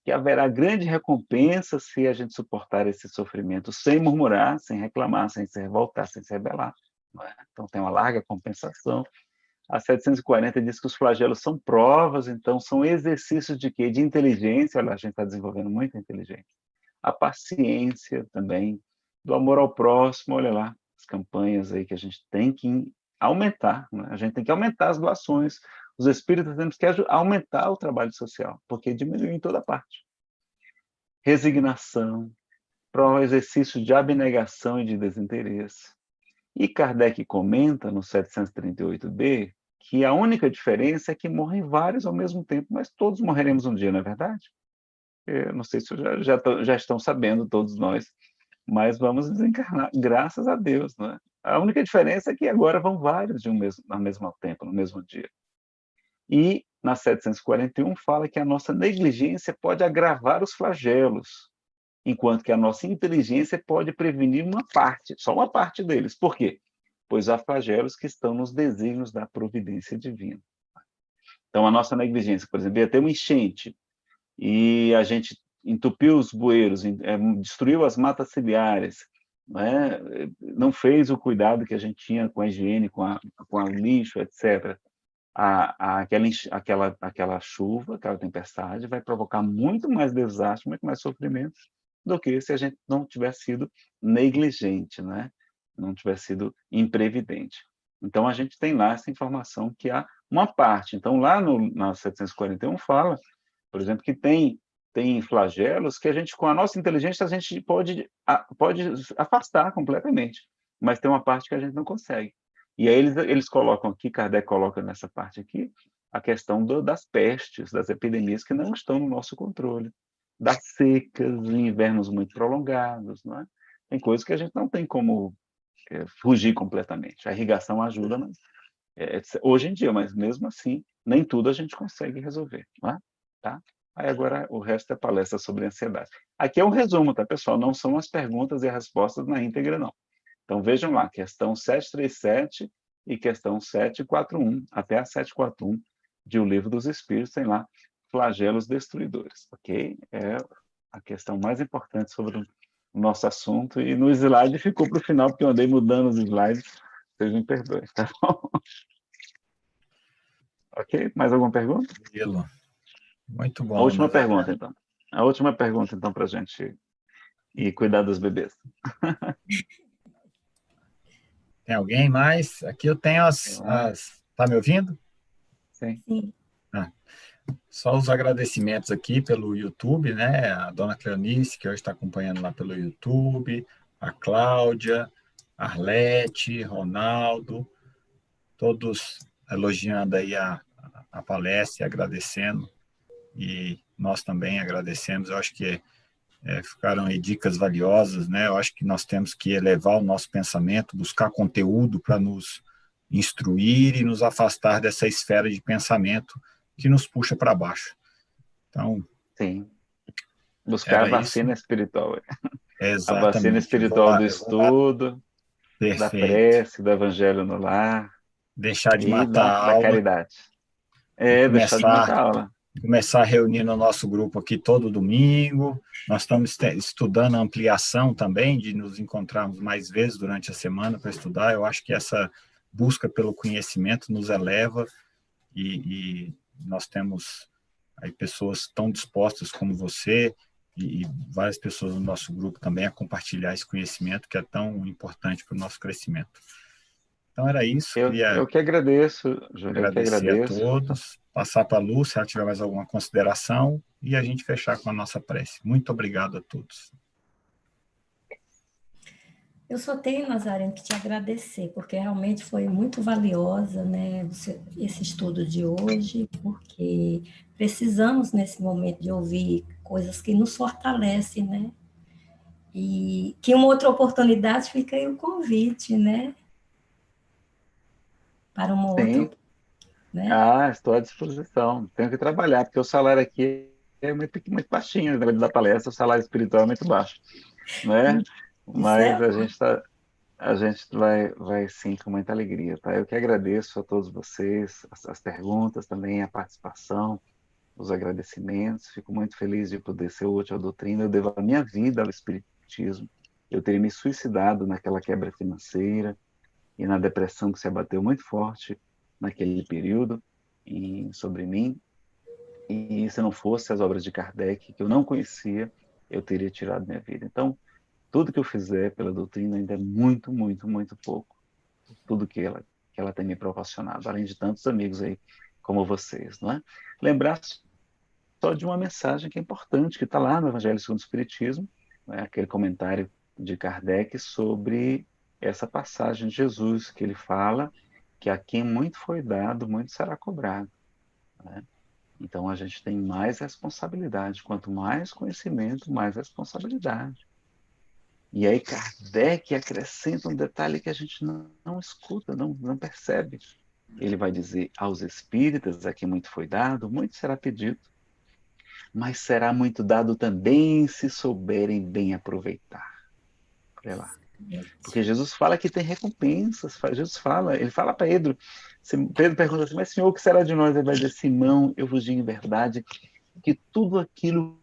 [SPEAKER 5] que haverá grande recompensa se a gente suportar esse sofrimento sem murmurar, sem reclamar, sem se revoltar, sem se rebelar. Então tem uma larga compensação. A 740 diz que os flagelos são provas, então são exercícios de quê? De inteligência, olha, a gente está desenvolvendo muita inteligência. A paciência também, do amor ao próximo, olha lá, as campanhas aí que a gente tem que aumentar, né? A gente tem que aumentar as doações, os espíritos temos que aumentar o trabalho social, porque diminuiu em toda parte. Resignação, prova exercício de abnegação e de desinteresse. E Kardec comenta no 738b que a única diferença é que morrem vários ao mesmo tempo, mas todos morreremos um dia, não é verdade? Eu não sei se já estão sabendo, todos nós, mas vamos desencarnar, graças a Deus. Né? A única diferença é que agora vão vários ao mesmo tempo, no mesmo dia. E na 741 fala que a nossa negligência pode agravar os flagelos, enquanto que a nossa inteligência pode prevenir uma parte, só uma parte deles. Por quê? Pois há flagelos que estão nos desígnios da providência divina. Então, a nossa negligência, por exemplo, ia ter uma enchente, e a gente entupiu os bueiros, destruiu as matas ciliares, né? Não fez o cuidado que a gente tinha com a higiene, com o lixo, etc. Aquela chuva, aquela tempestade, vai provocar muito mais desastre, muito mais sofrimento do que se a gente não tivesse sido negligente, né? Não tivesse sido imprevidente. Então, a gente tem lá essa informação que há uma parte. Então, lá na 741 fala, por exemplo, que tem flagelos que a gente, com a nossa inteligência, a gente pode afastar completamente, mas tem uma parte que a gente não consegue. E aí eles colocam aqui, Kardec coloca nessa parte aqui, a questão das pestes, das epidemias que não estão no nosso controle, das secas, invernos muito prolongados, não é? Tem coisas que a gente não tem como fugir completamente. A irrigação ajuda, mas, hoje em dia, mas mesmo assim, nem tudo a gente consegue resolver, não é? Tá? Aí agora o resto é palestra sobre ansiedade. Aqui é um resumo, tá, pessoal? Não são as perguntas e as respostas na íntegra, não. Então, vejam lá, questão 737 e questão 741, até a 741 de O Livro dos Espíritos, tem lá flagelos destruidores, ok? É a questão mais importante sobre o nosso assunto, e no slide ficou para o final, porque eu andei mudando os slides, vocês me perdoem, tá bom? Ok? Mais alguma pergunta?
[SPEAKER 1] Tranquilo. Muito
[SPEAKER 5] A
[SPEAKER 1] bom,
[SPEAKER 5] última
[SPEAKER 1] Nazareno.
[SPEAKER 5] pergunta, então. A última pergunta, então, para a gente ir cuidar dos bebês.
[SPEAKER 1] Tem alguém mais? Aqui eu tenho Tá me ouvindo?
[SPEAKER 5] Sim.
[SPEAKER 3] Sim.
[SPEAKER 1] Ah, só os agradecimentos aqui pelo YouTube, né? A dona Cleonice, que hoje está acompanhando lá pelo YouTube, a Cláudia, a Arlete, Ronaldo, todos elogiando aí a palestra e agradecendo. E nós também agradecemos. Eu acho que ficaram aí dicas valiosas, né? Eu acho que nós temos que elevar o nosso pensamento, buscar conteúdo para nos instruir e nos afastar dessa esfera de pensamento que nos puxa para baixo. Então,
[SPEAKER 5] Sim. Buscar a
[SPEAKER 1] era isso.
[SPEAKER 5] vacina espiritual. A vacina
[SPEAKER 1] Exatamente.
[SPEAKER 5] espiritual do
[SPEAKER 1] Eu vou lá.
[SPEAKER 5] estudo, da
[SPEAKER 1] Perfeito.
[SPEAKER 5] prece, do evangelho no lar
[SPEAKER 1] Deixar de
[SPEAKER 5] e
[SPEAKER 1] matar a
[SPEAKER 5] da
[SPEAKER 1] aula
[SPEAKER 5] caridade.
[SPEAKER 1] e
[SPEAKER 5] Deixar de matar a aula.
[SPEAKER 1] começar a reunir no nosso grupo aqui todo domingo. Nós estamos estudando a ampliação também, de nos encontrarmos mais vezes durante a semana para estudar. Eu acho que essa busca pelo conhecimento nos eleva e nós temos aí pessoas tão dispostas como você e várias pessoas no nosso grupo também a compartilhar esse conhecimento que é tão importante para o nosso crescimento. Então era isso, queria
[SPEAKER 5] Eu que agradeço, Júlio, eu que
[SPEAKER 1] agradecer a
[SPEAKER 5] agradeço.
[SPEAKER 1] todos, passar para a Lu, se ela tiver mais alguma consideração, e a gente fechar com a nossa prece. Muito obrigado a todos.
[SPEAKER 3] Eu só tenho, Nazareno, que te agradecer, porque realmente foi muito valiosa, né, esse estudo de hoje, porque precisamos, nesse momento, de ouvir coisas que nos fortalecem, né? E que uma outra oportunidade fica aí o convite, né? Para uma outra,
[SPEAKER 5] Sim.
[SPEAKER 3] né?
[SPEAKER 5] Estou à disposição. Tenho que trabalhar, porque o salário aqui é muito baixinho, na da palestra, o salário espiritual é muito baixo, né?
[SPEAKER 3] Isso é
[SPEAKER 5] Mas a gente vai sim com muita alegria, tá? Eu que agradeço a todos vocês, as perguntas também, a participação, os agradecimentos. Fico muito feliz de poder ser útil à doutrina. Eu devo a minha vida ao espiritismo. Eu teria me suicidado naquela quebra financeira e na depressão que se abateu muito forte naquele período sobre mim. E se não fosse as obras de Kardec, que eu não conhecia, eu teria tirado minha vida. Então, tudo que eu fizer pela doutrina ainda é muito, muito, muito pouco. Tudo que ela tem me proporcionado, além de tantos amigos aí como vocês, não é? Lembrar só de uma mensagem que é importante, que está lá no Evangelho segundo o Espiritismo, né? Aquele comentário de Kardec sobre essa passagem de Jesus, que ele fala que a quem muito foi dado, muito será cobrado, né? Então a gente tem mais responsabilidade. Quanto mais conhecimento, mais responsabilidade. E aí Kardec acrescenta um detalhe que a gente não escuta, não percebe. Ele vai dizer aos espíritas, a quem muito foi dado, muito será pedido, mas será muito dado também se souberem bem aproveitar. Olha lá. Porque Jesus fala que tem recompensas. Jesus fala, ele fala para Pedro. Pedro pergunta assim, mas Senhor, o que será de nós? Ele vai dizer, Simão, eu vos digo em verdade que tudo aquilo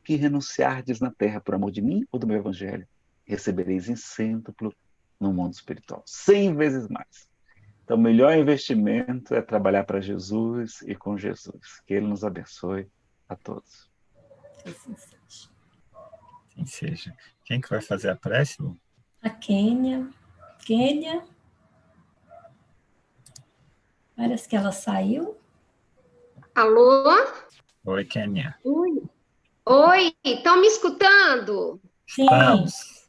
[SPEAKER 5] que renunciardes na terra por amor de mim ou do meu evangelho, recebereis em cêntuplo no mundo espiritual. 100 vezes mais. Então, o melhor investimento é trabalhar para Jesus e com Jesus. Que Ele nos abençoe a todos.
[SPEAKER 1] Assim seja. Quem que vai fazer a prece, Lu?
[SPEAKER 3] A Quênia. Quênia. Parece que ela saiu.
[SPEAKER 8] Alô?
[SPEAKER 1] Oi, Kênia.
[SPEAKER 8] Oi, estão me escutando?
[SPEAKER 3] Sim.
[SPEAKER 1] Estamos.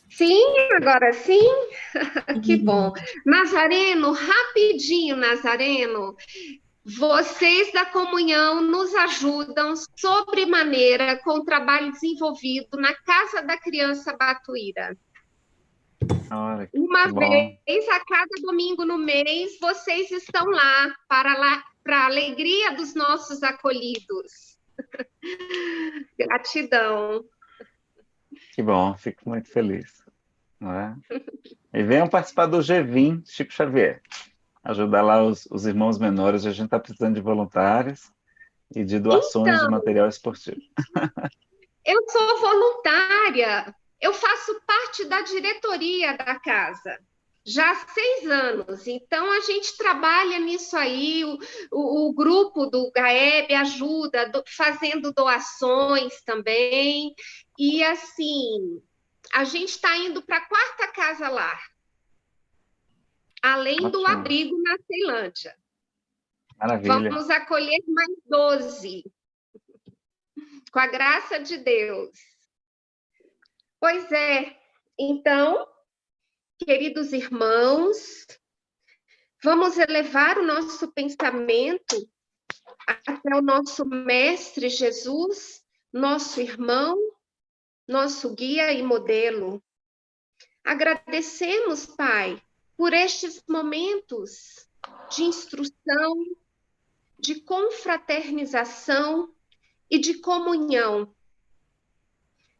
[SPEAKER 8] Sim, agora sim? Que bom. Nazareno, rapidinho, Nazareno. Vocês da comunhão nos ajudam sobremaneira com o trabalho desenvolvido na Casa da Criança Batuíra.
[SPEAKER 5] Olha,
[SPEAKER 8] Uma
[SPEAKER 5] bom.
[SPEAKER 8] vez a cada domingo no mês, vocês estão lá para a alegria dos nossos acolhidos. Gratidão.
[SPEAKER 5] Que bom, fico muito feliz. Não é? E venham participar do G20, Chico Xavier. Ajudar lá os irmãos menores. A gente está precisando de voluntários. e de doações de material esportivo.
[SPEAKER 8] Eu sou voluntária, eu faço parte da diretoria da casa, já há 6 anos, então a gente trabalha nisso aí, o grupo do GAEB ajuda, fazendo doações também, e assim, a gente está indo para a 4ª casa lá, além do
[SPEAKER 5] Ótimo.
[SPEAKER 8] abrigo na Ceilândia.
[SPEAKER 5] Maravilha.
[SPEAKER 8] Vamos acolher mais 12, com a graça de Deus. Pois é, então, queridos irmãos, vamos elevar o nosso pensamento até o nosso Mestre Jesus, nosso irmão, nosso guia e modelo. Agradecemos, Pai, por estes momentos de instrução, de confraternização e de comunhão.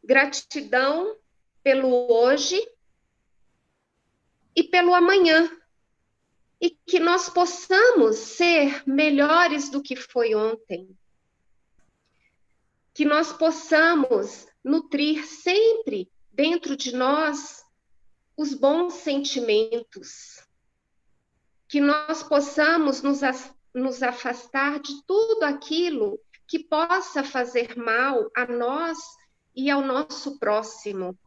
[SPEAKER 8] Gratidão pelo hoje e pelo amanhã. E que nós possamos ser melhores do que foi ontem. Que nós possamos nutrir sempre dentro de nós os bons sentimentos. Que nós possamos nos afastar de tudo aquilo que possa fazer mal a nós e ao nosso próximo.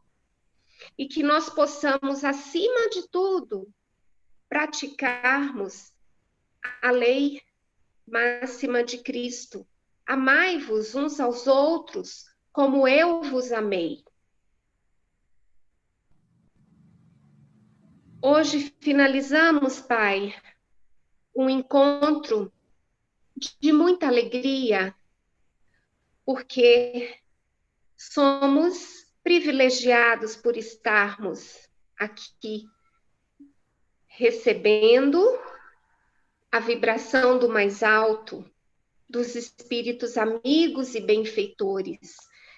[SPEAKER 8] E que nós possamos, acima de tudo, praticarmos a lei máxima de Cristo. Amai-vos uns aos outros, como eu vos amei. Hoje finalizamos, Pai, um encontro de muita alegria, porque somos privilegiados por estarmos aqui, recebendo a vibração do mais alto, dos espíritos amigos e benfeitores,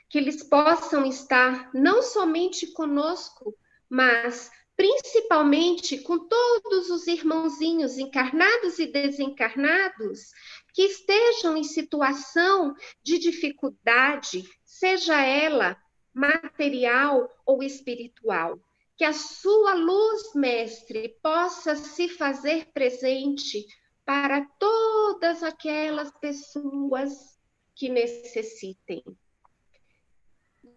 [SPEAKER 8] que eles possam estar não somente conosco, mas principalmente com todos os irmãozinhos encarnados e desencarnados que estejam em situação de dificuldade, seja ela material ou espiritual. Que a sua luz, mestre, possa se fazer presente para todas aquelas pessoas que necessitem.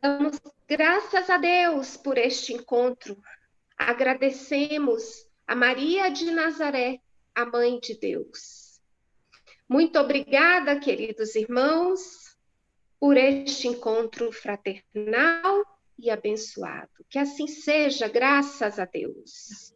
[SPEAKER 8] Damos graças a Deus por este encontro. Agradecemos a Maria de Nazaré, a Mãe de Deus. Muito obrigada, queridos irmãos, por este encontro fraternal e abençoado. Que assim seja, graças a Deus.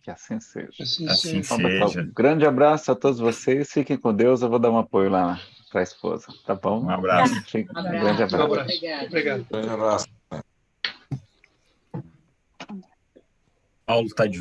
[SPEAKER 5] Que assim seja.
[SPEAKER 1] Assim
[SPEAKER 5] Então, pessoal,
[SPEAKER 1] seja.
[SPEAKER 5] um grande abraço a todos vocês. Fiquem com Deus. Eu vou dar um apoio lá para a esposa, tá bom?
[SPEAKER 1] Um abraço.
[SPEAKER 5] Um grande abraço.
[SPEAKER 7] Obrigado.
[SPEAKER 2] Grande abraço.
[SPEAKER 1] Paulo está de